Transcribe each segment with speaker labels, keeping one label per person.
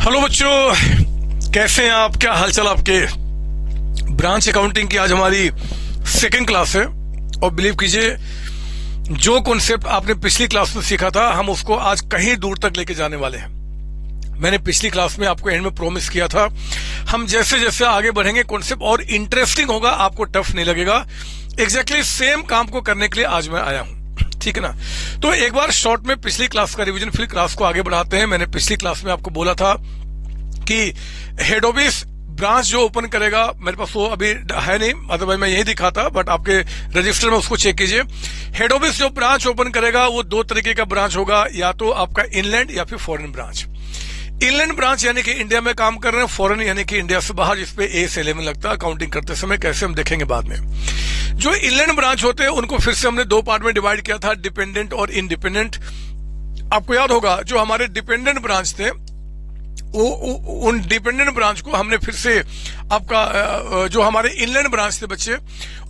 Speaker 1: Hello बच्चों, कैसे हैं आप? क्या हालचाल आपके? ब्रांच अकाउंटिंग की आज हमारी सेकंड क्लास है और बिलीव कीजिए जो कॉन्सेप्ट आपने पिछली क्लास में सीखा था हम उसको आज कहीं दूर तक लेके जाने वाले हैं। मैंने पिछली क्लास में आपको एंड में प्रॉमिस किया था हम जैसे जैसे आगे बढ़ेंगे कॉन्सेप्ट और इंटरेस्टिंग होगा, आपको टफ नहीं लगेगा। एग्जैक्टली सेम काम को करने के लिए आज मैं आया हूं, ठीक है ना। तो एक बार शॉर्ट में पिछली क्लास का रिवीजन, फिर क्लास को आगे बढ़ाते हैं। मैंने पिछली क्लास में आपको बोला था कि हेड ऑफिस ब्रांच जो ओपन करेगा, मेरे पास वो अभी है नहीं, अदरवाइज मैं यही दिखाता, बट आपके रजिस्टर में उसको चेक कीजिए। हेड ऑफिस जो ब्रांच ओपन करेगा वो दो तरीके का ब्रांच होगा, या तो आपका इनलैंड या फिर फॉरेन ब्रांच। इनलैंड ब्रांच यानी कि इंडिया में काम कर रहे हैं, फॉरेन यानी कि इंडिया से बाहर, जिसपे A11 लगता है अकाउंटिंग करते समय, कैसे हम देखेंगे बाद में। जो इनलैंड ब्रांच होते हैं उनको फिर से हमने दो पार्ट में डिवाइड किया था, डिपेंडेंट और इंडिपेंडेंट। आपको याद होगा जो हमारे डिपेंडेंट ब्रांच थे उन डिपेंडेंट ब्रांच को हमने फिर से आपका जो हमारे इनलैंड ब्रांच थे बच्चे,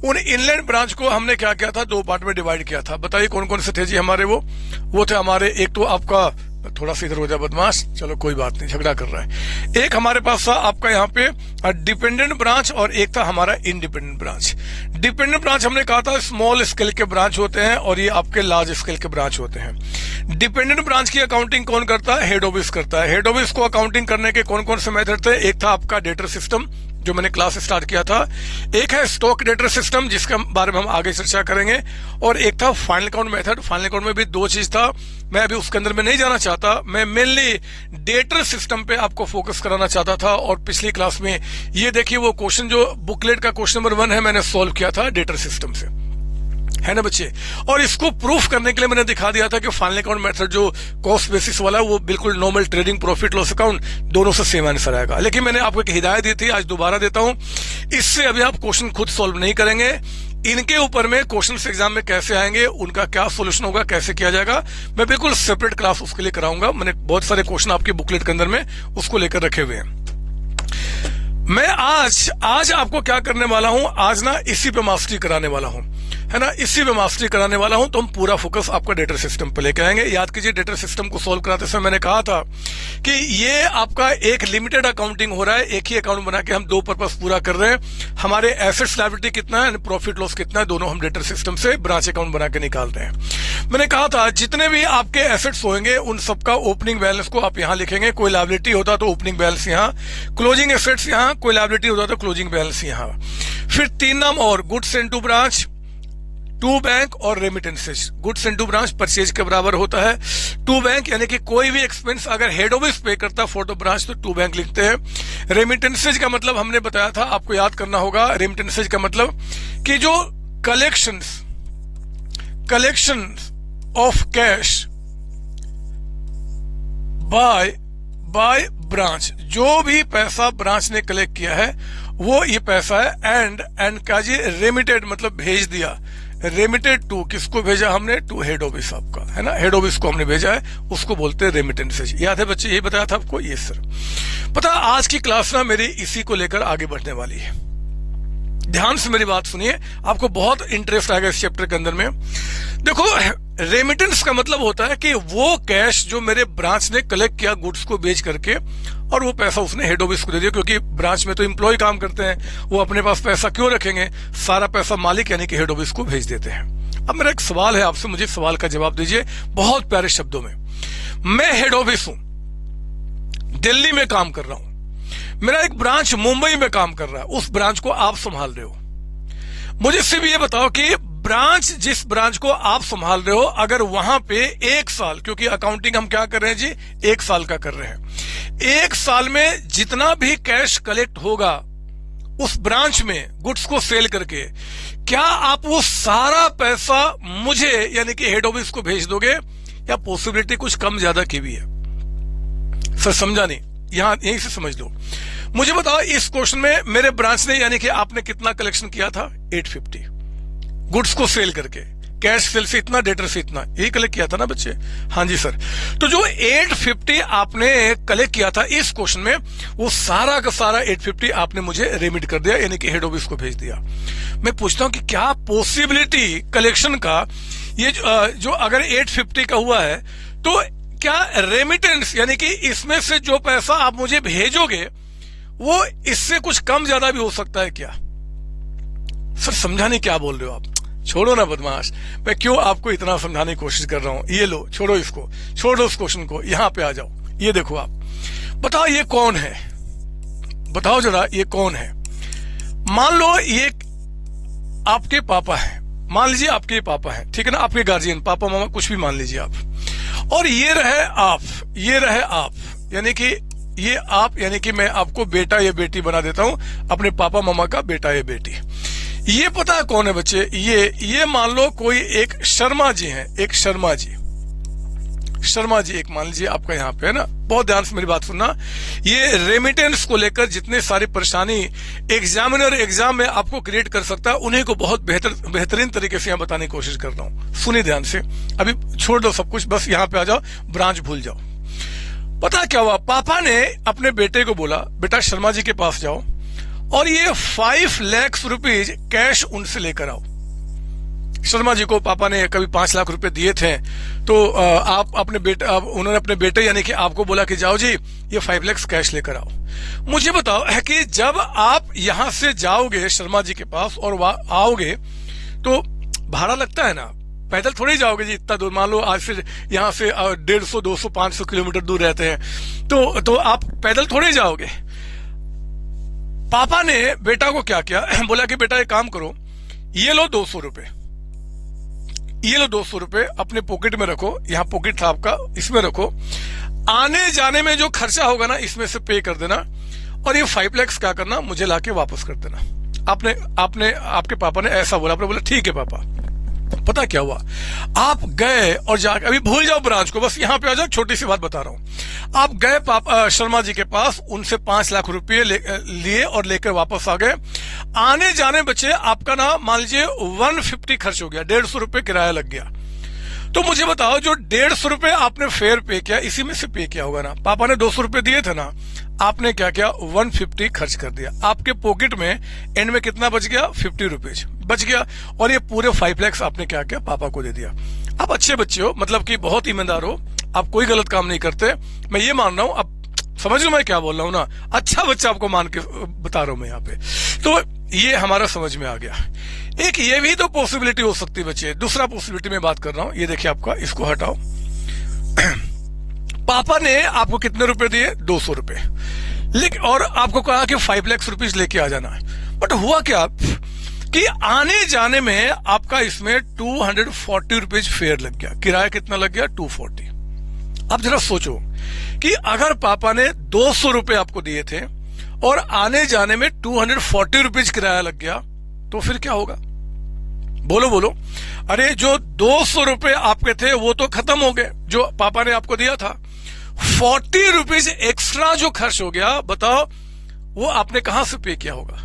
Speaker 1: उन इनलैंड ब्रांच को हमने क्या किया था, दो पार्ट में डिवाइड किया था। बताइए कौन कौन से थे जी हमारे? वो थे हमारे, एक तो आपका, थोड़ा सा इधर हो जाए बदमाश, चलो कोई बात नहीं, झगड़ा कर रहा है। एक हमारे पास था आपका यहाँ पे डिपेंडेंट ब्रांच और एक था हमारा इंडिपेंडेंट ब्रांच। डिपेंडेंट ब्रांच हमने कहा था स्मॉल स्केल के ब्रांच होते हैं और ये आपके लार्ज स्केल के ब्रांच होते हैं। डिपेंडेंट ब्रांच की अकाउंटिंग कौन करता है? हेड ऑफिस करता है। हेड ऑफिस को अकाउंटिंग करने के कौन कौन से मेथड थे? एक था आपका डेटर सिस्टम जो मैंने क्लास स्टार्ट किया था, एक है स्टॉक डेटर सिस्टम जिसके बारे में हम आगे चर्चा करेंगे, और एक था final account method. Final account में भी दो चीज था, मैं अभी उसके अंदर में नहीं जाना चाहता, मैं मेनली डेटर सिस्टम पे आपको फोकस कराना चाहता था। और पिछली क्लास में ये देखिए वो क्वेश्चन जो बुकलेट का क्वेश्चन नंबर 1 है मैंने सॉल्व किया था डेटर सिस्टम से, है ना बच्चे। और इसको प्रूफ करने के लिए मैंने दिखा दिया था कि फाइनल अकाउंट मेथड जो कॉस्ट बेसिस वाला वो बिल्कुल normal trading profit loss account दोनों से सेम आंसर आएगा। लेकिन मैंने आपको एक हिदायत दी थी, आज दोबारा देता हूं, इससे अभी आप क्वेश्चन खुद सॉल्व नहीं करेंगे, इनके ऊपर में क्वेश्चन एग्जाम में कैसे आएंगे, उनका क्या सोल्यूशन होगा, कैसे किया जाएगा, मैं बिल्कुल सेपरेट क्लास उसके लिए कराऊंगा। मैंने बहुत सारे क्वेश्चन आपके बुकलेट के अंदर में उसको लेकर रखे हुए हैं। मैं आज आपको क्या करने वाला हूं, आज ना इसी पे मास्टरी कराने वाला हूं, है ना, इसी पे मास्टरी कराने वाला हूं। तो हम पूरा फोकस आपका डेटा सिस्टम पे लेके आएंगे। याद कीजिए डेटा सिस्टम को सॉल्व कराते समय मैंने कहा था कि ये आपका एक लिमिटेड अकाउंटिंग हो रहा है, एक ही अकाउंट बना के हम दो पर्पस पूरा कर रहे हैं। हमारे एसेट्स लायबिलिटी कितना है, प्रॉफिट लॉस कितना है, दोनों हम डेटा सिस्टम से ब्रांच अकाउंट बना के निकाल रहे हैं। मैंने कहा था जितने भी आपके एसेट्स होंगे उन सबका ओपनिंग बैलेंस को आप यहां लिखेंगे, कोई लायबिलिटी होता तो ओपनिंग बैलेंस यहां, क्लोजिंग एसेट्स यहां, कोई लायबिलिटी होता तो क्लोजिंग बैलेंस यहां। फिर 3 नाम और, goods into branch, to bank और remittances. Goods into branch purchase के बराबर होता है, टू बैंक यानी कि कोई भी एक्सपेंस अगर हेड ऑफिस पे करता फॉर द ब्रांच तो टू बैंक लिखते हैं। रेमिटेंसेज का मतलब हमने बताया था, आपको याद करना होगा, रेमिटेंसेज का मतलब कि जो collection of cash by branch, जो भी पैसा ब्रांच ने कलेक्ट किया है वो ये पैसा है। एंड का जी रेमिटेड मतलब भेज दिया, रेमिटेड टू, किसको भेजा हमने? टू हेड ऑफिस आपका, है ना, हेड ऑफिस को हमने भेजा है, उसको बोलते हैं रेमिटेंसेज। याद है बच्चे, यही बताया था आपको? ये सर पता, आज की क्लास ना मेरी इसी को लेकर आगे बढ़ने वाली है। ध्यान से मेरी बात सुनिए, आपको बहुत इंटरेस्ट आएगा इस चैप्टर के अंदर में। देखो, रेमिटेंस का मतलब होता है कि वो कैश जो मेरे ब्रांच ने कलेक्ट किया गुड्स को बेच करके, और वो पैसा उसने हेड ऑफिस को दे दिया, क्योंकि ब्रांच में तो एम्प्लॉय काम करते हैं, वो अपने पास पैसा क्यों रखेंगे, सारा पैसा मालिक यानी कि हेड ऑफिस को भेज देते हैं। अब मेरा एक सवाल है आपसे, मुझे सवाल का जवाब दीजिए बहुत प्यारे शब्दों में। मैं हेड ऑफिस हूं, दिल्ली में काम कर रहा हूं, मेरा एक ब्रांच मुंबई में काम कर रहा है, उस ब्रांच को आप संभाल रहे हो। मुझे सिर्फ ये बताओ कि ब्रांच, जिस ब्रांच को आप संभाल रहे हो, अगर वहां पे 1 साल, क्योंकि अकाउंटिंग हम क्या कर रहे हैं जी, 1 साल का कर रहे हैं, 1 साल में जितना भी कैश कलेक्ट होगा उस ब्रांच में गुड्स को सेल करके, क्या आप वो सारा पैसा मुझे यानी कि हेड ऑफिस को भेज दोगे, या पॉसिबिलिटी कुछ कम ज्यादा की भी है? सर समझा नहीं, यहां यहीं से समझ लो। मुझे बताओ इस क्वेश्चन में मेरे ब्रांच ने यानी कि आपने कितना कलेक्शन किया था? 850 गुड्स को सेल करके, कैश सेल से इतना, डेटर से इतना, यही कलेक्ट किया था ना बच्चे? हाँ जी सर। तो जो 850 आपने कलेक्ट किया था इस क्वेश्चन में, वो सारा का सारा 850 आपने मुझे रेमिट कर दिया, यानी कि हेड ऑफिस को भेज दिया। मैं पूछता हूं कि क्या पॉसिबिलिटी कलेक्शन का, ये जो अगर 850 का हुआ है तो क्या रेमिटेंस यानी कि इसमें से जो पैसा आप मुझे भेजोगे वो इससे कुछ कम ज्यादा भी हो सकता है क्या? सर समझा नहीं क्या बोल रहे हो आप? छोड़ो ना बदमाश, मैं क्यों आपको इतना समझाने की कोशिश कर रहा हूं। ये लो, छोड़ो इसको, छोड़ दो उस क्वेश्चन को, यहां पे आ जाओ। ये देखो आप, बताओ ये कौन है? बताओ जरा ये कौन है? मान लो ये आपके पापा है, मान लीजिए आपके पापा है, ठीक है ना, आपके गार्जियन, पापा मामा कुछ भी मान लीजिए आप, और ये रहे आप, ये रहे आप, यानी कि ये आप, यानी कि मैं आपको बेटा या बेटी बना देता हूं, अपने पापा मामा का बेटा या बेटी। ये पता है कौन है बच्चे? ये मान लो कोई एक शर्मा जी हैं, एक शर्मा जी, शर्मा जी एक मान लीजिए आपका यहाँ पे है ना। बहुत ध्यान से मेरी बात सुनना, ये रेमिटेंस को लेकर जितने सारी परेशानी एग्जामिनर एग्जाम में आपको क्रिएट कर सकता है, उन्हीं को बहुत बेहतरीन तरीके से यहाँ बताने की कोशिश करता हूँ। सुनिए ध्यान से, अभी छोड़ दो सब कुछ, बस यहाँ पे आ जाओ, ब्रांच भूल जाओ। पता क्या हुआ? पापा ने अपने बेटे को बोला, बेटा शर्मा जी के पास जाओ और ये 5 लाख रुपीज कैश उनसे लेकर आओ। शर्मा जी को पापा ने कभी 5 लाख रुपए दिए थे, तो आप अपने बेटे, उन्होंने अपने बेटे यानी कि आपको बोला कि जाओ जी ये 5 लाख कैश लेकर आओ। मुझे बताओ है कि जब आप यहां से जाओगे शर्मा जी के पास और वहां आओगे तो भाड़ा लगता है ना, पैदल थोड़ी जाओगे जी इतना दूर। मान लो आज से यहाँ से 150, 200, 500 किलोमीटर दूर रहते हैं, तो आप पैदल थोड़ी जाओगे। पापा ने बेटा को क्या किया, बोला कि बेटा एक काम करो, ये लो 200 रुपए, ये लो 200 रुपए अपने पॉकेट में रखो, यहाँ पॉकेट था आपका, इसमें रखो, आने जाने में जो खर्चा होगा ना इसमें से पे कर देना, और ये 5 लाख क्या करना, मुझे लाके वापस कर देना। आपके पापा ने ऐसा बोला, आपने बोला ठीक है पापा। पता क्या हुआ? आप गए और जाकर, अभी भूल जाओ ब्रांच को, बस यहां पे आ जाओ, छोटी सी बात बता रहा हूं। आप गए पापा शर्मा जी के पास, उनसे 5 लाख रुपए लिए और लेकर वापस आ गए। आने जाने बचे आपका ना मान लीजिए 150 खर्च हो गया, 150 रुपए किराया लग गया। तो मुझे बताओ जो 150 रुपए आपने फेयर पे किया, इसी में से पे किया होगा ना। पापा ने 200 रुपए दिए थे ना, आपने क्या किया, 150 खर्च कर दिया। आपके पॉकेट में एंड में कितना बच गया, 50 रुपीज बच गया, और ये पूरे 5 लाख आपने क्या किया, पापा को दे दिया। आप अच्छे बच्चे हो, मतलब कि बहुत ईमानदार हो, आप कोई गलत काम नहीं करते, मैं ये मान रहा हूं। अब समझ लो मैं क्या बोल रहा हूं ना, अच्छा बच्चा आपको मान के बता रहा हूं मैं यहाँ पे। तो ये हमारा समझ में आ गया। एक ये भी तो पॉसिबिलिटी हो सकती है बच्चे, दूसरा पॉसिबिलिटी में बात कर रहा हूं। ये देखिए आपका, इसको हटाओ। पापा ने आपको कितने रुपए दिए, 200 रुपए, लेकिन और आपको कहा कि 5 लाख रुपीज लेके आ जाना है। बट हुआ क्या कि आने जाने में आपका इसमें 240 रुपीज फेयर लग गया, किराया कितना लग गया, 240। अब जरा सोचो कि अगर पापा ने 200 रुपए आपको दिए थे और आने जाने में 240 रुपीज किराया लग गया, तो फिर क्या होगा? बोलो बोलो। अरे जो 200 रुपए आपके थे वो तो खत्म हो गए, जो पापा ने आपको दिया था। 40 रुपीज एक्स्ट्रा जो खर्च हो गया, बताओ वो आपने कहां से पे किया होगा?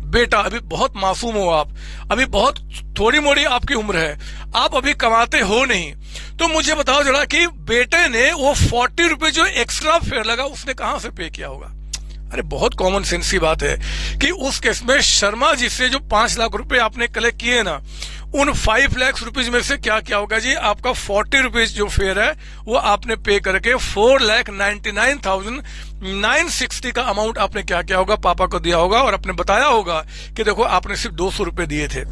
Speaker 1: बेटा अभी बहुत मासूम हो आप, अभी बहुत थोड़ी मोड़ी आपकी उम्र है, आप अभी कमाते हो नहीं, तो मुझे बताओ जरा कि बेटे ने वो 40 रुपए जो एक्स्ट्रा फेयर लगा उसने कहां से पे किया होगा? अरे बहुत कॉमन सेंस की बात है कि उस केस में शर्मा जी से जो 5 लाख रुपए आपने कलेक्ट किए ना, उन 5 लाख रुपीज में से क्या क्या होगा जी, आपका 40 रुपीज जो फेयर है वो आपने पे करके 4,99,960 का अमाउंट आपने क्या क्या होगा, पापा को दिया होगा, और आपने बताया होगा कि देखो आपने सिर्फ 200 रुपए दिए थे,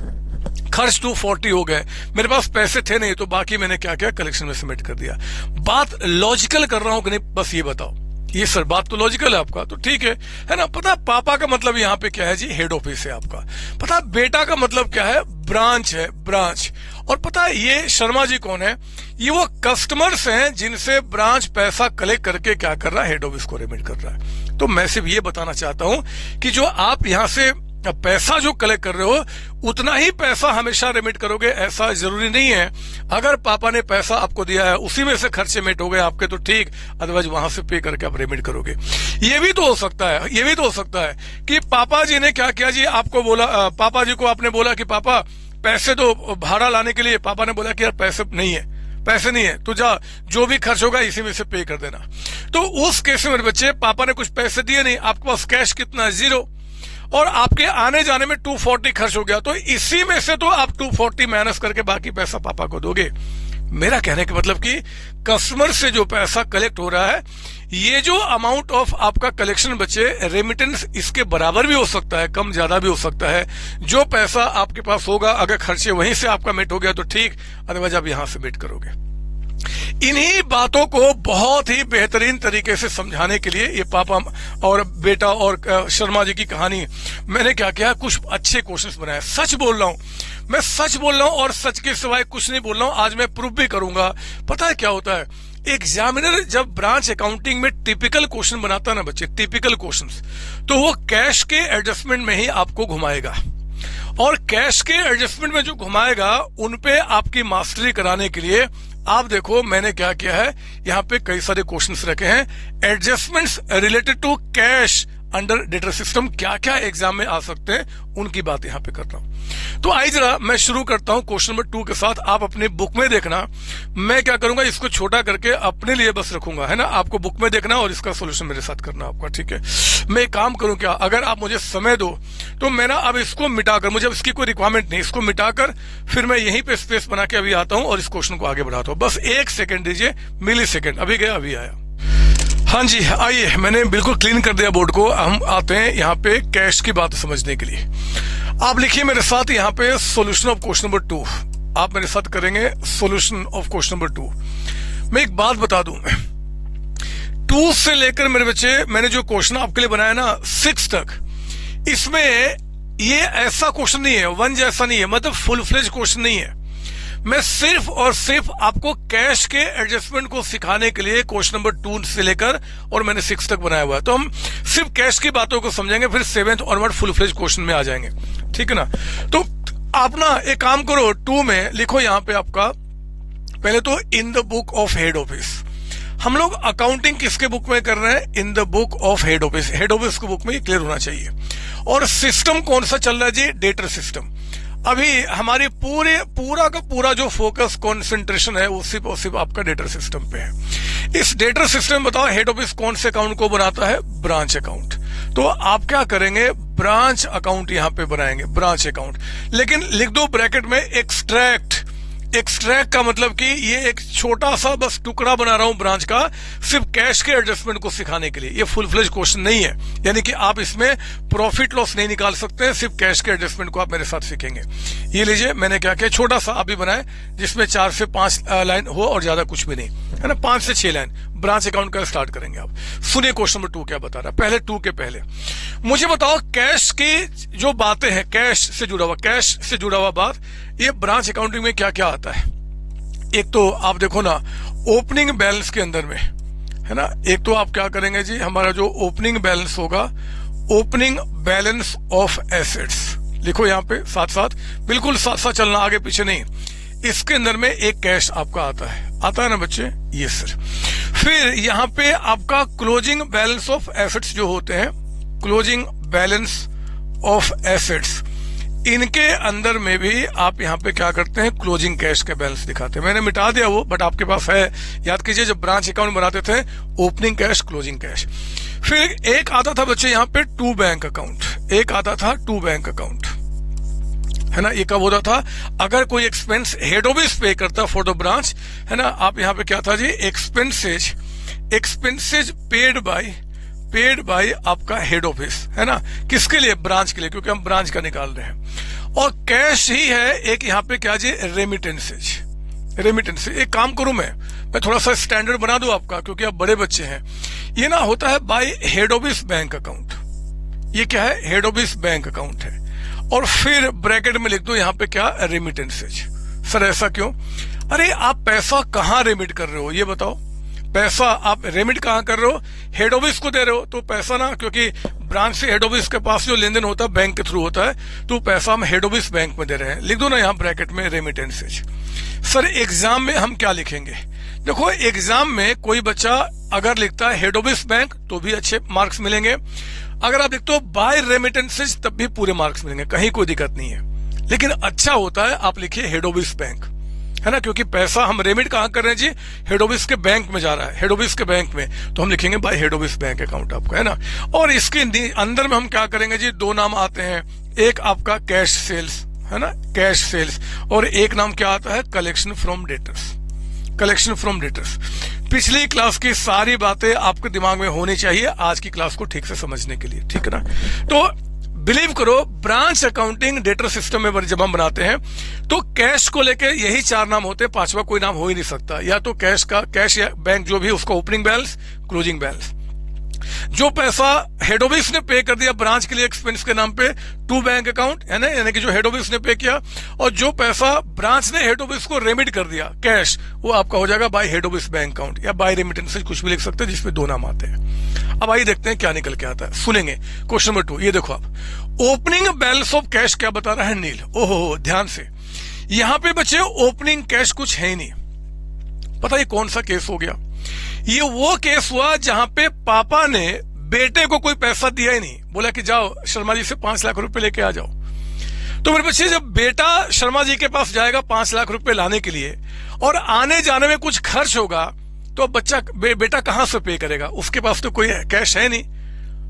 Speaker 1: खर्च 240 हो गए, मेरे पास पैसे थे नहीं, तो बाकी मैंने क्या क्या कलेक्शन में सबमिट कर दिया। बात लॉजिकल कर रहा हूं कि नहीं, बस ये बताओ। ये सर बात तो लॉजिकल है आपका, तो ठीक है ना। पता पापा का मतलब यहाँ पे क्या है जी, हेड ऑफिस है आपका। पता बेटा का मतलब क्या है, ब्रांच है, ब्रांच। और पता ये शर्मा जी कौन है, ये वो कस्टमर्स हैं जिनसे ब्रांच पैसा कलेक्ट करके क्या कर रहा है, हेड ऑफिस को रेमिट कर रहा है। तो मैं सिर्फ ये बताना चाहता हूं कि जो आप यहां से पैसा जो कलेक्ट कर रहे हो उतना ही पैसा हमेशा रेमिट करोगे, ऐसा जरूरी नहीं है। अगर पापा ने पैसा आपको दिया है उसी में से खर्चे मेट हो गए आपके तो ठीक, अदरवाइज वहां से पे करके आप रेमिट करोगे। ये भी तो हो सकता है, ये भी तो हो सकता है कि पापा जी ने क्या किया जी, आपको बोला, पापा जी को आपने बोला कि पापा पैसे दो भाड़ा लाने के लिए, पापा ने बोला कि यार पैसे नहीं है, पैसे नहीं है, तो जा जो भी खर्च होगा इसी में से पे कर देना। तो उस केस में मेरे बच्चे पापा ने कुछ पैसे दिए नहीं, आपके पास कैश कितना है, 0, और आपके आने जाने में 240 खर्च हो गया, तो इसी में से तो आप 240 माइनस करके बाकी पैसा पापा को दोगे। मेरा कहने का मतलब कि कस्टमर से जो पैसा कलेक्ट हो रहा है, ये जो अमाउंट ऑफ आपका कलेक्शन बचे, रेमिटेंस इसके बराबर भी हो सकता है, कम ज्यादा भी हो सकता है। जो पैसा आपके पास होगा, अगर खर्चे वहीं से आपका मेट हो गया तो ठीक, अदरवाइज आप यहां से मेट करोगे। इन्हीं बातों को बहुत ही बेहतरीन तरीके से समझाने के लिए ये पापा और बेटा और शर्मा जी की कहानी मैंने क्या किया, कुछ अच्छे क्वेश्चंस बनाए। सच बोल रहा हूं, मैं सच बोल रहा हूं और सच के सिवाय कुछ नहीं बोल रहा हूं। आज मैं प्रूफ भी करूंगा। पता है क्या होता है, एग्जामिनर जब ब्रांच अकाउंटिंग में टिपिकल क्वेश्चन बनाता है ना बच्चे, टिपिकल क्वेश्चंस, तो वो कैश के एडजस्टमेंट में ही आपको घुमाएगा, और कैश के एडजस्टमेंट में जो घुमाएगा उन पे आपकी मास्टरी कराने के लिए आप देखो मैंने क्या किया है, यहाँ पे कई सारे क्वेश्चंस रखे हैं। Adjustments related to cash under debtor system क्या क्या एग्जाम में आ सकते हैं, उनकी बात यहां पे करता हूं। तो आइए जरा मैं शुरू करता हूं क्वेश्चन नंबर 2 के साथ। आप अपनी बुक में देखना, मैं क्या करूंगा, इसको छोटा करके अपने लिए बस रखूंगा, है ना। आपको बुक में देखना और इसका सोल्यूशन मेरे साथ करना आपका, ठीक है। मैं एक काम करूं क्या, अगर आप मुझे समय दो तो मैं ना अब इसको मिटाकर, मुझे इसकी कोई रिक्वायरमेंट नहीं, इसको मिटाकर फिर मैं यहीं पे स्पेस बना के अभी आता हूं और इस क्वेश्चन को आगे बढ़ाता हूं। बस 1 सेकेंड दीजिए, मिली सेकेंड, अभी गया अभी आया। हाँ जी, आइए, मैंने बिल्कुल क्लीन कर दिया बोर्ड को। हम आते हैं यहाँ पे कैश की बात समझने के लिए। आप लिखिए मेरे साथ यहाँ पे सॉल्यूशन ऑफ क्वेश्चन नंबर 2। आप मेरे साथ करेंगे सॉल्यूशन ऑफ क्वेश्चन नंबर 2। मैं एक बात बता दूं, 2 से लेकर मेरे बच्चे मैंने जो क्वेश्चन आपके लिए बनाया ना 6 तक, इसमें ये ऐसा क्वेश्चन नहीं है, 1 जैसा नहीं है, मतलब फुल फ्लेज क्वेश्चन नहीं है। मैं सिर्फ और सिर्फ आपको कैश के एडजस्टमेंट को सिखाने के लिए क्वेश्चन नंबर 2 से लेकर और मैंने 6 तक बनाया हुआ है। तो हम सिर्फ कैश की बातों को समझेंगे, फिर 7th onward full fledge question में आ जाएंगे, ठीक है ना। तो आप ना एक काम करो, 2 में लिखो यहाँ पे आपका, पहले तो in the book of head office. हम लोग अकाउंटिंग किसके बुक में कर रहे हैं, in the book of head office. Head office की बुक में ये क्लियर होना चाहिए। और सिस्टम कौन सा चल रहा है जी, डेटर सिस्टम। अभी हमारी पूरा का पूरा जो फोकस कंसंट्रेशन है वो सिर्फ आपका डेटर सिस्टम पे है। इस डेटर सिस्टम बताओ हेड ऑफिस कौन से अकाउंट को बनाता है, ब्रांच अकाउंट। तो आप क्या करेंगे, ब्रांच अकाउंट यहां पे बनाएंगे, ब्रांच अकाउंट। लेकिन लिख दो ब्रैकेट में एक्सट्रैक्ट। एक्सट्रैक्ट का मतलब कि ये एक छोटा सा बस टुकड़ा बना रहा हूं ब्रांच का, सिर्फ कैश के एडजस्टमेंट को सिखाने के लिए। ये फुल फ्लेज क्वेश्चन नहीं है, यानी कि आप इसमें प्रॉफिट लॉस नहीं निकाल सकते, सिर्फ कैश के एडजस्टमेंट को आप मेरे साथ सीखेंगे। ये लीजिए मैंने क्या किया, छोटा सा अभी बनाए जिसमें 4 से 5 लाइन हो और ज्यादा कुछ भी नहीं, है ना, 5 से 6 लाइन। ब्रांच अकाउंट का स्टार्ट करेंगे आप। सुनिए क्वेश्चन नंबर 2 क्या बता रहा है। पहले 2 के पहले मुझे बताओ कैश की जो बातें हैं, कैश से जुड़ा हुआ बात, ये ब्रांच अकाउंटिंग में क्या क्या आता है। एक तो आप देखो ना ओपनिंग बैलेंस के अंदर में, है ना, एक तो आप क्या करेंगे जी, हमारा जो ओपनिंग बैलेंस होगा, ओपनिंग बैलेंस ऑफ एसेट्स लिखो यहाँ पे, साथ साथ बिल्कुल साथ साथ चलना, आगे पीछे नहीं। इसके अंदर में एक कैश आपका आता है ना बच्चे, ये सर। फिर यहाँ पे आपका क्लोजिंग बैलेंस ऑफ एसेट्स जो होते हैं, क्लोजिंग बैलेंस ऑफ एसेट्स, इनके अंदर में भी आप यहाँ पे क्या करते हैं, क्लोजिंग कैश का बैलेंस दिखाते हैं। मैंने मिटा दिया वो, बट आपके पास है, याद कीजिए जब ब्रांच अकाउंट बनाते थे, ओपनिंग कैश, क्लोजिंग कैश। फिर एक आता था बच्चे यहाँ पे टू बैंक अकाउंट, एक आता था टू बैंक अकाउंट, है ना। ये कब होता था, अगर कोई एक्सपेंस हेड ऑफिस पे करता फॉर द ब्रांच, है ना। आप यहाँ पे क्या था जी, एक्सपेंसेज पेड बाय आपका हेड ऑफिस, है ना। किसके लिए, ब्रांच के लिए, क्योंकि हम ब्रांच का निकाल रहे हैं। और कैश ही है एक यहाँ पे क्या जी, रेमिटेंसेज। एक काम करूं मैं थोड़ा सा स्टैंडर्ड बना दूं आपका, क्योंकि आप बड़े बच्चे हैं। ये ना होता है bye head office bank account, ये क्या है, हेड ऑफिस बैंक अकाउंट है। और फिर ब्रैकेट में लिख दो यहाँ पे क्या, रेमिटेंसेज। सर ऐसा क्यों, अरे आप पैसा कहाँ रेमिट कर रहे हो ये बताओ। पैसा आप रेमिट कहाँ कर रहे हो, हेड ऑफिस को दे रहे हो, तो पैसा ना, क्योंकि ब्रांच से हेड ऑफिस के पास जो लेन देन होता है बैंक के थ्रू होता है, तो पैसा हम हेड ऑफिस बैंक में दे रहे हैं। लिख दो ना यहाँ ब्रैकेट में रेमिटेंसेज। सर एग्जाम में हम क्या लिखेंगे, देखो एग्जाम में कोई बच्चा अगर लिखता है हेड ऑफिस बैंक तो भी अच्छे मार्क्स मिलेंगे, अगर आप लिखते हो बाय रेमिटेंसेज तब भी पूरे मार्क्स मिलेंगे, कहीं कोई दिक्कत नहीं है। लेकिन अच्छा होता है आप लिखिए हेड ऑफिस बैंक, है ना, क्योंकि पैसा हम रेमिट कहाँ कर रहे हैं जी, हेड ऑफिस के बैंक में जा रहा है, हेड ऑफिस के बैंक में, तो हम लिखेंगे bye head office bank account आपका, है ना। और इसके अंदर में हम क्या करेंगे जी, 2 नाम आते हैं, एक आपका कैश सेल्स, है ना, कैश सेल्स, और एक नाम क्या आता है, collection from debtors. Collection from debtors. पिछली क्लास की सारी बातें आपके दिमाग में होनी चाहिए आज की क्लास को ठीक से समझने के लिए, ठीक है ना। तो बिलीव करो, ब्रांच अकाउंटिंग डेटर सिस्टम में जब हम बनाते हैं तो कैश को लेके यही 4 नाम होते हैं, 5वां कोई नाम हो ही नहीं सकता। या तो कैश या बैंक जो भी उसका ओपनिंग बैलेंस, क्लोजिंग बैलेंस। जो पैसा हेड ऑफिस ने पे कर दिया ब्रांच के लिए एक्सपेंस के नाम पे, टू बैंक अकाउंट है ना, यानी कि जो हेड ऑफिस ने पे किया, और जो पैसा ब्रांच ने हेड ऑफिस को रेमिट कर दिया कैश, वो आपका हो जाएगा bye head office bank account या बाय रेमिटेंस, कुछ भी लिख सकते हैं जिसमें 2 नाम आते हैं। अब आइए देखते हैं क्या निकल के आता है, सुनेंगे। क्वेश्चन नंबर 2, ये देखो आप, ओपनिंग बैलेंस ऑफ कैश क्या बता रहा है नील। ओहो, ध्यान से, यहां पे बच्चे ओपनिंग कैश कुछ है ही नहीं। पता ये कौन सा केस हो गया? ये वो केस हुआ जहां पे पापा ने बेटे को कोई पैसा दिया ही नहीं, बोला कि जाओ शर्मा जी से 5 लाख रुपए लेके आ जाओ। तो मेरे बच्चे, जब बेटा शर्मा जी के पास जाएगा 5 लाख रुपए लाने के लिए और आने जाने में कुछ खर्च होगा, तो बच्चा बेटा कहां से पे करेगा? उसके पास तो कोई कैश है नहीं।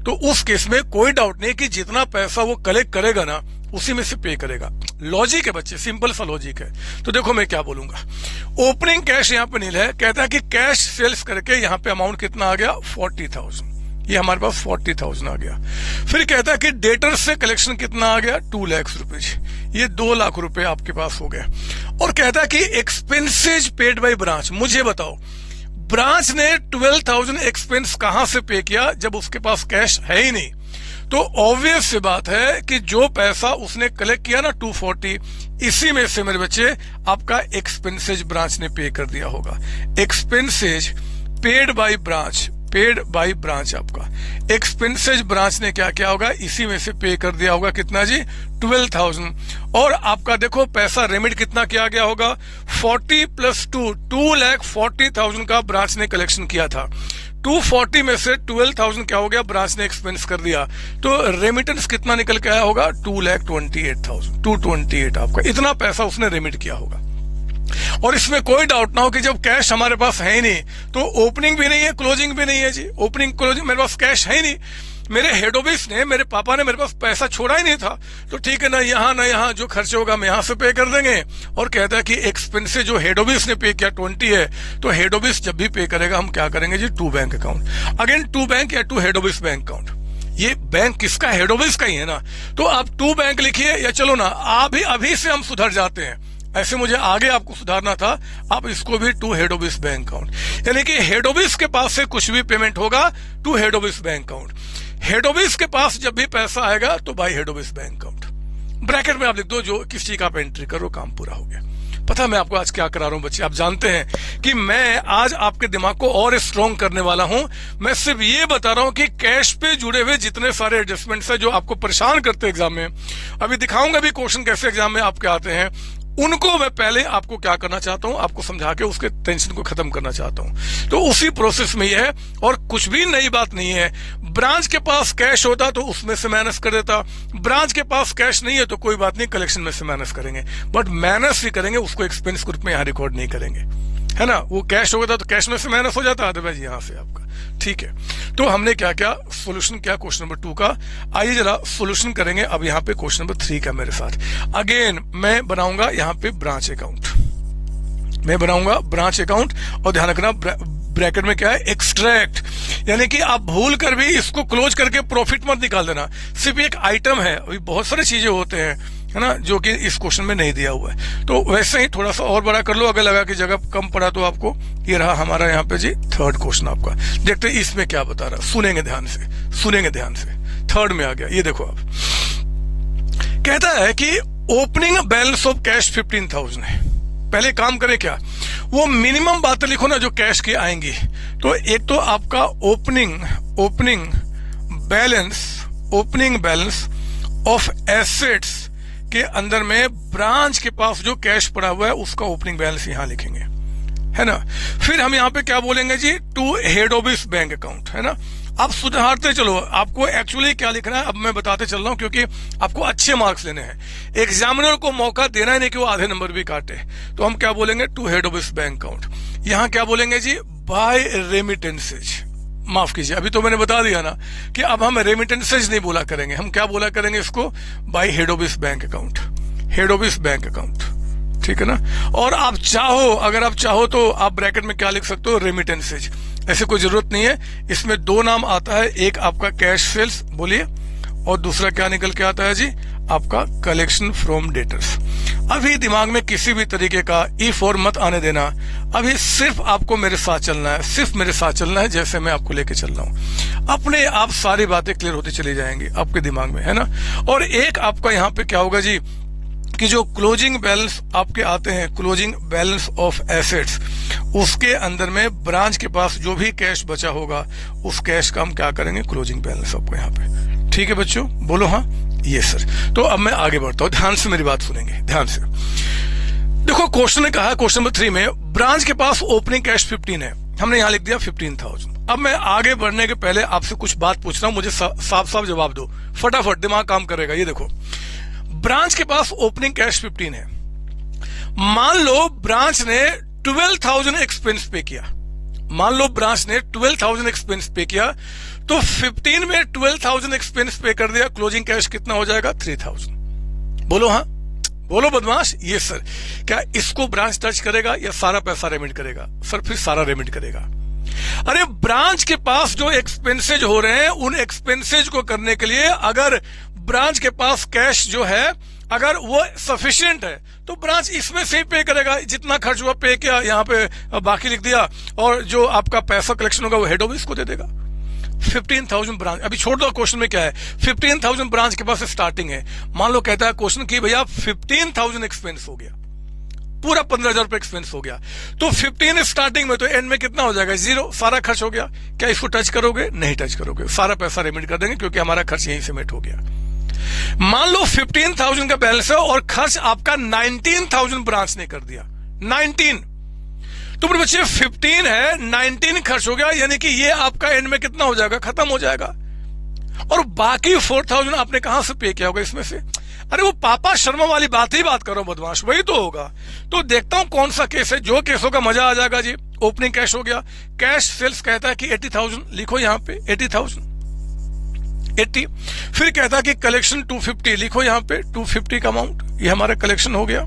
Speaker 1: तो उस केस में कोई डाउट नहीं कि जितना पैसा वो कलेक्ट करेगा ना, उसी में से पे करेगा। लॉजिक है बच्चे, सिंपल सा लॉजिक है। तो देखो मैं क्या बोलूंगा, ओपनिंग कैश यहाँ पे नील है, कहता है कि कैश सेल्स करके यहाँ पे अमाउंट कितना आ गया, 40,000। ये हमारे पास 40,000 आ गया। फिर कहता है कि डेटर से कलेक्शन कितना आ गया, 2 लाख रुपए, ये 2 लाख रुपए आपके पास हो गए। और कहता है कि एक्सपेंसेज पेड बाय ब्रांच। मुझे बताओ, ब्रांच ने 12,000 एक्सपेंस कहां से पे किया जब उसके पास कैश है ही नहीं? तो ऑब्वियस सी बात है कि जो पैसा उसने कलेक्ट किया ना 240, इसी में से मेरे बच्चे आपका एक्सपेंसेज ब्रांच ने पे कर दिया होगा। Expenses paid by branch, paid by branch, आपका एक्सपेंसेज ब्रांच ने क्या किया होगा, इसी में से पे कर दिया होगा। कितना जी, 12,000। और आपका देखो पैसा रेमिट कितना किया गया होगा, 40 + 2, 2,40,000 का ब्रांच ने कलेक्शन किया था। 240 में से 12,000 क्या हो गया, ब्रांच ने एक्सपेंस कर दिया। तो रेमिटेंस कितना निकल के आया होगा, 2,28,000, 228 आपका, इतना पैसा उसने रेमिट किया होगा। और इसमें कोई डाउट ना हो कि जब कैश हमारे पास है ही नहीं, तो ओपनिंग भी नहीं है, क्लोजिंग भी नहीं है जी। ओपनिंग क्लोजिंग मेरे पास कैश है ही नहीं, मेरे हेड ऑफिस ने, मेरे पापा ने मेरे पास पैसा छोड़ा ही नहीं था। तो ठीक है ना, यहाँ जो खर्च होगा हम यहाँ से पे कर देंगे। और कहता है कि एक्सपेंस जो हेड ऑफिस ने पे किया 20 है, तो हेड ऑफिस जब भी पे करेगा हम क्या करेंगे जी, 2 बैंक अकाउंट। अगेन 2 बैंक या 2 हेड ऑफिस बैंक अकाउंट। ये बैंक किसका, हेड ऑफिस का ही है ना। तो आप 2 बैंक लिखिए, या चलो ना अभी से हम सुधर जाते हैं, ऐसे मुझे आगे आपको सुधारना था, आप इसको भी 2 हेड ऑफिस बैंक अकाउंट, यानी कि हेड ऑफिस के पास से कुछ भी पेमेंट होगा 2 head office bank account. Head office के पास जब भी पैसा आएगा तो bye head office bank account. Bracket में आप लिख दो, जो किस चीज का आप एंट्री करो, काम पूरा हो गया। पता मैं आपको आज क्या करा रहा हूं बच्चे, आप जानते हैं कि मैं आज आपके दिमाग को और स्ट्रॉन्ग करने वाला हूं। मैं सिर्फ ये बता रहा हूं कि कैश पे जुड़े हुए जितने सारे एडजस्टमेंट्स है जो आपको परेशान करते हैं एग्जाम में, अभी दिखाऊंगा भी क्वेश्चन कैसे एग्जाम में आपके आते हैं, उनको मैं पहले आपको क्या करना चाहता हूं, आपको समझा के उसके टेंशन को खत्म करना चाहता हूं। तो उसी प्रोसेस में ये है, और कुछ भी नई बात नहीं है। ब्रांच के पास कैश होता तो उसमें से माइनस कर देता, ब्रांच के पास कैश नहीं है तो कोई बात नहीं, कलेक्शन में से माइनस करेंगे। बट माइनस ही करेंगे, उसको एक्सपेंस ग्रुप में यहां रिकॉर्ड नहीं करेंगे, है ना। वो कैश होगा तो कैश में से माइनस हो जाता, अदरवाइज यहां से आपका, ठीक है। तो हमने क्या क्या सॉल्यूशन किया क्वेश्चन नंबर 2 का। आइए जरा सॉल्यूशन करेंगे अब यहाँ पे क्वेश्चन नंबर 3 का मेरे साथ। अगेन मैं बनाऊंगा यहाँ पे ब्रांच अकाउंट, मैं बनाऊंगा ब्रांच अकाउंट, और ध्यान रखना ब्रैकेट में क्या है, एक्सट्रैक्ट, यानी कि आप भूल कर भी इसको क्लोज करके प्रॉफिट मत निकाल देना। सिर्फ एक आइटम है, अभी बहुत सारी चीजें होते हैं, है ना, जो कि इस क्वेश्चन में नहीं दिया हुआ है। तो वैसे ही थोड़ा सा और बड़ा कर लो, अगर लगा कि जगह कम पड़ा तो आपको। ये रहा हमारा यहाँ पे जी 3rd क्वेश्चन आपका। देखते हैं इसमें क्या बता रहा, सुनेंगे ध्यान से, सुनेंगे ध्यान से। 3rd में आ गया, ये देखो आप, कहता है कि ओपनिंग बैलेंस ऑफ कैश 15,000 है। पहले काम करें क्या, वो मिनिमम बातें लिखो ना जो कैश की आएंगी। तो एक तो आपका ओपनिंग बैलेंस ऑफ एसेट्स के अंदर में ब्रांच के पास जो कैश पड़ा हुआ है उसका ओपनिंग बैलेंस यहां लिखेंगे, है ना। फिर हम यहां पे क्या बोलेंगे जी, 2 हेड ऑफिस बैंक अकाउंट, है ना। आप सुधारते चलो, आपको एक्चुअली क्या लिखना है अब मैं बताते चल रहा हूं, क्योंकि आपको अच्छे मार्क्स लेने हैं। एग्जामिनर को मौका देना ही नहीं कि वो आधे नंबर भी काटे। तो हम क्या बोलेंगे, 2 हेड ऑफिस बैंक अकाउंट। यहां क्या बोलेंगे जी, बाय रेमिटेंसेज। माफ कीजिए, अभी तो मैंने बता दिया ना कि अब हम रेमिटेंसेज नहीं बोला करेंगे, हम क्या बोला करेंगे इसको, bye head office bank account, head office bank account, ठीक है ना। और आप चाहो, अगर आप चाहो तो आप ब्रैकेट में क्या लिख सकते हो, रेमिटेंसेज। ऐसे कोई जरूरत नहीं है, इसमें दो नाम आता है, एक आपका कैश सेल्स, बोलिए, और दूसरा क्या निकल के आता है जी, आपका कलेक्शन फ्रॉम डेटर्स। अभी दिमाग में किसी भी तरीके का इफ और मत आने देना, अभी सिर्फ आपको मेरे साथ चलना है, सिर्फ मेरे साथ चलना है, जैसे मैं आपको लेके चल रहा हूं। अपने आप सारी बातें क्लियर होती चली जाएंगी आपके दिमाग में, है ना। और एक आपका यहाँ पे क्या होगा जी, कि जो क्लोजिंग बैलेंस आपके आते हैं, क्लोजिंग बैलेंस ऑफ एसेट्स, उसके अंदर में ब्रांच के पास जो भी कैश बचा होगा, उस कैश का हम क्या करेंगे, क्लोजिंग बैलेंस आपको यहाँ पे। ठीक है बच्चों, बोलो हाँ, ये सर। तो अब मैं आगे बढ़ता हूं, ध्यान से मेरी बात सुनेंगे, ध्यान से देखो। क्वेश्चन ने कहा, क्वेश्चन नंबर 3 में ब्रांच के पास ओपनिंग कैश 15 है, हमने यहां लिख दिया 15,000। अब मैं आगे बढ़ने के पहले आपसे कुछ बात पूछ रहा हूं, मुझे साफ साफ जवाब दो, फटाफट दिमाग काम करेगा। ये देखो, ब्रांच के पास ओपनिंग कैश 15 है, मान लो ब्रांच ने 12,000 एक्सपेंस पे किया, मान लो ब्रांच ने 12,000 एक्सपेंस पे किया, तो 15 में 12,000 एक्सपेंस पे कर दिया, क्लोजिंग कैश कितना हो जाएगा, 3,000। बोलो हाँ, बोलो बदमाश, ये सर। क्या इसको ब्रांच टच करेगा या सारा पैसा रेमिट करेगा? सर फिर सारा रेमिट करेगा। अरे ब्रांच के पास जो एक्सपेंसेज हो रहे हैं, उन एक्सपेंसेज को करने के लिए अगर ब्रांच के पास कैश जो है अगर वो सफिशिएंट है, तो ब्रांच इसमें से ही पे करेगा, जितना खर्च हुआ पे किया, यहाँ पे बाकी लिख दिया, और जो आपका पैसा कलेक्शन होगा वो हेड ऑफिस को दे देगा। 15,000 ब्रांच, अभी छोड़ दो क्वेश्चन में क्या है, 15,000 ब्रांच के पास स्टार्टिंग है। मान लो कहता है क्वेश्चन की भैया 15,000 एक्सपेंस हो गया, पूरा 15,000 रुपए एक्सपेंस हो गया, तो 15 स्टार्टिंग में, तो एंड में कितना हो जाएगा, 0, सारा खर्च हो गया। क्या इसको टच करोगे? नहीं टच करोगे, सारा पैसा रेमिट कर देंगे, क्योंकि हमारा खर्च यहीं से मेट हो गया। मान लो 15,000 का बैलेंस है और खर्च आपका 19,000 ब्रांच ने कर दिया, 19। तो मेरे बच्चे 15 है, 19 खर्च हो गया, यानी कि ये आपका एंड में कितना हो जाएगा, खत्म हो जाएगा। और बाकी 4,000 आपने कहां से पे किया होगा इसमें से? अरे वो पापा शर्मा वाली बात ही बात करो बदमाश, वही तो होगा। तो देखता हूं कौन सा केस है, जो केस होगा मजा आ जाएगा जी। ओपनिंग कैश हो गया, कैश सेल्स कहता है कि 80,000, लिखो यहां पे 80,000, 80। फिर कहता है कि कलेक्शन 250, लिखो यहां पे 250 का अमाउंट, ये हमारा कलेक्शन हो गया।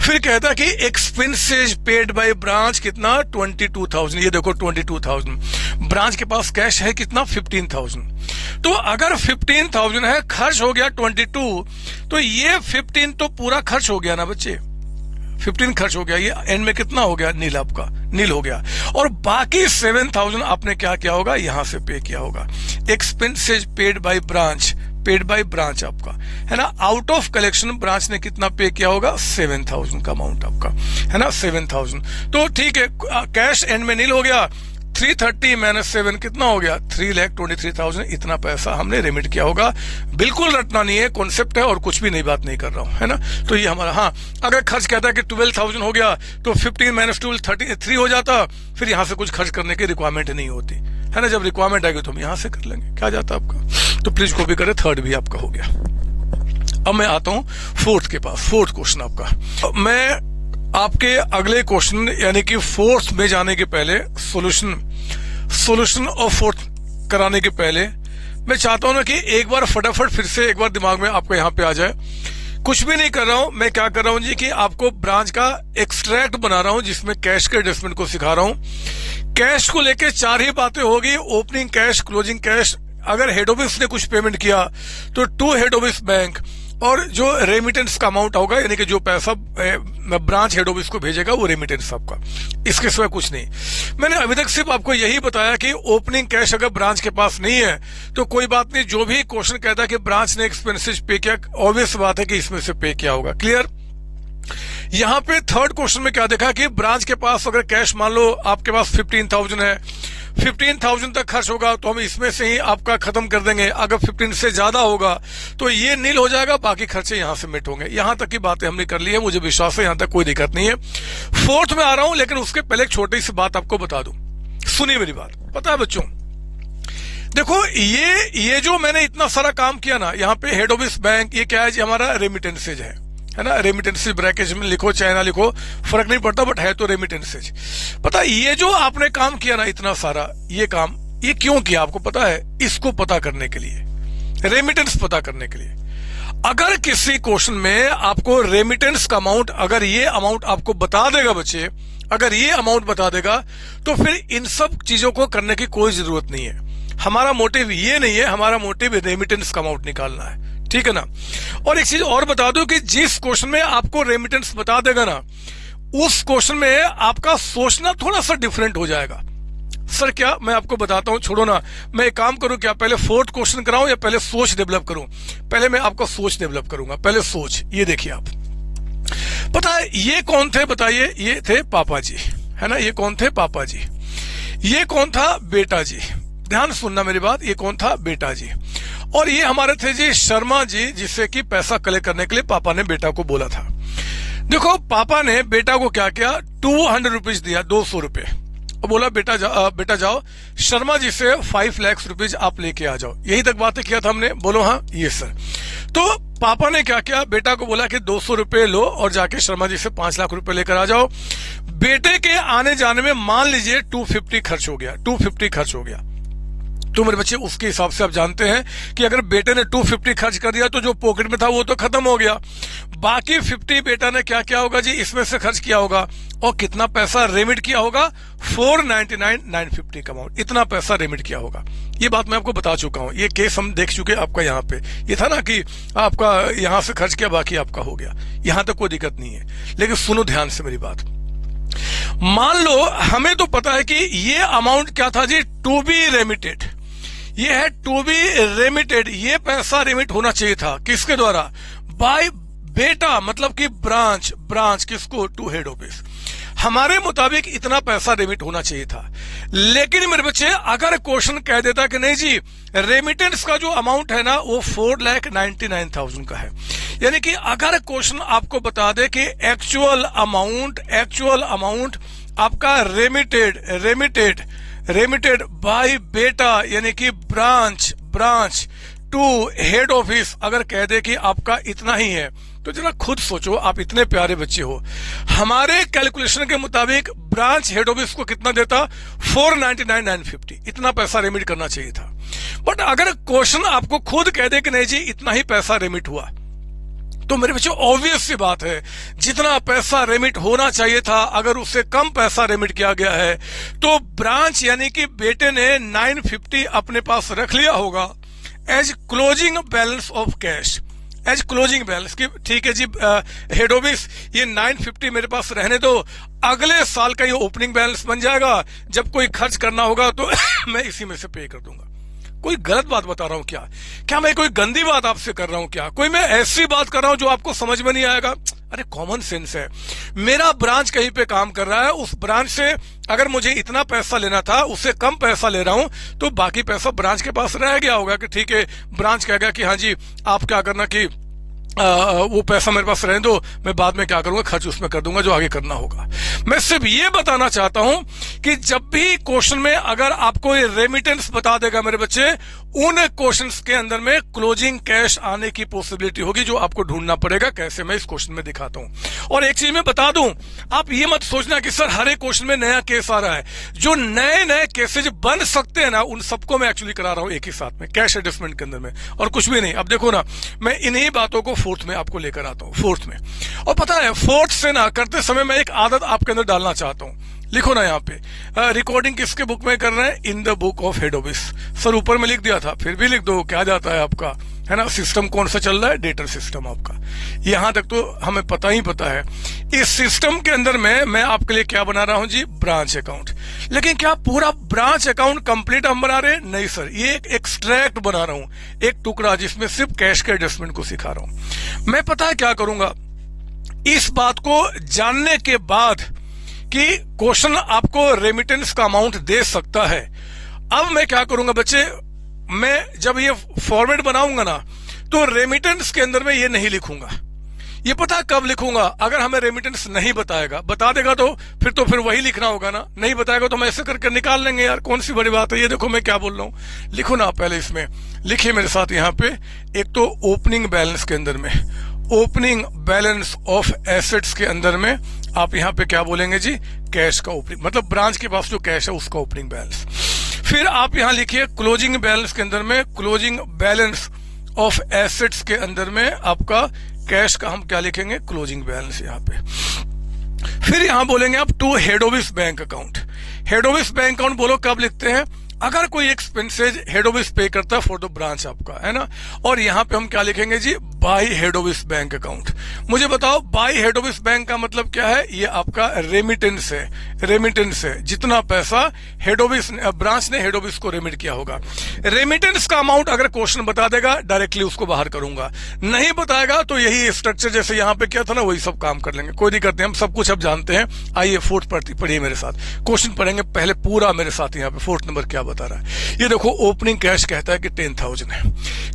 Speaker 1: फिर कहता है कि एक्सपेंसेज पेड बाय ब्रांच कितना, 22,000, ये देखो 22,000। ब्रांच के पास कैश है कितना, 15,000। तो अगर 15,000 है, खर्च हो गया 22, तो ये 15 तो पूरा खर्च हो गया ना बच्चे, 15 खर्च हो गया, ये एंड में कितना हो गया, नील, आपका नील हो गया। और बाकी 7,000 आपने क्या किया होगा, यहां से पे किया होगा। Expenses paid by branch, paid by branch आपका है ना, आउट ऑफ कलेक्शन ब्रांच ने कितना पे किया होगा, 7,000 का अमाउंट आपका है ना, 7,000। तो ठीक है, कैश एंड में नील हो गया, 330 माइनस 7 कितना हो गया, 3,23,000। इतना पैसा हमने रेमिट किया होगा। बिल्कुल रटना नहीं है, कॉन्सेप्ट है और कुछ भी नई बात नहीं कर रहा हूं, है ना। तो ये हमारा, हाँ, अगर खर्च कहता है कि 12,000 हो गया, तो 15 माइनस 12 33 हो जाता, फिर यहां से कुछ खर्च करने की रिक्वायरमेंट नहीं होती, है ना। जब रिक्वायरमेंट आएगी तो हम यहां से कर लेंगे, क्या जाता आपका। तो प्लीज कॉपी करें, थर्ड भी आपका हो गया। अब मैं आता हूं फोर्थ के पास, फोर्थ क्वेश्चन आपका। मैं आपके अगले क्वेश्चन यानी कि फोर्थ में जाने के पहले, सॉल्यूशन ऑफ फोर्थ कराने के पहले मैं चाहता हूं ना कि एक बार फटाफट फिर से एक बार दिमाग में आपको यहां पे आ जाए। कुछ भी नहीं कर रहा हूं, मैं क्या कर रहा हूं जी, कि आपको ब्रांच का एक्सट्रैक्ट बना रहा हूं, जिसमें कैश के एडजस्टमेंट को सिखा रहा हूं। कैश को लेके 4 ही बातें होगी, ओपनिंग कैश, क्लोजिंग कैश, अगर हेड ऑफिस ने कुछ पेमेंट किया तो टू हेड ऑफिस बैंक, और जो रेमिटेंस का अमाउंट होगा, यानी कि जो पैसा ब्रांच हेड ऑफिस को भेजेगा वो रेमिटेंस आपका, इसके सिवा कुछ नहीं। मैंने अभी तक सिर्फ आपको यही बताया कि ओपनिंग कैश अगर ब्रांच के पास नहीं है तो कोई बात नहीं, जो भी क्वेश्चन कहता है कि ब्रांच ने एक्सपेंसेस पे किया, ऑब्वियस बात है कि इसमें से पे किया होगा। क्लियर। यहां पे थर्ड क्वेश्चन में क्या देखा कि ब्रांच के पास अगर कैश, मान लो आपके पास 15,000 है, 15,000 तक खर्च होगा तो हम इसमें से ही आपका खत्म कर देंगे। अगर 15 से ज्यादा होगा तो ये नील हो जाएगा, बाकी खर्चे यहां से मिट होंगे। यहां तक की बातें हमने कर ली है, मुझे विश्वास है यहां तक कोई दिक्कत नहीं है। फोर्थ में आ रहा हूं, लेकिन उसके पहले एक छोटी सी बात आपको बता दूं, सुनिए मेरी बात। पता है बच्चों, देखो ये जो मैंने इतना सारा काम किया ना, यहाँ पे हेड ऑफिस बैंक, ये क्या है जी, हमारा रेमिटेंसेज है ना। रेमिटेंसेज ब्रैकेट में लिखो चाहे ना लिखो, फर्क नहीं पड़ता, बट है तो रेमिटेंसेज। पता है ये जो आपने काम किया ना इतना सारा, ये काम ये क्यों किया आपको पता है? इसको पता करने के लिए, रेमिटेंस पता करने के लिए। अगर किसी क्वेश्चन में आपको रेमिटेंस का अमाउंट, अगर ये अमाउंट आपको बता देगा बच्चे, अगर ये अमाउंट बता देगा, तो फिर इन सब चीजों को करने की कोई जरूरत नहीं है। हमारा मोटिव ये नहीं है, हमारा मोटिव रेमिटेंस का अमाउंट निकालना है, ठीक है ना। और एक चीज और बता दूं कि जिस क्वेश्चन में आपको रेमिटेंस बता देगा ना, उस क्वेश्चन में आपका सोचना थोड़ा सा डिफरेंट हो जाएगा। सर क्या, मैं आपको बताता हूं, छोड़ो ना, मैं एक काम करूं क्या, पहले फोर्थ क्वेश्चन कराऊं या पहले सोच डेवलप करूं? पहले मैं आपका सोच डेवलप करूंगा, पहले सोच। ये देखिए आप, पता है ये कौन थे बताइए? ये थे पापा जी, है ना। ये कौन थे? पापा जी। ये कौन था? बेटा जी। ध्यान सुनना मेरी बात, ये कौन था? बेटा जी। और ये हमारे थे जी शर्मा जी, जिससे कि पैसा कलेक्ट करने के लिए पापा ने बेटा को बोला था। देखो पापा ने बेटा को क्या किया, 200 रुपीज दिया, 200 रुपए, और बोला बेटा जाओ शर्मा जी से 5 लाख रुपीज आप लेके आ जाओ। यही तक बातें किया था हमने, बोलो हाँ ये सर। तो पापा ने क्या किया, बेटा को बोला कि 200 रुपए लो और जाके शर्मा जी से 5 लाख रुपए लेकर आ जाओ। बेटे के आने जाने में मान लीजिए 250 खर्च हो गया, 250 खर्च हो गया। तो मेरे बच्चे उसके हिसाब से आप जानते हैं कि अगर बेटे ने 250 खर्च कर दिया तो जो पॉकेट में था वो तो खत्म हो गया। बाकी 50 बेटा ने क्या किया होगा जी, इसमें से खर्च किया होगा। और कितना पैसा रेमिट किया होगा? 499,950 का अमाउंट, इतना पैसा रेमिट किया होगा। ये बात मैं आपको बता चुका हूं, ये केस हम देख चुके हैं आपका। यहाँ पे ये था ना कि आपका यहां से खर्च किया, बाकी आपका हो गया, यहां तक कोई दिक्कत नहीं है। लेकिन सुनो ध्यान से मेरी बात, मान लो हमें तो पता है कि ये अमाउंट क्या था जी, टू बी रेमिटेड। ये है टू बी रेमिटेड, ये पैसा रेमिट होना चाहिए था किसके द्वारा? बाय बेटा, मतलब कि ब्रांच किसको? To head office. हमारे मुताबिक इतना पैसा रेमिट होना चाहिए था। लेकिन मेरे बच्चे अगर क्वेश्चन कह देता कि नहीं जी रेमिटेंस का जो अमाउंट है ना वो 4,99,000 का है, यानी कि अगर क्वेश्चन आपको बता दे कि एक्चुअल अमाउंट आपका रेमिटेड बाय बेटा, यानी कि ब्रांच टू हेड ऑफिस, अगर कह दे कि आपका इतना ही है, तो जरा खुद सोचो, आप इतने प्यारे बच्चे हो, हमारे कैलकुलेशन के मुताबिक ब्रांच हेड ऑफिस को कितना देता? 499,950, इतना पैसा रेमिट करना चाहिए था। बट अगर क्वेश्चन आपको खुद कह दे कि नहीं जी इतना ही पैसा रेमिट हुआ, तो मेरे बच्चों ऑब्वियस सी बात है, जितना पैसा रेमिट होना चाहिए था अगर उससे कम पैसा रेमिट किया गया है, तो ब्रांच यानी कि बेटे ने 950 अपने पास रख लिया होगा as closing balance of cash, as closing balance की। ठीक है जी हेड ऑफिस, ये 950 मेरे पास रहने दो, अगले साल का ये ओपनिंग बैलेंस बन जाएगा, जब कोई खर्च करना होगा तो मैं इसी में से पे कर दूंगा। कोई गलत बात बता रहा हूं क्या मैं कोई गंदी बात आपसे कर रहा हूं क्या? कोई मैं ऐसी बात कर रहा हूं जो आपको समझ में नहीं आएगा? अरे कॉमन सेंस है। मेरा ब्रांच कहीं पे काम कर रहा है, उस ब्रांच से अगर मुझे इतना पैसा लेना था उससे कम पैसा ले रहा हूं, तो बाकी पैसा ब्रांच के पास रह गया होगा कि ठीक है, ब्रांच कह गया कि हाँ जी आप क्या करना कि वो पैसा मेरे पास रहने दो, मैं बाद में क्या करूंगा, खर्च उसमें कर दूंगा जो आगे करना होगा। मैं सिर्फ ये बताना चाहता हूं कि जब भी क्वेश्चन में अगर आपको ये रेमिटेंस बता देगा मेरे बच्चे, उन क्वेश्चंस के अंदर में क्लोजिंग कैश आने की पॉसिबिलिटी होगी, जो आपको ढूंढना पड़ेगा। कैसे, मैं इस क्वेश्चन में दिखाता हूं। और एक चीज मैं बता दूं, आप ये मत सोचना कि सर हर एक क्वेश्चन में नया केस आ रहा है। जो नए केसेज बन सकते हैं ना, उन सबको मैं एक्चुअली करा रहा हूं एक ही साथ में, कैश एडजस्टमेंट के अंदर में, और कुछ भी नहीं। अब देखो ना, मैं इन्हीं बातों को फोर्थ में आपको लेकर आता हूं, फोर्थ में। और पता है फोर्थ से ना करते समय मैं एक आदत आपके अंदर डालना चाहता हूं। लिखो ना यहाँ पे, रिकॉर्डिंग किसके बुक में कर रहे हैं? In the book of head office. Sir ऊपर में लिख दिया था, फिर भी लिख दो, क्या जाता है आपका, है ना। सिस्टम कौन सा चल रहा है? डेटर सिस्टम आपका। यहां तक तो हमें पता ही पता है। इस सिस्टम के अंदर में मैं आपके लिए क्या बना रहा हूं जी? Branch account. लेकिन क्या पूरा ब्रांच अकाउंट कंप्लीट हम बना रहे हैं? नहीं सर, ये एक एक्सट्रैक्ट बना रहा हूं, एक टुकड़ा जिसमें सिर्फ कैश के एडजस्टमेंट को सिखा रहा हूं। मैं पता है क्या करूंगा, इस बात को जानने के बाद कि क्वेश्चन आपको रेमिटेंस का अमाउंट दे सकता है, अब मैं क्या करूंगा बच्चे, मैं जब ये फॉर्मेट बनाऊंगा ना, तो रेमिटेंस के अंदर में ये नहीं लिखूंगा। ये पता कब लिखूंगा? अगर हमें रेमिटेंस नहीं बताएगा, बता देगा तो फिर वही लिखना होगा ना, नहीं बताएगा तो हम ऐसे करके निकाल लेंगे यार, कौन सी बड़ी बात है। ये देखो मैं क्या बोल रहा हूं, लिखो ना पहले इसमें, लिखिए मेरे साथ यहाँ पे। एक तो ओपनिंग बैलेंस के अंदर में, ओपनिंग बैलेंस ऑफ एसेट्स के अंदर में आप यहाँ पे क्या बोलेंगे जी? कैश का ओपनिंग, मतलब ब्रांच के पास जो कैश है उसका ओपनिंग बैलेंस। फिर आप यहाँ लिखिए क्लोजिंग बैलेंस के अंदर में, क्लोजिंग बैलेंस ऑफ एसेट्स के अंदर में आपका कैश का हम क्या लिखेंगे, क्लोजिंग बैलेंस यहाँ पे। फिर यहां बोलेंगे आप to head office bank account. Head office bank account बोलो कब लिखते हैं, अगर कोई एक्सपेंसेज हेड ऑफिस पे करता है फॉर द ब्रांच आपका, है ना। और यहां पे हम क्या लिखेंगे जी, by head office bank account. मुझे बताओ बाय हेड ऑफिस बैंक का मतलब क्या है, ये आपका रेमिटेंस है। रेमिटेंस है, जितना पैसा हेड ऑफिस ब्रांच ने हेड ऑफिस को रेमिट किया होगा। रेमिटेंस का अमाउंट अगर क्वेश्चन बता देगा डायरेक्टली उसको बाहर करूंगा, नहीं बताएगा तो यही स्ट्रक्चर जैसे यहां पे किया था ना वही सब काम कर लेंगे, कोई दिक्कत नहीं, हम सब कुछ अब जानते हैं। आइए फोर्थ पढ़िए मेरे साथ, क्वेश्चन पढ़ेंगे पहले पूरा मेरे साथ। यहाँ पे फोर्थ नंबर क्या बता रहा है, ये देखो ओपनिंग कैश कहता है कि 10,000 है,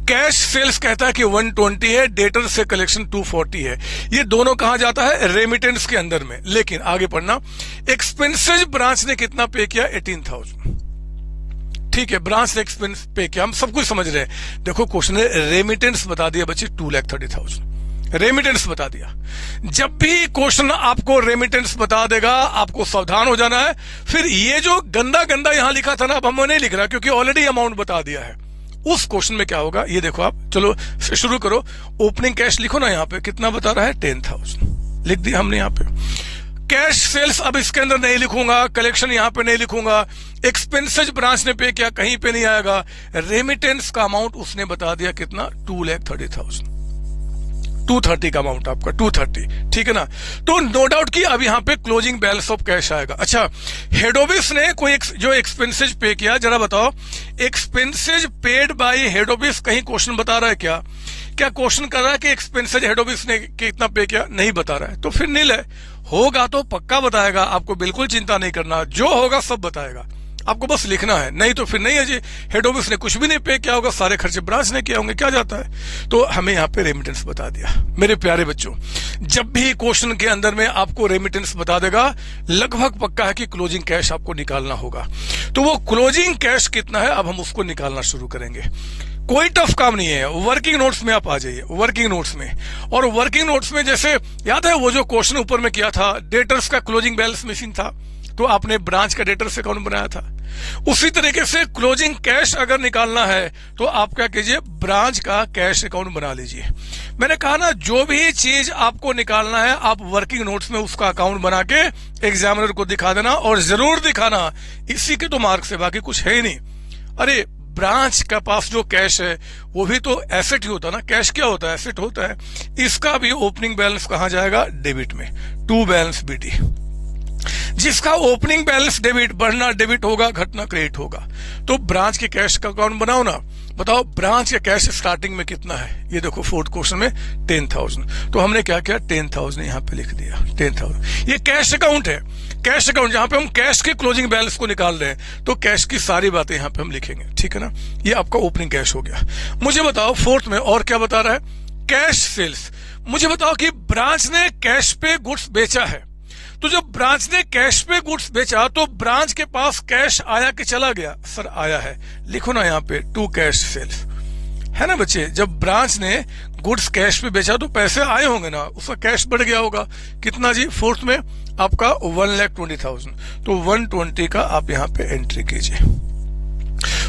Speaker 1: कैश सेल्स कहता है कि 120 है, डेटर से कलेक्शन 240 है। ये दोनों कहां जाता है, रेमिटेंस के अंदर में। लेकिन आगे पढ़ना, एक्सपेंसेज ब्रांच ने कितना पे किया, 18,000। ठीक है, ब्रांच ने एक्सपेंस पे किया, हम सब कुछ समझ रहे हैं। देखो क्वेश्चन है रेमिटेंस बता दिया बच्चे 2,30,000, रेमिटेंस बता दिया। जब भी क्वेश्चन आपको रेमिटेंस बता देगा आपको सावधान हो जाना है। फिर ये जो गंदा गंदा यहां लिखा था ना, अब हम नहीं लिख रहा क्योंकि ऑलरेडी अमाउंट बता दिया है। उस क्वेश्चन में क्या होगा ये देखो आप, चलो शुरू करो। ओपनिंग कैश लिखो ना, यहाँ पे कितना बता रहा है, 10,000 लिख दिया हमने यहाँ पे। कैश सेल्स अब इसके अंदर नहीं लिखूंगा, कलेक्शन यहां पे नहीं लिखूंगा, एक्सपेंसेज ब्रांच ने पे किया कहीं पे नहीं आएगा। रेमिटेंस का अमाउंट उसने बता दिया कितना, 2,30,000, 230 का अमाउंट आपका 230, ठीक है ना। तो नो डाउट कि अब यहाँ पे क्लोजिंग बैलेंस ऑफ कैश आएगा। अच्छा, हेड ऑफिस ने कोई जो एक्सपेंसेज पे किया, जरा बताओ expenses paid by head office, कहीं क्वेश्चन बता रहा है क्या? क्या क्वेश्चन कर रहा है कि एक्सपेंसेज हेड ऑफिस ने कितना पे किया? नहीं बता रहा है, तो फिर नील है। होगा तो पक्का बताएगा, आपको बिल्कुल चिंता नहीं करना, जो होगा सब बताएगा, आपको बस लिखना है। नहीं तो फिर नहीं है जी, हेड ऑफिस ने कुछ भी नहीं पे किया होगा, सारे खर्चे ब्रांच ने किए होंगे, क्या जाता है। तो हमें यहाँ पे रेमिटेंस बता दिया। मेरे प्यारे बच्चों, जब भी क्वेश्चन के अंदर में आपको रेमिटेंस बता देगा, लगभग पक्का है कि क्लोजिंग कैश आपको निकालना होगा। तो वो क्लोजिंग कैश कितना है, अब हम उसको निकालना शुरू करेंगे। कोई टफ काम नहीं है। वर्किंग नोट्स में आप आ जाइए, वर्किंग नोट्स में। और वर्किंग नोट्स में जैसे याद है वो जो क्वेश्चन ऊपर में किया था, डेटर्स का क्लोजिंग बैलेंस मिसिंग था, तो आपने ब्रांच का डेटर्स अकाउंट बनाया था। उसी तरीके से क्लोजिंग कैश अगर निकालना है तो आप क्या कीजिए, ब्रांच का कैश अकाउंट बना लीजिए। मैंने कहा ना, जो भी चीज आपको निकालना है आप वर्किंग नोट्स में उसका अकाउंट बना के एग्जामिनर को दिखा देना, और जरूर दिखाना। इसी के तो मार्क्स है, बाकी कुछ है ही नहीं। अरे ब्रांच का पास जो कैश है वो भी तो एसेट ही होता है ना, कैश क्या होता है, एसेट होता है। इसका भी ओपनिंग बैलेंस कहां जाएगा, डेबिट में, टू बैलेंस बीटी। जिसका ओपनिंग बैलेंस डेबिट, बढ़ना डेबिट होगा, घटना क्रेडिट होगा। तो ब्रांच के कैश का अकाउंट बनाओ ना। बताओ ब्रांच का कैश स्टार्टिंग में कितना है, ये देखो फोर्थ क्वेश्चन में 10,000। तो हमने क्या किया, 10,000 यहाँ पे लिख दिया, 10,000। ये कैश अकाउंट है, कैश अकाउंट जहां पे हम कैश के क्लोजिंग बैलेंस को निकाल रहे हैं, तो कैश की सारी बातें यहाँ पे हम लिखेंगे, ठीक है ना। ये आपका ओपनिंग कैश हो गया। मुझे बताओ फोर्थ में और क्या बता रहा है, कैश सेल्स। मुझे बताओ कि ब्रांच ने कैश पे गुड्स बेचा है, तो जब ब्रांच ने कैश पे गुड्स बेचा तो ब्रांच के पास कैश आया कि चला गया? सर आया है, लिखो ना यहाँ पे, टू कैश सेल्स, है ना बच्चे। जब ब्रांच ने गुड्स कैश पे बेचा तो पैसे आए होंगे ना, उसका कैश बढ़ गया होगा। कितना जी, फोर्थ में आपका 1,20,000, तो 120 का आप यहाँ पे एंट्री कीजिए।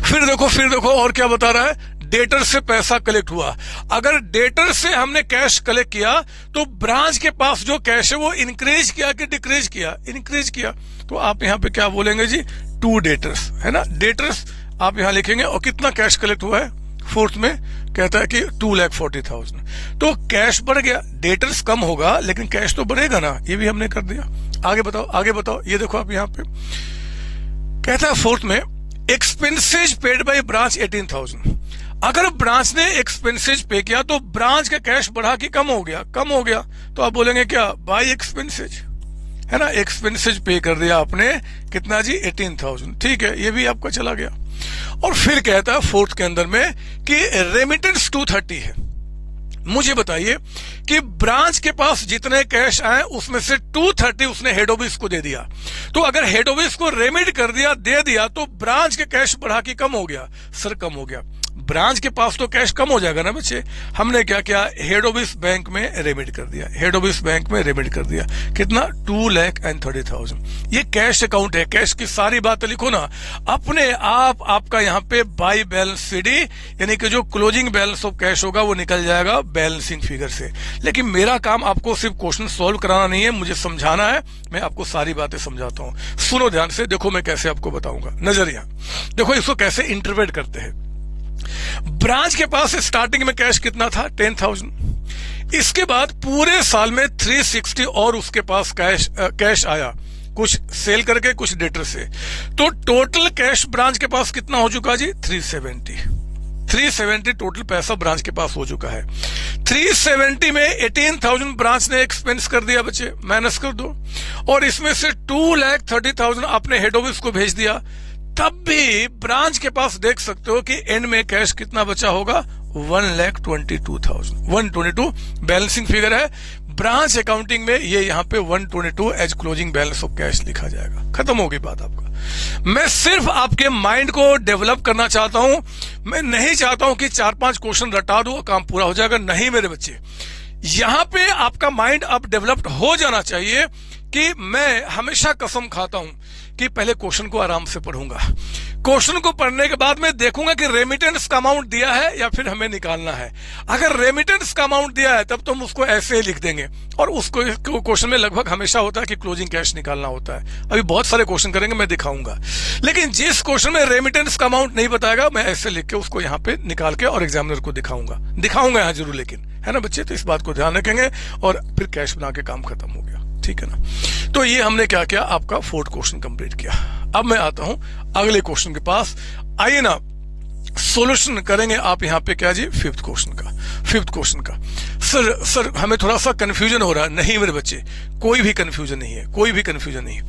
Speaker 1: फिर देखो और क्या बता रहा है, डेटर से पैसा कलेक्ट हुआ। अगर डेटर से हमने कैश कलेक्ट किया तो ब्रांच के पास जो कैश है वो इंक्रीज किया कि डिक्रीज किया? इंक्रीज किया। तो आप यहाँ पे क्या बोलेंगे जी, टू डेटर्स, है ना। डेटर्स आप यहाँ लिखेंगे। और कितना कैश कलेक्ट हुआ है, फोर्थ में कहता है कि 2,40,000। तो कैश बढ़ गया, डेटर्स कम होगा लेकिन कैश तो बढ़ेगा ना, ये भी हमने कर दिया। आगे बताओ। ये देखो आप यहाँ पे कहता है फोर्थ में, एक्सपेंसेज पेड बाय ब्रांच 18,000। अगर ब्रांच ने एक्सपेंसेज पे किया तो ब्रांच का कैश बढ़ा कि कम हो गया? कम हो गया। तो आप बोलेंगे क्या, बाय एक्सपेंसेज, है ना। एक्सपेंसेज पे कर दिया आपने, कितना जी, 18,000, ठीक है, ये भी आपका चला गया। और फिर कहता है फोर्थ के अंदर में कि रेमिटेंस 230 है। मुझे बताइए कि ब्रांच के पास जितने कैश आए उसमें से 230 उसने हेड ऑफिस को दे दिया। तो अगर हेड ऑफिस को रेमिट कर दिया, दे दिया, तो ब्रांच के कैश बढ़ा के कम हो गया? सर कम हो गया। ब्रांच के पास तो कैश कम हो जाएगा ना बच्चे। हमने क्या किया, हेड ऑफिस बैंक में रेमिट कर दिया, हेड ऑफिस बैंक में रेमिट कर दिया। कितना, 2,30,000। ये कैश अकाउंट है। कैश की सारी बातें लिखो ना अपने आप। आपका यहाँ पे बाई बैलेंस सीडी यानी कि जो क्लोजिंग बैलेंस ऑफ कैश होगा वो निकल जाएगा बैलेंसिंग फिगर से। लेकिन मेरा काम आपको सिर्फ क्वेश्चन सॉल्व कराना नहीं है, मुझे समझाना है। मैं आपको सारी बातें समझाता हूं, सुनो ध्यान से। देखो मैं कैसे आपको बताऊंगा। नजरिया देखो, इसको कैसे इंटरप्रेट करते हैं। ब्रांच के पास स्टार्टिंग में कैश कितना था, 10,000। इसके बाद पूरे साल में 360 और उसके पास कैश आया, कुछ सेल करके कुछ डेटर से। तो टोटल कैश ब्रांच के पास कितना हो चुका जी, 370 टोटल पैसा ब्रांच के पास हो चुका है। 370 में 18,000 ब्रांच ने एक्सपेंस कर दिया बच्चे, माइनस कर दो। और इसमें से 2,30,000 आपने हेड ऑफिस को भेज दिया। तब भी ब्रांच के पास देख सकते हो कि एंड में कैश कितना बचा होगा, 1,22,000। 122 बैलेंसिंग फिगर है। ब्रांच अकाउंटिंग में ये यहाँ पे 122 as closing balance of cash लिखा जाएगा। खत्म हो गई बात आपका। मैं सिर्फ आपके माइंड को डेवलप करना चाहता हूं। मैं नहीं चाहता हूं कि 4-5 क्वेश्चन रटा दूं, काम पूरा हो जाएगा। नहीं मेरे बच्चे, यहां पे आपका माइंड अब डेवलप्ड हो जाना चाहिए कि मैं हमेशा कसम खाता हूं कि पहले क्वेश्चन को आराम से पढ़ूंगा। क्वेश्चन को पढ़ने के बाद मैं देखूंगा कि रेमिटेंस का अमाउंट दिया है या फिर हमें निकालना है। अगर रेमिटेंस का अमाउंट दिया है तब तो हम उसको ऐसे ही लिख देंगे। और उसको क्वेश्चन में लगभग हमेशा होता है कि क्लोजिंग कैश निकालना होता है। अभी बहुत सारे क्वेश्चन करेंगे, मैं दिखाऊंगा। लेकिन जिस क्वेश्चन में रेमिटेंस का अमाउंट नहीं बताएगा, मैं ऐसे लिख के उसको यहाँ पे निकाल के और एग्जामिनर को दिखाऊंगा यहाँ जरूर। लेकिन है ना बच्चे, तो इस बात को ध्यान रखेंगे और फिर कैश बना के काम खत्म हो गया। ठीक है ना। तो ये हमने क्या किया, आपका 4th क्वेश्चन कंप्लीट किया। अब मैं आता हूं अगले क्वेश्चन के पास। आइए ना सॉल्यूशन करेंगे आप यहाँ पे क्या जी, 5th क्वेश्चन का। सर हमें थोड़ा सा कंफ्यूजन हो रहा है। नहीं मेरे बच्चे, कोई भी कंफ्यूजन नहीं है, कोई भी कंफ्यूजन नहीं है।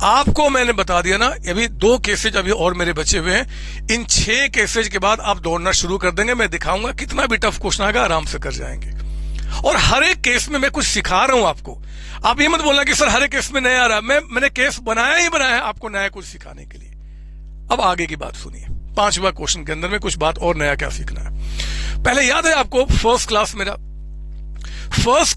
Speaker 1: आपको मैंने बता दिया ना, अभी 2 केसेज अभी और मेरे बचे हुए हैं। इन 6 केसेज के बाद आप दौड़ना शुरू कर देंगे। मैं दिखाऊंगा कितना भी टफ क्वेश्चन आएगा, आराम से कर जाएंगे। और हर एक केस में मैं कुछ सिखा रहा हूं आपको। आप ये मत बोलना कि सर हर एक केस में नया आ रहा है। मैंने केस बनाया है आपको नया कुछ सिखाने के लिए। अब आगे की बात सुनिए। 5वां क्वेश्चन के अंदर में कुछ बात और नया क्या सीखना है। पहले याद है आपको फर्स्ट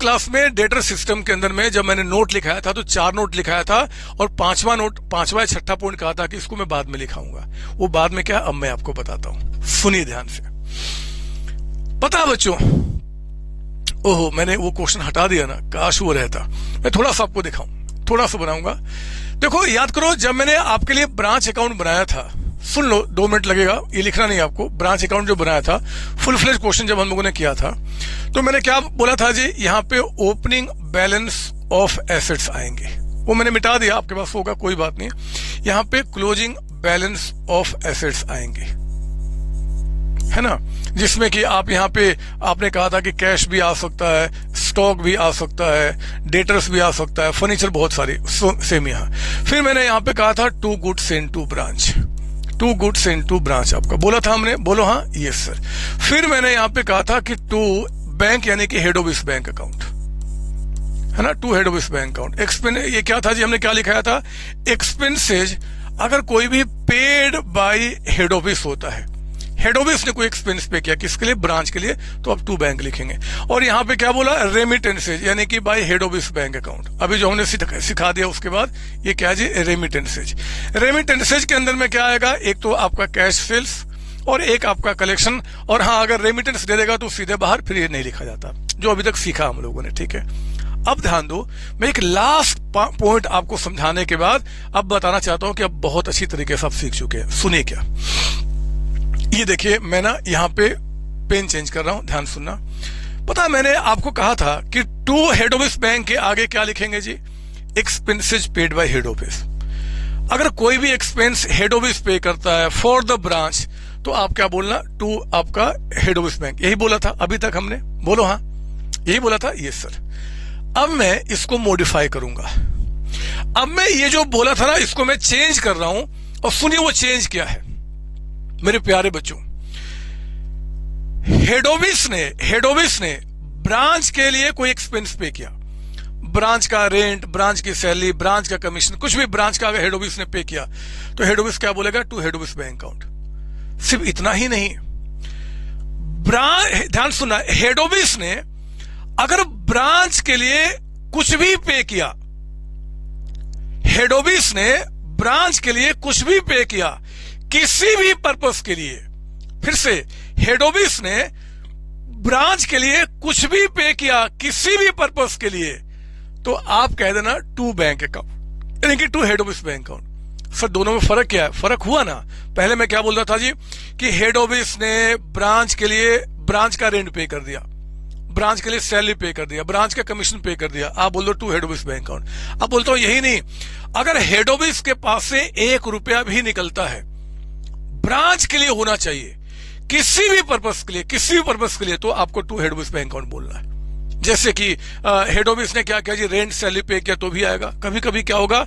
Speaker 1: क्लास में डेटर सिस्टम के अंदर में जब मैंने नोट लिखाया था तो 4 नोट लिखाया था और 5वां 6ठा पॉइंट कहा था कि इसको मैं बाद में लिखाऊंगा। वो बाद में क्या, अब मैं आपको बताता हूं। सुनिए ध्यान से। पता बच्चों, ओहो मैंने वो क्वेश्चन हटा दिया ना, काश वो रहता। मैं थोड़ा सा आपको दिखाऊं, थोड़ा सा बनाऊंगा। देखो याद करो, जब मैंने आपके लिए ब्रांच अकाउंट बनाया था, सुन लो 2 मिनट लगेगा, ये लिखना नहीं आपको। ब्रांच अकाउंट जो बनाया था, फुल फ्लेज क्वेश्चन जब हम लोगों ने किया था, तो मैंने क्या बोला था जी, यहाँ पे ओपनिंग बैलेंस ऑफ एसेट्स आएंगे। वो मैंने मिटा दिया, आपके पास होगा कोई बात नहीं। यहाँ पे क्लोजिंग बैलेंस ऑफ एसेट्स आएंगे, है ना, जिसमें कि आप यहाँ पे आपने कहा था कि कैश भी आ सकता है, स्टॉक भी आ सकता है, डेटर्स भी आ सकता है, फर्नीचर, बहुत सारी सेम यहाँ। फिर मैंने यहाँ पे कहा था 2 goods into branch, 2 goods into branch आपका बोला था हमने, बोलो हाँ, यस सर। फिर मैंने यहाँ पे कहा था कि 2 बैंक यानी कि हेड ऑफिस बैंक अकाउंट, है ना, 2 head office bank account. Expense, ये क्या था जी, हमने क्या लिखाया था, एक्सपेंसेज अगर कोई भी पेड बाय हेड ऑफिस होता है, हेड ऑफिस ने कोई एक्सपेंस पे किया, किसके लिए, ब्रांच के लिए, तो अब 2 बैंक लिखेंगे। और यहाँ पे क्या बोला, रेमिटेंसेज यानी कि bye head office bank account. अभी जो हमने सिखा दिया उसके बाद ये क्या जी, रेमिटेंसेज। रेमिटेंसेज के अंदर में क्या आएगा, एक तो आपका कैश सेल्स और एक आपका कलेक्शन। और हाँ, अगर रेमिटेंस दे देगा तो सीधे बाहर, फिर ये नहीं लिखा जाता, जो अभी तक सीखा हम लोगों ने। ठीक है, अब ध्यान दो, मैं एक लास्ट पॉइंट आपको समझाने के बाद अब बताना चाहता हूं कि अब बहुत अच्छी तरीके से आप सीख चुके हैं। सुनिए क्या, ये देखिए मैं ना यहाँ पे पेन चेंज कर रहा हूं, ध्यान सुनना। पता है मैंने आपको कहा था कि 2 हेड ऑफिस बैंक के आगे क्या लिखेंगे जी, expenses paid by head office. अगर कोई भी एक्सपेंस हेड ऑफिस पे करता है फॉर द ब्रांच, तो आप क्या बोलना, 2 आपका हेड ऑफिस बैंक। यही बोला था अभी तक हमने, बोलो हाँ, यही बोला था, यस सर। अब मैं इसको मॉडिफाई करूंगा। अब मैं ये जो बोला था ना, इसको मैं चेंज कर रहा हूं। और सुनिए वो चेंज क्या है मेरे प्यारे बच्चों। हेड ऑफिस ने ब्रांच के लिए कोई एक्सपेंस पे किया, ब्रांच का रेंट, ब्रांच की सैलरी, ब्रांच का कमीशन, कुछ भी ब्रांच का अगर हेड ऑफिस ने पे किया, तो हेड ऑफिस क्या बोलेगा, 2 हेड ऑफिस बैंक अकाउंट। सिर्फ इतना ही नहीं, ध्यान सुनना, हेड ऑफिस ने अगर ब्रांच के लिए कुछ भी पे किया, हेड ऑफिस ने ब्रांच के लिए कुछ भी पे किया किसी भी पर्पस के लिए, फिर से हेड ऑफिस ने ब्रांच के लिए कुछ भी पे किया किसी भी पर्पस के लिए, तो आप कह देना टू बैंक अकाउंट, यानी कि to head office bank account. Sir दोनों में फर्क क्या है? फर्क हुआ ना। पहले मैं क्या बोल रहा था जी कि हेड ऑफिस ने ब्रांच के लिए ब्रांच का रेंट पे कर दिया, ब्रांच के लिए सैलरी पे कर दिया, ब्रांच का कमीशन पे कर दिया, आप बोल दो to head office bank account. अब बोलता हूं यही नहीं, अगर हेड ऑफिस के पास से 1 रुपया भी निकलता है ब्रांच के लिए होना चाहिए किसी भी पर्पस के लिए, किसी भी पर्पस के लिए, तो आपको to head office bank account बोलना है। जैसे कि हेड ऑफिस ने क्या किया जी, रेंट सैलरी पे किया तो भी आएगा। कभी कभी क्या होगा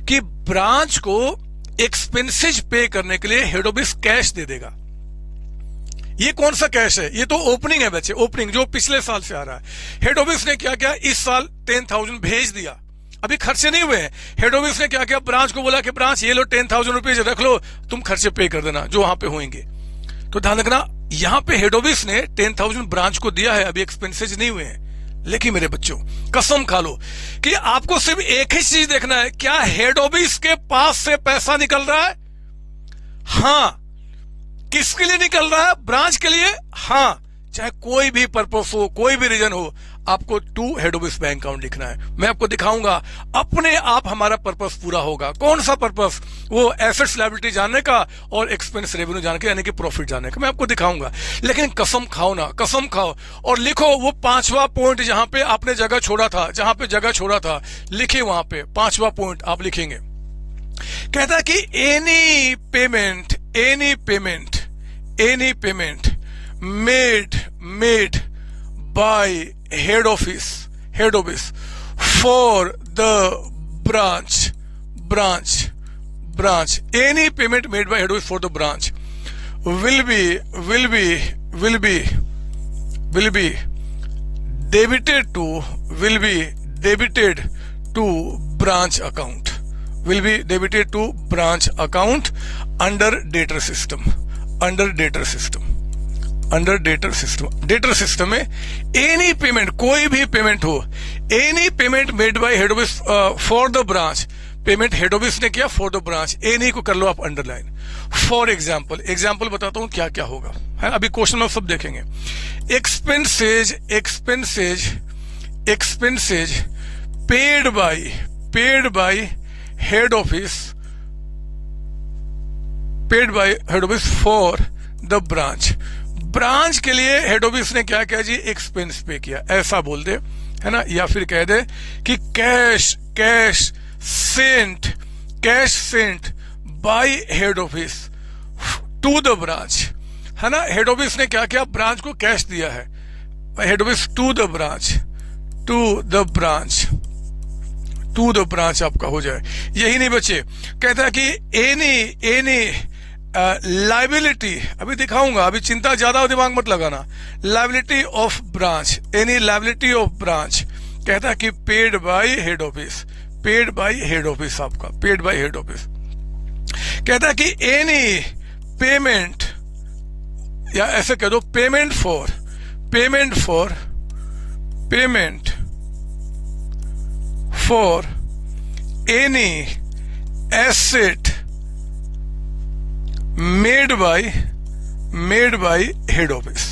Speaker 1: कि ब्रांच को एक्सपेंसेज पे करने के लिए हेड ऑफिस कैश दे देगा। ये कौन सा कैश है? ये तो ओपनिंग है बच्चे, ओपनिंग जो पिछले साल से आ रहा है। हेड ऑफिस ने क्या किया, इस साल 10,000 भेज दिया, अभी खर्चे नहीं हुए हैं। हेड ऑफिस ने क्या किया, ब्रांच को बोला कि ब्रांच ये लो 10,000 रुपीज रख लो, तुम खर्चे पे कर देना जो वहां पे होंगे। तो ध्यान रखना, यहां पे हेड ऑफिस ने 10,000 ब्रांच को दिया है, अभी एक्सपेंसेज नहीं हुए हैं। लेकिन मेरे बच्चों कसम खा लो कि आपको सिर्फ एक ही चीज देखना है, क्या हेड ऑफिस के पास से पैसा निकल रहा है? हाँ। किसके लिए निकल रहा है? ब्रांच के लिए। हाँ, चाहे कोई भी पर्पस हो, कोई भी रीजन हो, आपको to head office bank account लिखना है। मैं आपको दिखाऊंगा, अपने आप हमारा पर्पस पूरा होगा। कौन सा पर्पस? वो एसेट्स लायबिलिटी जानने का और एक्सपेंस रेवेन्यू जानने का, यानी कि प्रॉफिट जानने का। मैं आपको दिखाऊंगा, लेकिन कसम खाओ ना, कसम खाओ और लिखो वो 5वां पॉइंट जहां पे आपने जगह छोड़ा था, जहां पे जगह छोड़ा था लिखिए, वहां पे 5वां पॉइंट आप लिखेंगे। कहता है कि any payment made by head office for the branch, any payment made by head office for the branch will be debited to branch account, will be debited to branch account under debtor system, debtor system में any payment, कोई भी payment हो, any payment made by head office for the branch, payment head office ने किया for the branch, any को कर लो आप underline. For example बताता हूं क्या क्या होगा, है अभी क्वेश्चन में सब देखेंगे। Expenses paid by head office for the branch के लिए हेड ऑफिस ने क्या किया जी, एक्सपेंस पे किया, ऐसा बोल दे, है ना। या फिर कह दे कि cash sent by head office to the branch, है ना। हेड ऑफिस ने क्या किया, ब्रांच को कैश दिया है, head office to the branch आपका हो जाए। यही नहीं बच्चे, कहता है कि एनी लाइबिलिटी, अभी दिखाऊंगा, अभी चिंता ज्यादा दिमाग मत लगाना। Liability of branch, any liability of branch, कहता है कि पेड बाय हेड ऑफिस आपका, पेड बाय हेड ऑफिस। कहता है कि एनी पेमेंट, या ऐसे कह दो payment for any asset made by head office.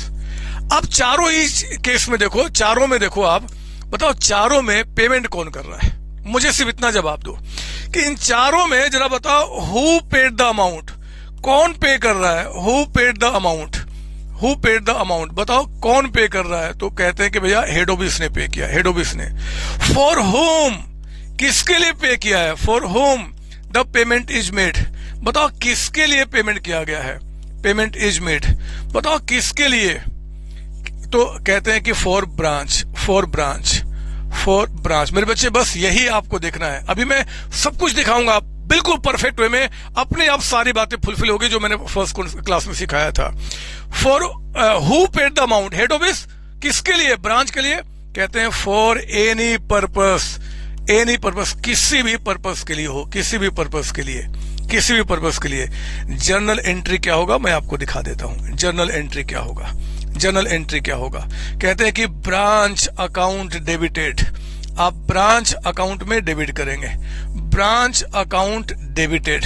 Speaker 1: अब चारों ही केस में देखो, चारों में देखो, आप बताओ चारों में पेमेंट कौन कर रहा है? मुझे सिर्फ इतना जवाब दो कि इन चारों में जरा बताओ हु पेड द अमाउंट, कौन पे कर रहा है? हु पेड द अमाउंट, बताओ कौन पे कर रहा है? तो कहते हैं कि भैया हेड ऑफिस ने पे किया, हेड ऑफिस ने। फॉर होम, किसके लिए पे किया है? For home the payment is made, बताओ किसके लिए पेमेंट किया गया है? पेमेंट इज मेड, बताओ किसके लिए? तो कहते हैं कि फॉर ब्रांच। मेरे बच्चे बस यही आपको देखना है। अभी मैं सब कुछ दिखाऊंगा बिल्कुल परफेक्ट वे में, अपने आप सारी बातें फुलफिल होगी जो मैंने फर्स्ट क्लास में सिखाया था। For who paid the amount, head office किसके लिए? ब्रांच के लिए। कहते हैं फॉर एनी पर्पस, किसी भी पर्पस के लिए हो, किसी भी पर्पस के लिए। जर्नल एंट्री क्या होगा मैं आपको दिखा देता हूं। जर्नल एंट्री क्या होगा? जर्नल एंट्री क्या होगा? कहते हैं कि ब्रांच अकाउंट डेबिटेड, आप ब्रांच अकाउंट में डेबिट करेंगे, ब्रांच अकाउंट डेबिटेड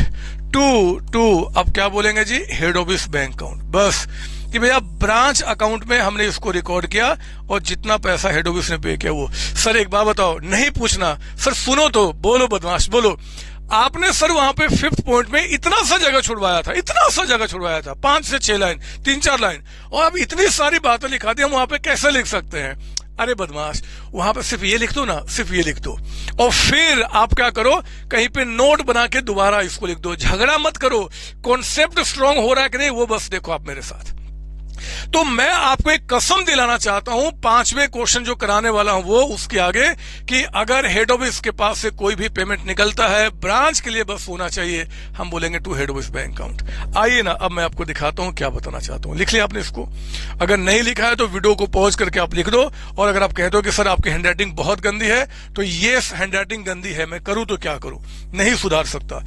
Speaker 1: टू अब क्या बोलेंगे जी? Head office bank account. बस कि भैया ब्रांच अकाउंट में हमने इसको रिकॉर्ड किया और जितना पैसा हेड ऑफिस ने पे किया वो। सर एक बात बताओ, नहीं पूछना सर, सुनो तो, बोलो बदमाश बोलो। आपने सर वहां पे 5th पॉइंट में इतना सा जगह छुड़वाया था, इतना सा जगह छुड़वाया था, 5 से 6 लाइन, 3-4 लाइन, और अब इतनी सारी बातें लिखा दी, हम वहां पे कैसे लिख सकते हैं? अरे बदमाश, वहां पे सिर्फ ये लिख दो ना, सिर्फ ये लिख दो, और फिर आप क्या करो, कहीं पे नोट बना के दोबारा इसको लिख दो। झगड़ा मत करो, कॉन्सेप्ट स्ट्रांग हो रहा है कि नहीं वो बस देखो आप मेरे साथ। तो मैं आपको एक कसम दिलाना चाहता हूं, 5वें क्वेश्चन जो कराने वाला हूं वो उसके आगे, कि अगर हेड ऑफिस के पास से कोई भी पेमेंट निकलता है, ब्रांच के लिए बस होना चाहिए, हम बोलेंगे to head office bank account. आइए ना, अब मैं आपको दिखाता हूं क्या बताना चाहता हूं। लिख लिया आपने इसको? अगर नहीं लिखा है तो वीडियो को पॉज करके आप लिख दो, और अगर आप कहते हो कि सर आपकी हैंडराइटिंग बहुत गंदी है, तो ये हैंडराइटिंग गंदी है, मैं करूं तो क्या करूं, नहीं सुधार सकता।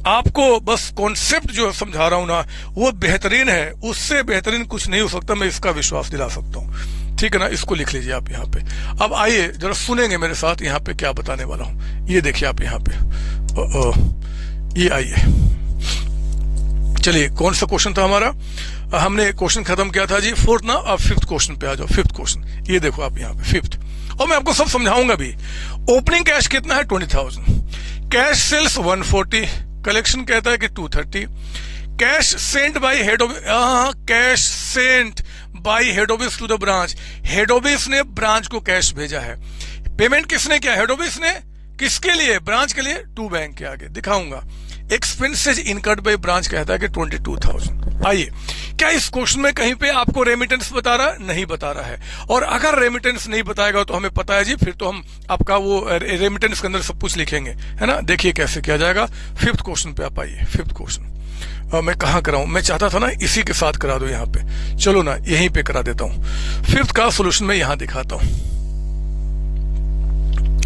Speaker 1: आपको बस कॉन्सेप्ट जो समझा रहा हूं ना वो बेहतरीन है, उससे बेहतरीन कुछ नहीं हो सकता, मैं इसका विश्वास दिला सकता हूं। ठीक है ना, इसको लिख लीजिए आप यहाँ पे। अब आइए जरा सुनेंगे मेरे साथ यहाँ पे क्या बताने वाला हूं। ये देखिए आप यहाँ पे, ये आइए, चलिए कौन सा क्वेश्चन था हमारा? हमने क्वेश्चन खत्म किया था जी 4th ना, अब 5th क्वेश्चन पे आ जाओ। 5th क्वेश्चन ये देखो आप यहाँ पे 5th, और मैं आपको सब समझाऊंगा भी। ओपनिंग कैश कितना है? 20,000, कैश सेल्स 140, कलेक्शन कहता है कि 230, cash sent by head office, cash sent by head office to the branch, head office ने ब्रांच को कैश भेजा है। पेमेंट किसने किया? हेड ऑफिस ने। किसके लिए? ब्रांच के लिए, टू बैंक के आगे दिखाऊंगा। एक्सपेंसेज इनकर्ड बाय ब्रांच कहता है कि 22,000। आइए, क्या इस क्वेश्चन में कहीं पे आपको रेमिटेंस बता रहा है? नहीं बता रहा है। और अगर रेमिटेंस नहीं बताएगा तो हमें पता है जी, फिर तो हम आपका वो रेमिटेंस के अंदर सब कुछ लिखेंगे, है ना। देखिए कैसे किया जाएगा। 5th क्वेश्चन पे आप आइए। 5th क्वेश्चन मैं कहाँ कराऊं? मैं चाहता था ना इसी के साथ करा दो यहाँ पे, चलो ना यहीं पे करा देता हूं। 5th का सोल्यूशन मैं यहां दिखाता हूं,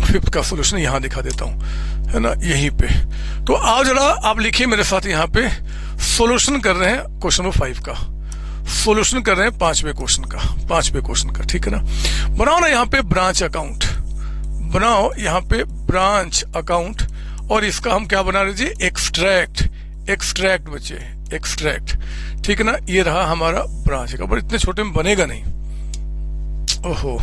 Speaker 1: 5th का सोल्यूशन यहां दिखा देता हूं, है ना, यहीं पे। तो आओ जरा आप लिखिए मेरे साथ यहाँ पे। सोल्यूशन कर रहे हैं क्वेश्चन नंबर 5 का, सोल्यूशन कर रहे हैं 5वें क्वेश्चन का, ठीक है ना। बनाओ ना यहाँ पे ब्रांच अकाउंट, बनाओ यहाँ पे ब्रांच अकाउंट, और इसका हम क्या बना रहे जी? एक्सट्रैक्ट बच्चे, एक्सट्रैक्ट, ठीक है ना। ये रहा हमारा ब्रांच का, पर इतने छोटे में बनेगा नहीं, ओहो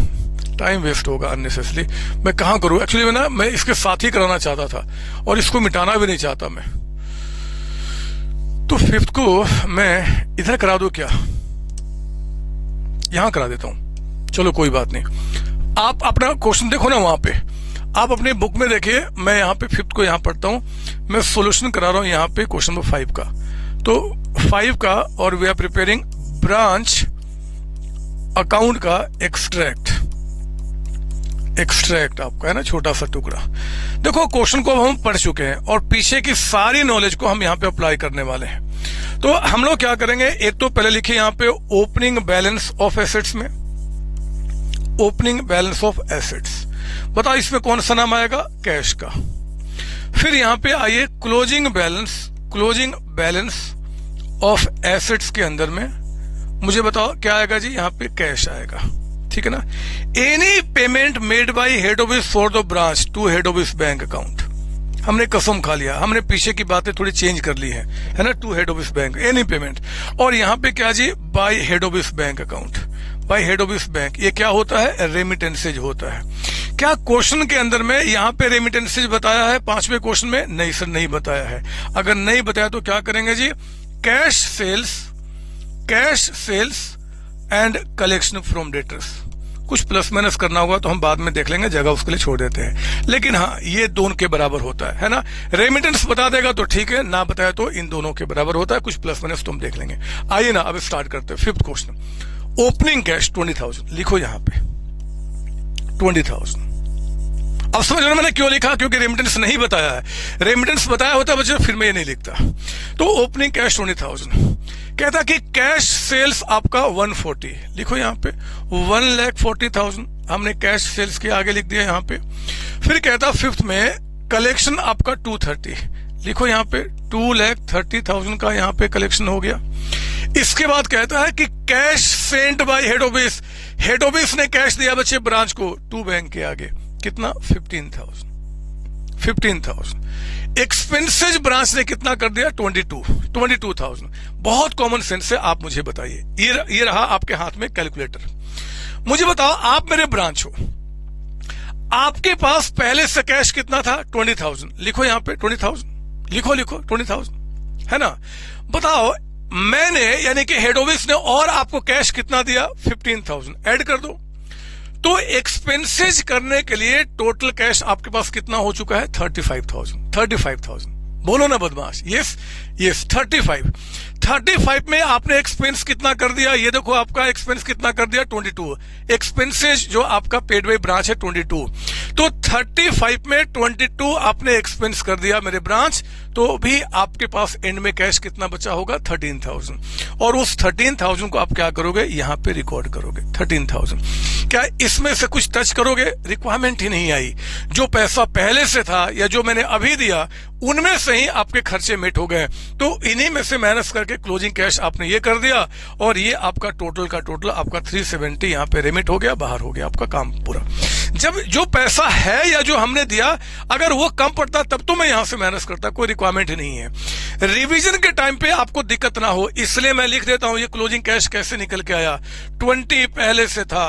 Speaker 1: टाइम वेस्ट होगा अननेसेसरी। मैं कहाँ करूं? एक्चुअली मैं इसके साथ ही कराना चाहता था, और इसको मिटाना भी नहीं चाहता मैं। तो 5th को मैं इधर करा दूं क्या? यहां करा देता हूं, चलो कोई बात नहीं। आप अपना क्वेश्चन देखो ना वहां पे, आप अपने बुक में देखिए। मैं यहाँ पे 5th को यहाँ पढ़ता हूँ, मैं सोल्यूशन करा रहा हूँ यहाँ पे क्वेश्चन नंबर 5 का। तो 5 का, और we are preparing branch account का एक्सट्रैक्ट आपका है ना, छोटा सा टुकड़ा। देखो क्वेश्चन को हम पढ़ चुके हैं, और पीछे की सारी नॉलेज को हम यहाँ पे अप्लाई करने वाले हैं। तो हम लोग क्या करेंगे, एक तो पहले लिखिए यहाँ पे ओपनिंग बैलेंस ऑफ एसेट्स में, ओपनिंग बैलेंस ऑफ एसेट्स, बताओ इसमें कौन सा नाम आएगा? कैश का। फिर यहां पे आइए क्लोजिंग बैलेंस ऑफ एसेट्स के अंदर में मुझे बताओ क्या आएगा जी? यहां पे कैश आएगा, ठीक है ना। Any payment made by head office for the branch to head office bank account, हमने कसम खा लिया, हमने पीछे की बातें थोड़ी चेंज कर ली है ना। To head office bank any payment, और यहाँ पे क्या जी? By head office bank account, by head office bank. ये क्या होता है? रेमिटेंसेज होता है। क्या क्वेश्चन के अंदर में यहाँ पे रेमिटेंसेज बताया है 5वें क्वेश्चन में? नहीं सर, नहीं बताया है। अगर नहीं बताया तो क्या करेंगे जी? Cash sales and collection from debtors. कुछ प्लस माइनस करना होगा तो हम बाद में देख लेंगे, जगह उसके लिए छोड़ देते हैं। लेकिन हाँ, ये दोनों के बराबर होता है ना। रेमिटेंस बता देगा तो ठीक है, ना बताया तो इन दोनों के बराबर होता है। कुछ प्लस माइनस तो हम देख लेंगे। आइए ना अब स्टार्ट करते हैं 5th क्वेश्चन। ओपनिंग कैश 20,000 लिखो यहाँ पे, 20,000। अब समझ रहे मैंने क्यों लिखा? क्योंकि रेमिटेंस नहीं बताया है। रेमिटेंस बताया होता बच्चों फिर मैं ये नहीं लिखता। तो ओपनिंग कैश 20,000 कहता कि कैश सेल्स आपका 140, लिखो यहाँ पे 1,40,000, हमने कैश सेल्स के आगे लिख दिया यहाँ पे। फिर कहता 5th में कलेक्शन आपका 230, लिखो यहाँ पे 2,30,000 का यहाँ पे कलेक्शन हो गया। इसके बाद कहता है कि cash sent by head office, head office ने कैश दिया बच्चे ब्रांच को टू बैंक के आगे, कितना 15,000। एक्सपेंसेज ब्रांच ने कितना कर दिया 22,000। बहुत कॉमन सेंस है, आप मुझे बताइए। ये रहा आपके हाथ में कैलकुलेटर। मुझे बताओ, आप मेरे ब्रांच हो, आपके पास पहले से कैश कितना था 20,000। लिखो यहां पे 20,000, लिखो 20,000, है ना। बताओ मैंने यानी कि हेड ऑफिस ने और आपको कैश कितना दिया 15,000, ऐड कर दो। तो एक्सपेंसेज करने के लिए टोटल कैश आपके पास कितना हो चुका है 35,000। बोलो ना बदमाश, यस 35 में आपने एक्सपेंस कितना कर दिया, ये देखो आपका एक्सपेंस कितना कर दिया 22। एक्सपेंसेज जो आपका पेड बाय ब्रांच है 22, तो 35 में 22 आपने एक्सपेंस कर दिया मेरे ब्रांच, तो भी आपके पास एंड में कैश कितना बचा होगा 13,000। और उस 13,000 को आप क्या करोगे, यहां पे रिकॉर्ड करोगे 13,000। क्या इसमें से कुछ टच करोगे, रिक्वायरमेंट ही नहीं आई। जो पैसा पहले से था या जो मैंने अभी दिया उनमें से ही आपके खर्चे मेट हो गए, तो इन्हीं में से माइनस करके क्लोजिंग कैश आपने ये कर दिया, और ये आपका टोटल का टोटल आपका 370 यहाँ पे रेमिट हो गया, बाहर हो गया आपका काम पूरा। जब जो पैसा है या जो हमने दिया अगर वो कम पड़ता तब तो मैं यहां से माइनस करता, कोई रिक्वायरमेंट नहीं है। रिवीजन के टाइम पे आपको दिक्कत ना हो इसलिए मैं लिख देता हूं ये क्लोजिंग कैश कैसे निकल के आया। 20 पहले से था,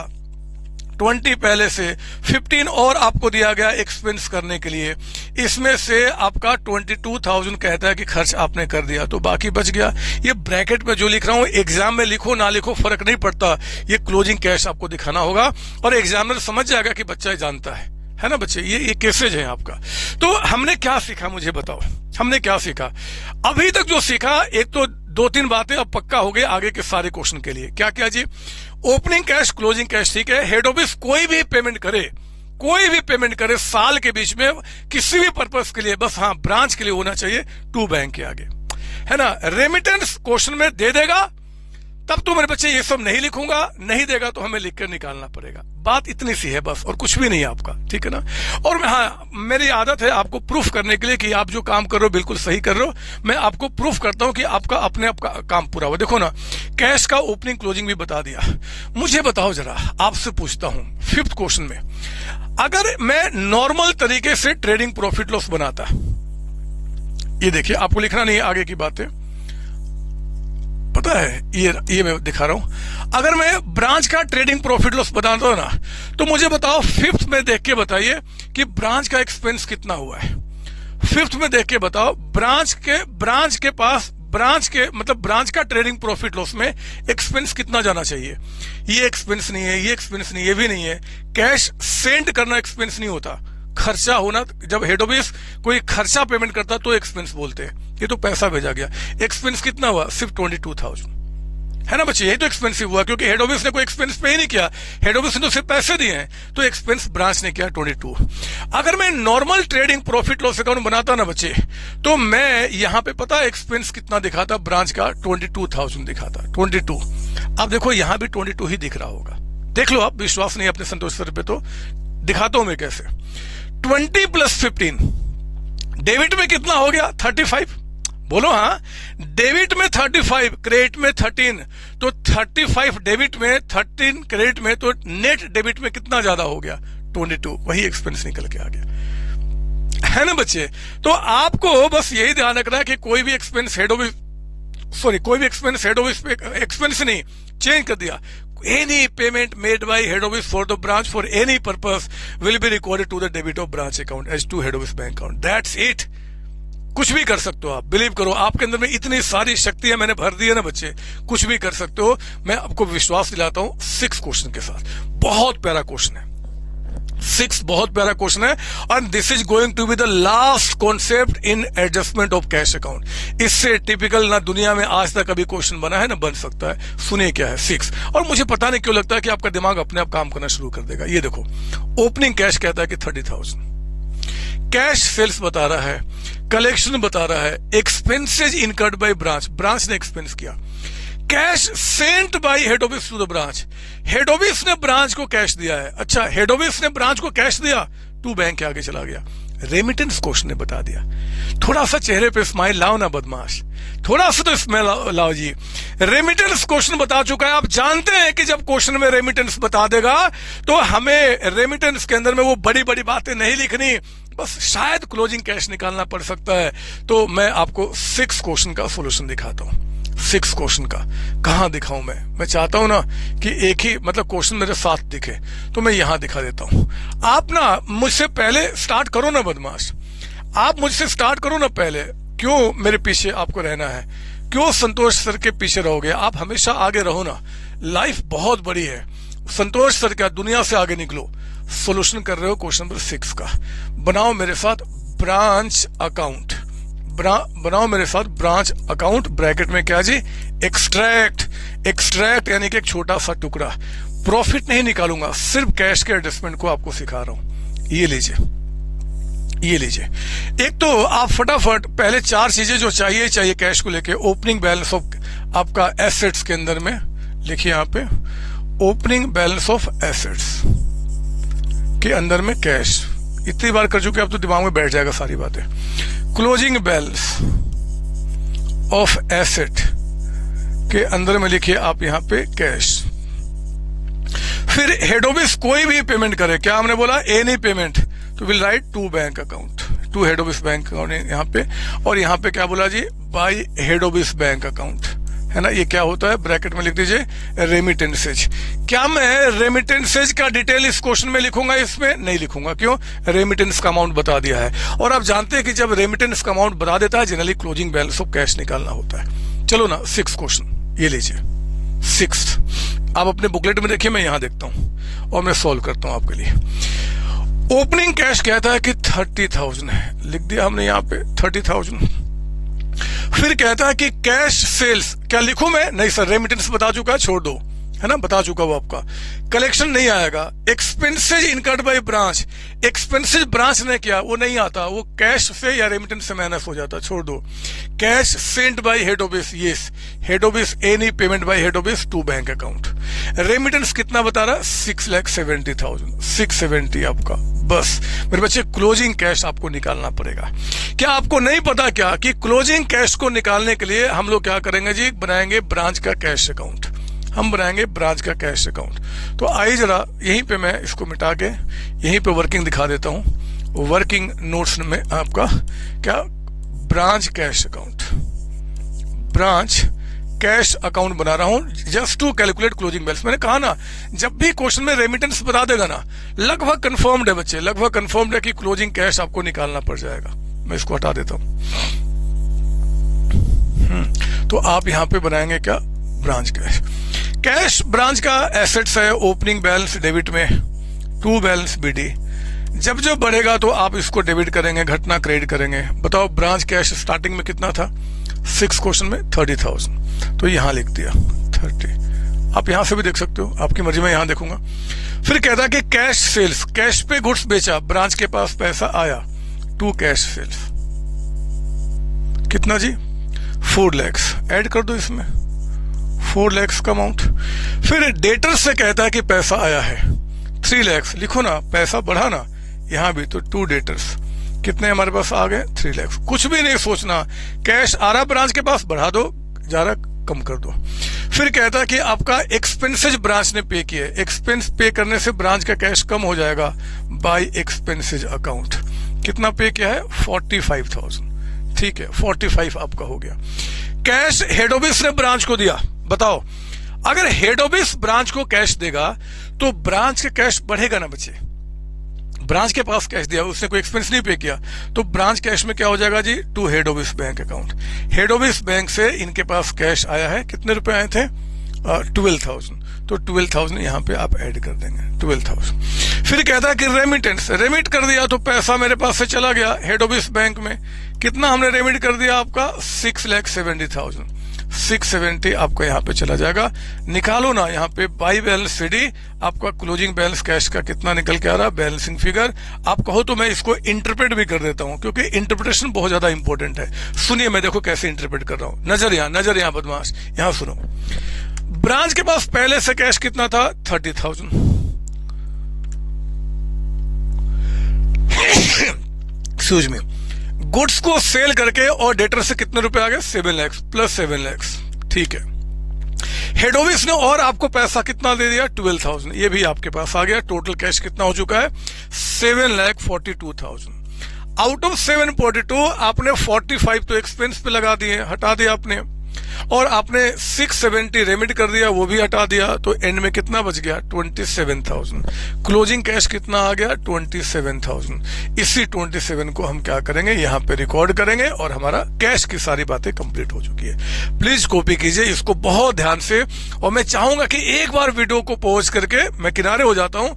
Speaker 1: 20 पहले से, 15 और आपको दिया गया एक्सपेंस करने के लिए, इसमें से आपका 22,000 कहता है कि खर्च आपने कर दिया, तो बाकी बच गया। ये ब्रैकेट में जो लिख रहा हूं एग्जाम में लिखो ना लिखो फर्क नहीं पड़ता, ये क्लोजिंग कैश आपको दिखाना होगा और एग्जामिनर समझ जाएगा कि बच्चा जानता है ना बच्चे। ये केसेज है आपका। तो हमने क्या सीखा मुझे बताओ, हमने क्या सीखा अभी तक? जो सीखा, एक तो 2-3 बातें अब पक्का हो गई आगे के सारे क्वेश्चन के लिए। क्या क्या जी? ओपनिंग कैश, क्लोजिंग कैश, ठीक है। हेड ऑफिस कोई भी पेमेंट करे साल के बीच में किसी भी पर्पस के लिए, बस हाँ ब्रांच के लिए होना चाहिए टू बैंक के आगे, है ना। रेमिटेंस क्वेश्चन में दे देगा तब तो मेरे बच्चे ये सब नहीं लिखूंगा, नहीं देगा तो हमें लिखकर निकालना पड़ेगा। बात इतनी सी है बस, और कुछ भी नहीं है आपका, ठीक है ना। और हाँ, मेरी आदत है आपको प्रूफ करने के लिए कि आप जो काम कर रहे हो बिल्कुल सही कर रहे हो, मैं आपको प्रूफ करता हूं कि आपका अपने आप का काम पूरा हुआ। देखो ना, कैश का ओपनिंग क्लोजिंग भी बता दिया। मुझे बताओ जरा, आपसे पूछता हूं 5th क्वेश्चन में, अगर मैं नॉर्मल तरीके से ट्रेडिंग प्रॉफिट लॉस बनाता, ये देखिए आपको लिखना नहीं है आगे की बातें, पता है ये मैं दिखा रहा हूं। अगर मैं ब्रांच का ट्रेडिंग प्रॉफिट लॉस बताता हूं ना, तो मुझे बताओ 5th में देख के बताइए कि ब्रांच का एक्सपेंस कितना हुआ है। 5th में देख के बताओ ब्रांच का ट्रेडिंग प्रॉफिट लॉस में एक्सपेंस कितना जाना चाहिए। ये एक्सपेंस नहीं है, ये एक्सपेंस नहीं, ये भी नहीं है। कैश सेंड करना एक्सपेंस नहीं होता, खर्चा होना। जब हेड ऑफिस कोई खर्चा पेमेंट करता तो एक्सपेंस बोलते हैं, ये तो पैसा भेजा गया। एक्सपेंस कितना हुआ, सिर्फ 22,000, है ना बच्चे। यही तो एक्सपेंसिव हुआ क्योंकि हेड ऑफिस ने कोई एक्सपेंस पे ही नहीं किया, हेड ऑफिस ने तो सिर्फ पैसे दिए हैं, तो एक्सपेंस ब्रांच ने किया 22। अगर मैं normal trading profit loss account बनाता ना बच्चे, तो मैं यहां पे पता एक्सपेंस कितना दिखाता, ब्रांच का 22,000 दिखाता, 22। अब देखो यहां भी 22 ही दिख रहा होगा, देख लो आप, विश्वास नहीं अपने संतोष सर पे तो दिखाता हूं मैं कैसे। 20 + 15 डेबिट में कितना हो गया 35, बोलो हाँ। डेबिट में 35, क्रेडिट में 13, तो 35 डेबिट में 13 क्रेडिट में, तो नेट डेबिट में कितना ज्यादा हो गया 22, वही एक्सपेंस निकल के आ गया, है ना बच्चे। तो आपको बस यही ध्यान रखना है कि कोई भी एक्सपेंस हेड ऑफिस पे एक्सपेंस नहीं चेंज कर दिया। Any payment made by head office for the branch for any purpose will be recorded to the debit of branch account as to head office bank account. That's it. कुछ भी कर सकते हो आप, believe करो, आपके अंदर में इतनी सारी शक्तियां मैंने भर दी है ना बच्चे, कुछ भी कर सकते हो। मैं आपको विश्वास दिलाता हूं 6 क्वेश्चन के साथ। बहुत प्यारा क्वेश्चन है 6, बहुत प्यारा क्वेश्चन है। And this is going to be the last concept in adjustment of cash account. इससे टिपिकल ना दुनिया में आज तक कभी क्वेश्चन बना है ना बन सकता है। सुनिए क्या है 6, और मुझे पता नहीं क्यों लगता है कि आपका दिमाग अपने आप काम करना शुरू कर देगा। ये देखो, ओपनिंग कैश कहता है कि 30,000, कैश सेल्स बता रहा है, कलेक्शन बता रहा है, एक्सपेंसेज इनकर्ड बाय ब्रांच ने एक्सपेंस किया, cash sent by head office to the branch, head office ने ब्रांच को कैश दिया है। अच्छा, हेड ऑफिस ने ब्रांच को कैश दिया, टू बैंक के आगे चला गया। रेमिटेंस क्वेश्चन ने बता दिया। थोड़ा सा चेहरे पे स्माइल लाओ ना बदमाश, थोड़ा सा तो स्माइल लाओ जी। रेमिटेंस क्वेश्चन बता चुका है। आप जानते हैं कि जब क्वेश्चन में रेमिटेंस बता देगा तो हमें रेमिटेंस के अंदर में वो बड़ी बड़ी बातें नहीं लिखनी, बस शायद क्लोजिंग कैश निकालना पड़ सकता है। तो मैं आपको 6 क्वेश्चन का सोल्यूशन दिखाता हूं। 6 क्वेश्चन का कहां दिखाऊं मैं चाहता हूं ना कि एक ही मतलब क्वेश्चन मेरे साथ दिखे, तो मैं यहां दिखा देता हूं। आप ना मुझसे पहले स्टार्ट करो ना बदमाश, आप मुझसे स्टार्ट करो ना पहले। क्यों मेरे पीछे आपको रहना है? क्यों संतोष सर के पीछे रहोगे? आप हमेशा आगे रहो ना, लाइफ बहुत बड़ी है। संतोष सर क्या, दुनिया से आगे निकलो। सोल्यूशन कर रहे हो क्वेश्चन नंबर 6 का। बनाओ मेरे साथ ब्रांच अकाउंट, बनाओ मेरे साथ ब्रांच अकाउंट। ब्रैकेट में क्या जी? एक्सट्रैक्ट। एक्सट्रैक्ट यानी कि एक छोटा सा टुकड़ा। प्रॉफिट नहीं निकालूंगा, सिर्फ कैश के एडजस्टमेंट को आपको सिखा रहा हूं। ये लीजिए, ये लीजिए। एक तो आप फटाफट पहले 4 चीजें जो चाहिए कैश को लेके, ओपनिंग बैलेंस ऑफ आपका एसेट्स के अंदर में लिखिए यहां पे, ओपनिंग बैलेंस ऑफ एसेट्स के अंदर में कैश। इतनी बार कर चुके अब तो दिमाग में बैठ जाएगा सारी बातें। क्लोजिंग बैलेंस ऑफ एसेट के अंदर में लिखिए आप यहां पे कैश। फिर हेड ऑफिस कोई भी पेमेंट करे, क्या हमने बोला? एनी पेमेंट, तो will write to bank account, to head office bank account यहां पे। और यहां पे क्या बोला जी? By head office bank account, है ना। ये क्या होता है? ब्रैकेट में लिख दीजिए रेमिटेंसेज। क्या मैं रेमिटेंसेज का डिटेल इस क्वेश्चन में लिखूंगा? इसमें नहीं लिखूंगा। क्यों? रेमिटेंस का अमाउंट बता दिया है। और आप जानते हैं कि जब रेमिटेंस का अमाउंट बता देता है, generally closing balance of cash निकालना होता है। चलो ना 6 क्वेश्चन ये लीजिए। 6 आप अपने बुकलेट में देखिए, मैं यहां देखता हूं और मैं सॉल्व करता हूं आपके लिए। ओपनिंग कैश कहता है कि 30,000 है, लिख दिया हमने यहां पे 30,000। फिर कहता है कि कैश सेल्स, क्या लिखूं मैं? नहीं सर, रेमिटेंस बता चुका है, छोड़ दो, है ना, बता चुका वो आपका। कलेक्शन नहीं आएगा। Expenses incurred by branch, expenses branch ने किया वो नहीं आता, वो कैश से या रेमिटेंस से माइनस हो जाता, छोड़ दो। Cash sent by head office, yes, head office any payment by head office to bank account. Remittance कितना बता रहा है? 6,70,000, 670 आपका। बस मेरे बच्चे, क्लोजिंग कैश आपको निकालना पड़ेगा। क्या आपको नहीं पता क्या कि क्लोजिंग कैश को निकालने के लिए हम लोग क्या करेंगे जी? बनाएंगे ब्रांच का कैश अकाउंट। हम बनाएंगे ब्रांच का कैश अकाउंट। तो आइए जरा यहीं पे मैं इसको मिटा के यहीं पे वर्किंग दिखा देता हूं। वर्किंग नोट्स में आपका क्या? Branch cash account, branch cash account बना रहा हूं just to calculate closing balance. मैंने कहा ना, जब भी क्वेश्चन में रेमिटेंस बता देगा ना, लगभग कंफर्म्ड है बच्चे, लगभग कंफर्म्ड है कि क्लोजिंग कैश आपको निकालना पड़ जाएगा। मैं इसको हटा देता हूं। तो आप यहां पे बनाएंगे क्या? Branch cash. कैश ब्रांच का एसेट्स है, ओपनिंग बैलेंस डेबिट में, टू बैलेंस बीडी। जब जब बढ़ेगा तो आप इसको डेबिट करेंगे, घटना क्रेडिट करेंगे। बताओ ब्रांच कैश स्टार्टिंग में कितना था? 6 क्वेश्चन में 30,000, तो यहां लिख दिया 30। आप यहां से भी देख सकते हो, आपकी मर्जी में यहां देखूंगा। फिर कहता है कि कैश सेल्स, कैश पे गुड्स बेचा, ब्रांच के पास पैसा आया, टू कैश सेल्स। कितना जी? 4 lakhs। ऐड कर दो इसमें 4 lakhs का अमाउंट। फिर डेटर से कहता है कि पैसा आया है 3 lakhs। लिखो ना, पैसा बढ़ा ना यहां भी, तो 2 डेटर्स। कितने हमारे पास आ गए? 3 lakhs। कुछ भी नहीं सोचना, कैश आ रहा ब्रांच के पास, बढ़ा दो, जा रहा कम कर दो। फिर कहता है कि आपका एक्सपेंसेज ब्रांच ने पे किए, एक्सपेंस पे करने से ब्रांच का कैश कम हो जाएगा बाय एक्सपेंसेज अकाउंट। कितना पे किया है? 45,000। ठीक है, 45 आपका हो गया। कैश हेड ऑफिस ने ब्रांच को दिया। बताओ, अगर हेड ऑफिस ब्रांच को कैश देगा तो ब्रांच का कैश बढ़ेगा ना बच्चे? ब्रांच के पास कैश दिया, उसने कोई एक्सपेंस नहीं पे किया, तो ब्रांच कैश में क्या हो जाएगा जी? To head office bank account. Head office bank से इनके पास कैश आया है, कितने रुपए आए थे? 12,000। तो 12,000 यहाँ पे आप ऐड कर देंगे, 12,000। फिर कहता है कि रेमिटेंस, रेमिट कर दिया तो पैसा मेरे पास से चला गया हेड ऑफिस बैंक में। कितना हमने रेमिट कर दिया? आपका 6,70,000। 670 आपका यहाँ पे चला जाएगा। निकालो ना यहाँ पे बाई बैलेंस सीडी, आपका क्लोजिंग बैलेंस कैश का कितना निकल के आ रहा है? Balancing figure. आप कहो तो मैं इसको इंटरप्रेट भी कर देता हूँ, क्योंकि इंटरप्रिटेशन बहुत ज्यादा इंपॉर्टेंट है। सुनिए मैं देखो कैसे इंटरप्रेट कर रहा हूँ। नजर यहाँ बदमाश, यहाँ सुनो। ब्रांच के पास पहले से कैश कितना था? 30,000। एक्सक्यूज मी, गुड्स को सेल करके और डेटर से कितने रुपए आ गए? 7 लाख प्लस 7 लाख, ठीक है। हेड ऑफिस ने और आपको पैसा कितना दे दिया? 12,000, ये भी आपके पास आ गया। टोटल कैश कितना हो चुका है? 7,42,000। आउट ऑफ 742 आपने 45 तो एक्सपेंस पे लगा दिए, हटा दिया आपने, और आपने 670 रेमिट कर दिया, वो भी हटा दिया, तो एंड में कितना बच गया? 27,000। क्लोजिंग कैश कितना आ गया? 27,000। इसी 27 को हम क्या करेंगे? यहाँ पे रिकॉर्ड करेंगे और हमारा कैश की सारी बातें कंप्लीट हो चुकी है। प्लीज कॉपी कीजिए इसको बहुत ध्यान से, और मैं चाहूंगा कि एक बार वीडियो को पॉज करके, मैं किनारे हो जाता हूं,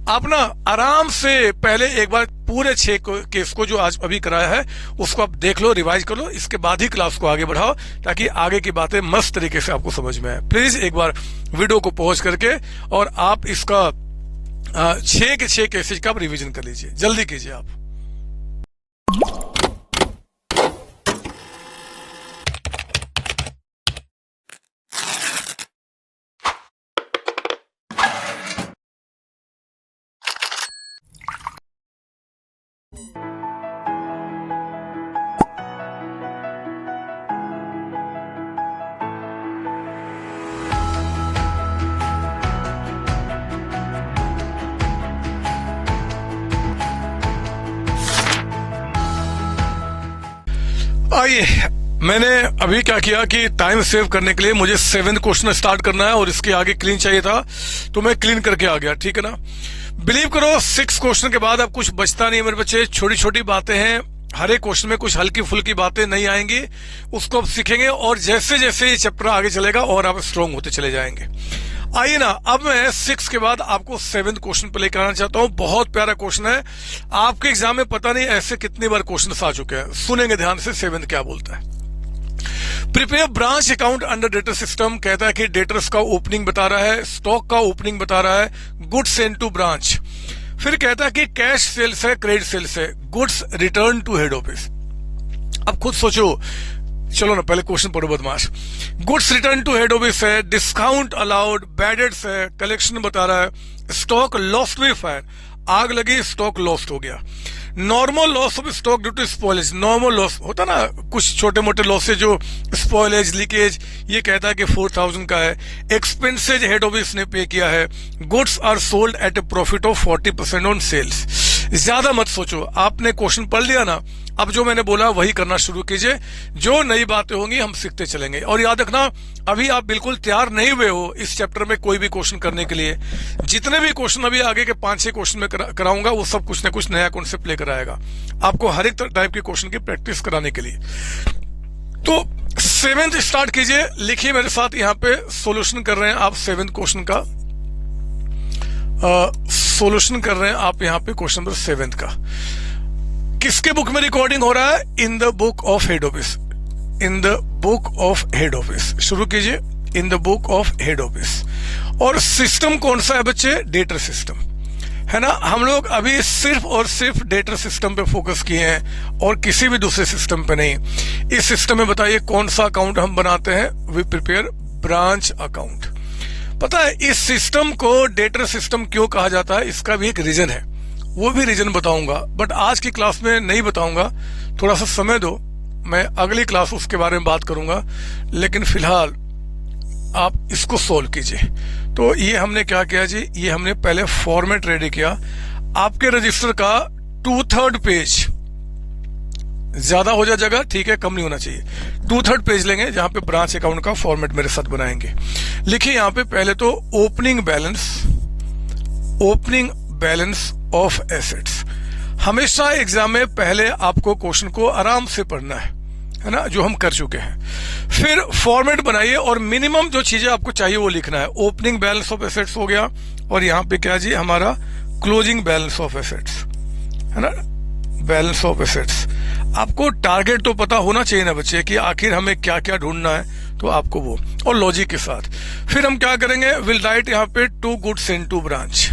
Speaker 1: आप ना आराम से पहले एक बार पूरे 6 केस को जो आज अभी कराया है उसको आप देख लो, रिवाइज कर लो, इसके बाद ही क्लास को आगे बढ़ाओ ताकि आगे की बातें मस्त तरीके से आपको समझ में आए। प्लीज एक बार वीडियो को पॉज करके और आप इसका 6 के 6 केसेज का आप रिवीजन कर लीजिए, जल्दी कीजिए आप। आइए, मैंने अभी क्या किया कि टाइम सेव करने के लिए मुझे 7th क्वेश्चन स्टार्ट करना है और इसके आगे क्लीन चाहिए था, तो मैं क्लीन करके आ गया, ठीक है ना। बिलीव करो 6 क्वेश्चन के बाद अब कुछ बचता नहीं है मेरे बच्चे। छोटी छोटी बातें हैं, हर एक क्वेश्चन में कुछ हल्की फुल्की बातें नहीं आएंगी, उसको आप सीखेंगे और जैसे जैसे ये चैप्टर आगे चलेगा और आप स्ट्रांग होते चले जाएंगे। आइए ना, अब मैं 6 के बाद आपको 7th क्वेश्चन पे लेकर आना चाहता हूं। बहुत प्यारा क्वेश्चन है, आपके एग्जाम में पता नहीं ऐसे कितनी बार क्वेश्चन आ चुके हैं। सुनेंगे ध्यान से 7th क्या बोलता है। Prepare branch account under debtor system, कहता है कि डेटर्स का ओपनिंग बता रहा है, स्टॉक का ओपनिंग बता रहा है, गुड्स सेंड टू ब्रांच। फिर कहता है कि कैश सेल्स है, क्रेडिट सेल्स है, goods return to head office. अब खुद सोचो, चलो ना पहले क्वेश्चन पढ़ो बदमाश। Goods return to head office है, डिस्काउंट अलाउड, बैड डेट्स है, कलेक्शन बता रहा है, स्टॉक लॉस्ट बाय फायर, आग लगी स्टॉक लॉस्ट हो गया, normal loss of stock due to spoilage, normal loss होता ना कुछ छोटे मोटे लॉसेज जो स्पॉइलेज लीकेज, ये कहता है कि 4,000 का है, एक्सपेंसेज हेड ऑफिस ने पे किया है, goods are sold at a profit of 40% on sales. ज्यादा मत सोचो, आपने क्वेश्चन पढ़ लिया ना, अब जो मैंने बोला वही करना शुरू कीजिए, जो नई बातें होंगी हम सीखते चलेंगे। और याद रखना, अभी आप बिल्कुल तैयार नहीं हुए हो इस चैप्टर में कोई भी क्वेश्चन करने के लिए। जितने भी क्वेश्चन अभी आगे के 5-6 क्वेश्चन में कराऊंगा वो सब कुछ ना कुछ नया कॉन्सेप्ट लेकर आएगा आपको हर एक टाइप के क्वेश्चन की प्रैक्टिस कराने के लिए। तो 7th स्टार्ट कीजिए, लिखिए मेरे साथ, यहाँ पे सोल्यूशन कर रहे हैं आप 7th क्वेश्चन का, सोल्यूशन कर रहे हैं आप यहाँ पे क्वेश्चन नंबर 7 का। किसके बुक में रिकॉर्डिंग हो रहा है? In the book of head office, in the book of head office. शुरू कीजिए, in the book of head office. और सिस्टम कौन सा है बच्चे? डेटर सिस्टम है ना। हम लोग अभी सिर्फ और सिर्फ डेटर सिस्टम पे फोकस किए हैं और किसी भी दूसरे सिस्टम पे नहीं। इस सिस्टम में बताइए कौन सा अकाउंट हम बनाते हैं? We prepare branch account. पता है इस सिस्टम को डेटर सिस्टम क्यों कहा जाता है? इसका भी एक रीजन है, वो भी रीजन बताऊंगा, बट आज की क्लास में नहीं बताऊंगा, थोड़ा सा समय दो, मैं अगली क्लास उसके बारे में बात करूंगा। लेकिन फिलहाल आप इसको सोल्व कीजिए। तो ये हमने क्या किया जी, ये हमने पहले फॉर्मेट रेडी किया। आपके रजिस्टर का 2/3 पेज, ज्यादा हो जाए जगह, ठीक है, कम नहीं होना चाहिए, 2/3 पेज लेंगे जहां पे ब्रांच अकाउंट का फॉर्मेट मेरे साथ बनाएंगे। लिखिए यहाँ पे पहले तो opening balance, opening balance of assets. हमेशा एग्जाम में पहले आपको क्वेश्चन को आराम से पढ़ना है ना, जो हम कर चुके हैं। फिर फॉर्मेट बनाइए और मिनिमम जो चीजें आपको चाहिए वो लिखना है। ओपनिंग बैलेंस ऑफ एसेट्स हो गया, और यहाँ पे क्या जी हमारा क्लोजिंग बैलेंस ऑफ एसेट्स है ना, बैलेंस ऑफ एसेट्स। आपको टारगेट तो पता होना चाहिए ना बच्चे कि आखिर हमें क्या क्या ढूंढना है, तो आपको वो, और लॉजिक के साथ। फिर हम क्या करेंगे, विल राइट यहाँ पे 2 goods send to branch,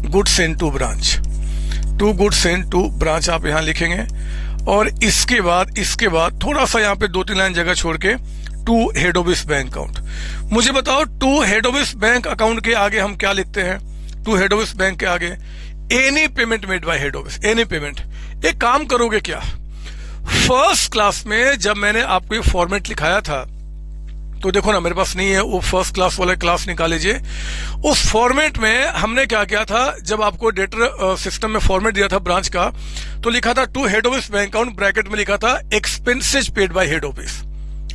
Speaker 1: goods send to branch, 2 goods send to branch आप यहाँ लिखेंगे। और इसके बाद थोड़ा सा यहाँ पे 2-3 लाइन जगह छोड़ के 2 हेड ऑफिस बैंक अकाउंट। मुझे बताओ 2 हेड ऑफिस बैंक अकाउंट के आगे हम क्या लिखते हैं? 2 हेड ऑफिस बैंक के आगे any payment made by head office, any payment. एक काम करोगे क्या, फर्स्ट क्लास में जब मैंने आपको ये फॉर्मेट लिखाया था, तो देखो ना मेरे पास नहीं है, वो फर्स्ट क्लास वाला क्लास निकाल लीजिए। उस फॉर्मेट में हमने क्या किया था, जब आपको डेटा सिस्टम में फॉर्मेट दिया था ब्रांच का, तो लिखा था to head office bank account, bracket में लिखा था expenses paid by head office.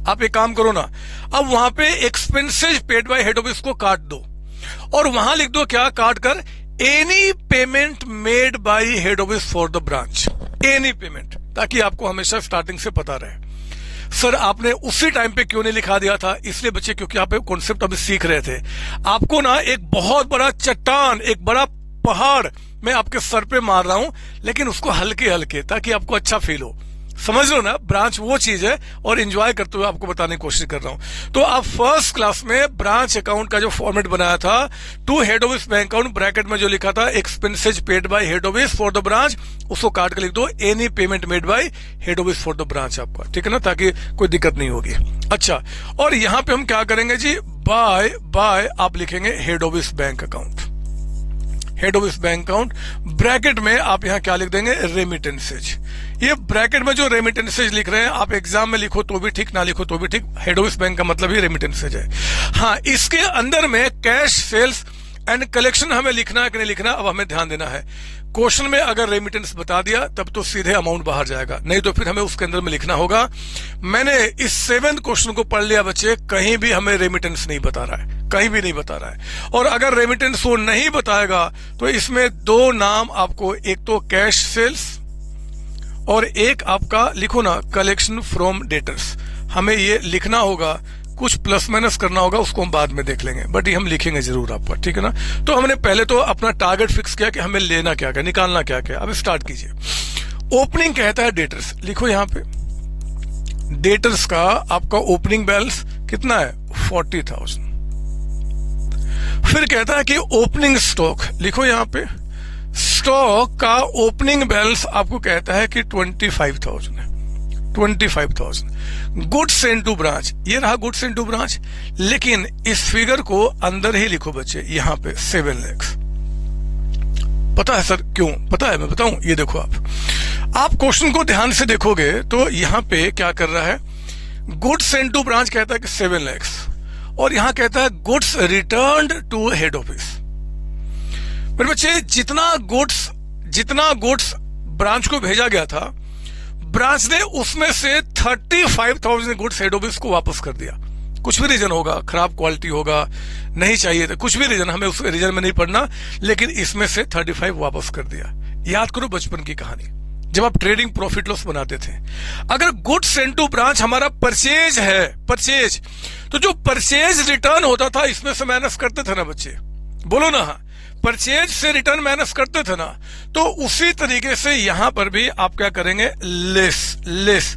Speaker 1: आप एक काम करो ना, अब वहां पे expenses paid by head office को काट दो और वहां लिख दो क्या, काट कर any payment made by head office for the branch, any payment, ताकि आपको हमेशा स्टार्टिंग से पता रहे। सर आपने उसी टाइम पे क्यों नहीं लिखा दिया था? इसलिए बच्चे क्योंकि आप कॉन्सेप्ट अभी सीख रहे थे। आपको ना एक बहुत बड़ा चट्टान, एक बड़ा पहाड़ मैं आपके सर पे मार रहा हूं, लेकिन उसको हल्के हल्के, ताकि आपको अच्छा फील हो। समझ लो ना, ब्रांच वो चीज है और एंजॉय करते हुए आपको बताने की कोशिश कर रहा हूं। तो आप फर्स्ट क्लास में ब्रांच अकाउंट का जो फॉर्मेट बनाया था, to head office bank account, bracket में जो लिखा था expenses paid by head office for the branch, उसको काट कर लिख दो any payment made by head office for the branch आपका, ठीक है ना, ताकि कोई दिक्कत नहीं होगी। अच्छा, और यहां पे हम क्या करेंगे जी, बाय आप लिखेंगे head office bank account, head office bank account, bracket में आप यहां क्या लिख देंगे, रेमिटेंसेज। ये ब्रैकेट में जो रेमिटेंसेज लिख रहे हैं आप एग्जाम में लिखो तो भी ठीक, ना लिखो तो भी ठीक, हेड ऑफिस बैंक का मतलब ही रेमिटेंसेज है। हाँ, इसके अंदर में कैश सेल्स एंड कलेक्शन हमें लिखना है कि नहीं लिखना, अब हमें ध्यान देना है। क्वेश्चन में अगर रेमिटेंस बता दिया तब तो सीधे अमाउंट बाहर जाएगा, नहीं तो फिर हमें उसके अंदर में लिखना होगा। मैंने इस 7th क्वेश्चन को पढ़ लिया बच्चे, कहीं भी हमें रेमिटेंस नहीं बता रहा है, कहीं भी नहीं बता रहा है। और अगर रेमिटेंस वो नहीं बताएगा तो इसमें दो नाम आपको, एक तो कैश सेल्स और एक आपका लिखो ना कलेक्शन फ्रॉम डेटर्स, हमें ये लिखना होगा। कुछ प्लस माइनस करना होगा, उसको हम बाद में देख लेंगे, बट ये हम लिखेंगे जरूर आपका, ठीक है ना। तो हमने पहले तो अपना टारगेट फिक्स किया कि हमें लेना क्या क्या, निकालना क्या क्या। अब स्टार्ट कीजिए। ओपनिंग कहता है डेटर्स, लिखो यहां पे डेटर्स का आपका ओपनिंग बैलेंस कितना है, 40,000। फिर कहता है कि ओपनिंग स्टॉक, लिखो यहां पे स्टॉक का ओपनिंग बैलेंस आपको कहता है कि 25,000 है, 25,000। गुड्स इनटू ब्रांच, ये रहा गुड्स इनटू ब्रांच, लेकिन इस फिगर को अंदर ही लिखो बच्चे, यहां पे 7 लाख। पता है सर क्यों? पता है, मैं बताऊं। ये देखो आप क्वेश्चन को ध्यान से देखोगे तो यहां पे क्या कर रहा है, गुड्स इनटू ब्रांच कहता है कि 7 लाख और यहां कहता है goods returned to head office. मेरे बच्चे जितना गुड्स ब्रांच को भेजा गया था, ब्रांच ने उसमें से 35,000 गुड्स हेड ऑफिस को वापस कर दिया। कुछ भी रीजन होगा, खराब क्वालिटी होगा, नहीं चाहिए था, कुछ भी रीजन, हमें उस रीजन में नहीं पढ़ना, लेकिन इसमें से 35 वापस कर दिया। याद करो बचपन की कहानी, जब आप ट्रेडिंग प्रॉफिट लॉस बनाते थे। अगर गुड्स इनटू ब्रांच हमारा परचेज है, परचेज, तो जो परचेज रिटर्न होता था इसमें से माइनस करते थे ना बच्चे, बोलो ना, परचेज से रिटर्न माइनस करते थे ना। तो उसी तरीके से यहां पर भी आप क्या करेंगे, लेस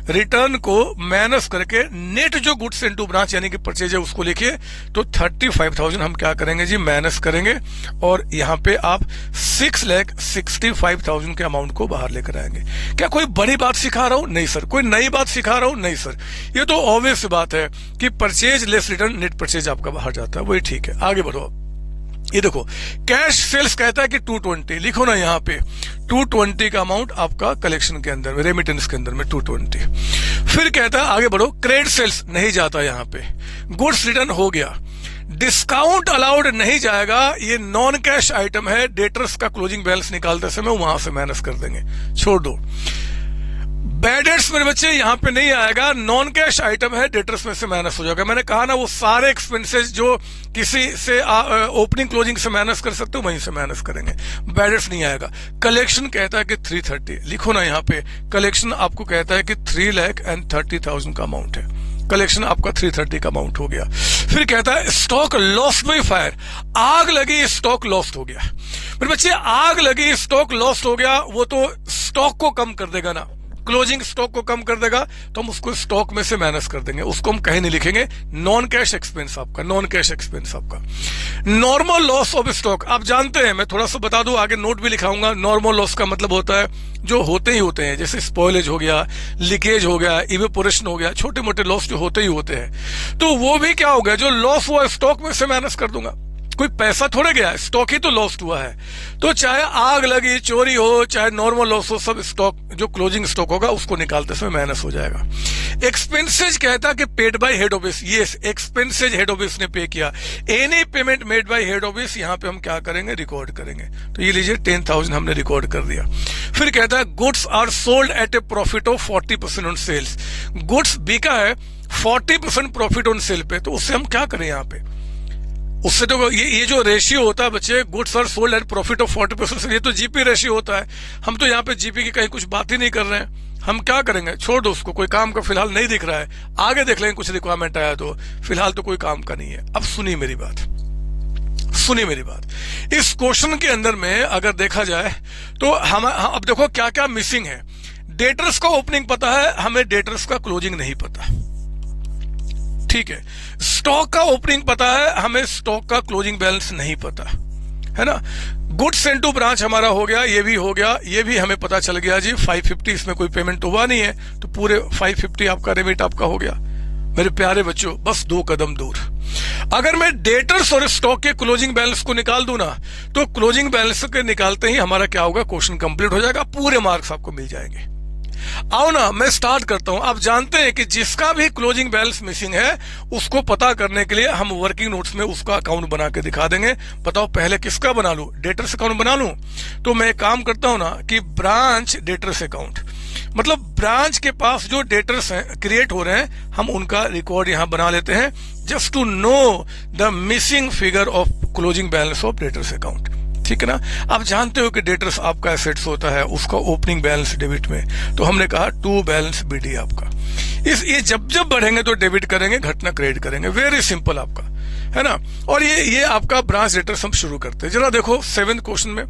Speaker 1: रिटर्न को माइनस करके नेट जो गुड्स इनटू ब्रांच यानी कि परचेज है उसको लिखिए। तो 35,000 हम क्या करेंगे जी, माइनस करेंगे और यहां पे आप 6,65,000 के अमाउंट को बाहर लेकर आएंगे। क्या कोई बड़ी बात सिखा रहा हूं? नहीं सर। कोई नई बात सिखा रहा हूं? नहीं सर। ये तो ऑब्वियस बात है कि purchase less return, net purchase आपका बाहर जाता है, वही ठीक है। आगे बढ़ो। ये देखो कैश सेल्स कहता है कि 220, लिखो ना यहाँ पे 220 का अमाउंट आपका कलेक्शन के अंदर में, रेमिटेंस के अंदर में 220। फिर कहता है आगे बढ़ो, क्रेडिट सेल्स नहीं जाता यहाँ पे, गुड्स रिटर्न हो गया, डिस्काउंट अलाउड नहीं जाएगा, ये नॉन कैश आइटम है, डेटर्स का क्लोजिंग बैलेंस निकालते समय वहां से माइनस कर देंगे, छोड़ दो। बैड डेट्स मेरे बच्चे यहां पे नहीं आएगा, नॉन कैश आइटम है, डेटर्स में से माइनस हो जाएगा। मैंने कहा ना वो सारे एक्सपेंसेस जो किसी से ओपनिंग क्लोजिंग से माइनस कर सकते हो वहीं से माइनस करेंगे, बैड डेट्स नहीं आएगा। कलेक्शन कहता है कि 330, लिखो ना यहाँ पे कलेक्शन आपको कहता है कि 3,30,000 का अमाउंट है, कलेक्शन आपका 330 का अमाउंट हो गया। फिर कहता है स्टॉक लॉस्ट बाय फायर, आग लगी स्टॉक लॉस्ट हो गया। मेरे बच्चे आग लगी स्टॉक लॉस्ट हो गया, वो तो स्टॉक को कम कर देगा ना, क्लोजिंग स्टॉक को कम कर देगा, तो हम उसको स्टॉक में से माइनस कर देंगे, उसको हम कहीं नहीं लिखेंगे। नॉन कैश एक्सपेंस आपका, नॉन कैश एक्सपेंस आपका। नॉर्मल लॉस ऑफ स्टॉक आप जानते हैं, मैं थोड़ा सा बता दूं, आगे नोट भी लिखाऊंगा। नॉर्मल लॉस का मतलब होता है जो होते ही होते हैं, जैसे स्पॉइलेज हो गया, लीकेज हो गया, इवेपोरेशन हो गया, छोटे मोटे लॉस जो होते ही होते हैं। तो वो भी क्या हो गया, जो लॉस हुआ स्टॉक में से माइनस कर दूंगा। कोई पैसा थोड़े गया है, स्टॉक ही तो लॉस्ट हुआ है। तो चाहे आग लगी, चोरी हो, चाहे नॉर्मल लॉस हो, सब स्टॉक जो क्लोजिंग स्टॉक होगा उसको निकालते समय माइनस हो जाएगा। एक्सपेंसेज कहता कि paid by head office, yes expenses head office ने पे किया। Any payment made by head office यहां पे हम क्या करेंगे, रिकॉर्ड करेंगे। तो ये लीजिए 10,000 हमने रिकॉर्ड कर दिया। फिर कहता है goods are sold at a profit of 40% on sales. Goods बिका है 40% प्रॉफिट ऑन सेल पे, तो उससे हम क्या करें यहाँ पे, उससे तो ये जो रेशियो होता है बच्चे, goods are sold at profit of 40%, ये तो जीपी रेशियो होता है। हम तो यहाँ पे जीपी की कहीं कुछ बात ही नहीं कर रहे हैं। हम क्या करेंगे, छोड़ दो उसको, कोई काम का फिलहाल नहीं दिख रहा है, आगे देख लेंगे कुछ रिक्वायरमेंट आया तो, फिलहाल तो कोई काम का नहीं है। अब सुनिए मेरी बात, सुनिए मेरी बात। इस क्वेश्चन के अंदर में अगर देखा जाए तो हम अब देखो क्या क्या मिसिंग है। डेटर्स का ओपनिंग पता है हमें, डेटर्स का क्लोजिंग नहीं पता, ठीक है। स्टॉक का ओपनिंग पता है हमें, स्टॉक का क्लोजिंग बैलेंस नहीं पता, है ना। गुड्स सेंड टू ब्रांच हमारा हो गया, ये भी हो गया, ये भी हमें पता चल गया जी 550, इसमें कोई पेमेंट तो हुआ नहीं है, तो पूरे 550 आपका रेमिट आपका हो गया। मेरे प्यारे बच्चों बस 2 कदम दूर। अगर मैं डेटर्स और स्टॉक के क्लोजिंग बैलेंस को निकाल दूं ना, तो क्लोजिंग बैलेंस के निकालते ही हमारा क्या होगा, क्वेश्चन कंप्लीट हो जाएगा, पूरे मार्क्स आपको मिल जाएंगे। आओ ना मैं स्टार्ट करता हूं। आप जानते हैं कि जिसका भी क्लोजिंग बैलेंस मिसिंग है उसको पता करने के लिए हम वर्किंग नोट्स में उसका अकाउंट बना के दिखा देंगे। बताओ पहले किसका बना लूं, डेटर्स अकाउंट बना लूं? तो मैं काम करता हूं ना कि ब्रांच डेटर्स अकाउंट, मतलब ब्रांच के पास जो डेटर्स हैं क्रिएट हो रहे हैं, हम उनका रिकॉर्ड यहां बना लेते हैं, just to know the missing figure of closing balance of debtors account, ठीक है ना। आप जानते हो कि डेटर्स आपका एसेट्स होता है, उसका ओपनिंग बैलेंस डेबिट में, तो हमने कहा टू बैलेंस बीडी आपका। ये जब जब बढ़ेंगे तो डेबिट करेंगे, घटना क्रेडिट करेंगे, वेरी सिंपल आपका, है ना। और ये आपका ब्रांच डेटर्स हम शुरू करते हैं। जरा देखो 7th क्वेश्चन में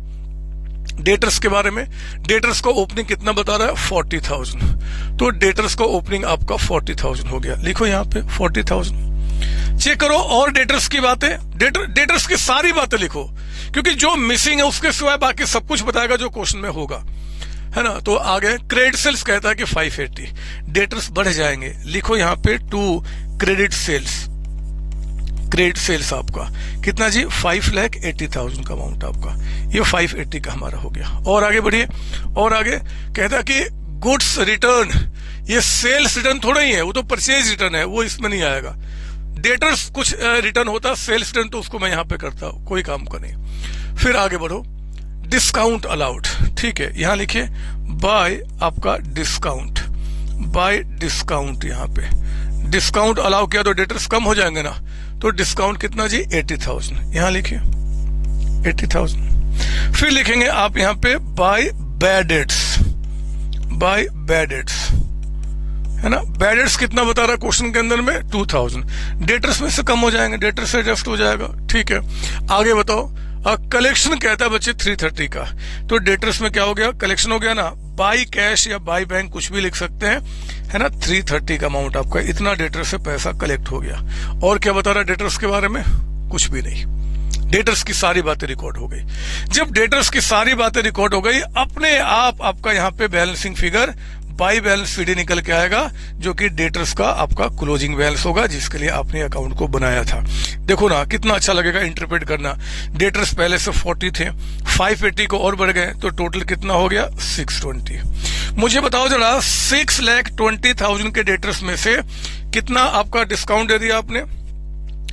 Speaker 1: डेटर्स के बारे में, डेटर्स का ओपनिंग कितना बता रहा है, 40,000। तो डेटर्स का ओपनिंग आपका 40,000 हो गया, लिखो यहाँ पे 40,000। चेक करो और डेटर्स की बातें, डेटर्स की सारी बातें लिखो, क्योंकि जो मिसिंग है उसके सिवाय बाकी सब कुछ बताएगा जो क्वेश्चन में होगा, है ना। तो आगे क्रेडिट सेल्स कहता है कि 580, डेटर्स बढ़ जाएंगे, लिखो यहाँ पे 2 क्रेडिट सेल्स। क्रेडिट सेल्स आपका कितना जी, 5,80,000 का अमाउंट आपका, ये 580 का हमारा हो गया। और आगे बढ़िए, और आगे कहता है कि गुड्स रिटर्न, ये सेल्स रिटर्न थोड़ा ही है, वो तो परचेज रिटर्न है, वो इसमें नहीं आएगा। डेटर्स कुछ रिटर्न होता, सेल्स रिटर्न तो उसको मैं यहां पे करता हूं, कोई काम का नहीं। फिर आगे बढ़ो, डिस्काउंट अलाउड, ठीक है, यहां लिखिए बाय आपका डिस्काउंट, बाय डिस्काउंट, यहां पे डिस्काउंट अलाउ किया तो डेटर्स कम हो जाएंगे ना, तो डिस्काउंट कितना जी 80,000, यहां लिखिए 80,000। फिर लिखेंगे आप यहां पे by bad debts, by bad debts, है ना। बैड डेट्स कितना बता रहा है क्वेश्चन के अंदर में, 2,000, डेटर्स में से कम हो जाएंगे, डेटर्स से एडजस्ट हो जाएगा, ठीक है। आगे बताओ, कलेक्शन कहता है बच्चे 330 का, तो डेटर्स में क्या हो गया, कलेक्शन हो गया ना, बाई कैश या बाई बैंक कुछ भी लिख सकते हैं, है ना। 330 का अमाउंट आपका, इतना डेटर्स से पैसा कलेक्ट हो गया। और क्या बता रहा है डेटर्स के बारे में, कुछ भी नहीं, डेटर्स की सारी बातें रिकॉर्ड हो गई। जब डेटर्स की सारी बातें रिकॉर्ड हो गई, अपने आप आपका यहाँ पे balancing figure by balance CD निकल के आएगा, जो कि डेटर्स का आपका क्लोजिंग बैलेंस होगा, जिसके लिए आपने अकाउंट को बनाया था। देखो ना कितना अच्छा लगेगा इंटरप्रेट करना। डेटर्स पहले से 40 थे, 580 को और बढ़ गए, तो टोटल कितना हो गया 620। मुझे बताओ जरा 6,20,000 के डेटर्स में से कितना आपका डिस्काउंट दे दिया आपने।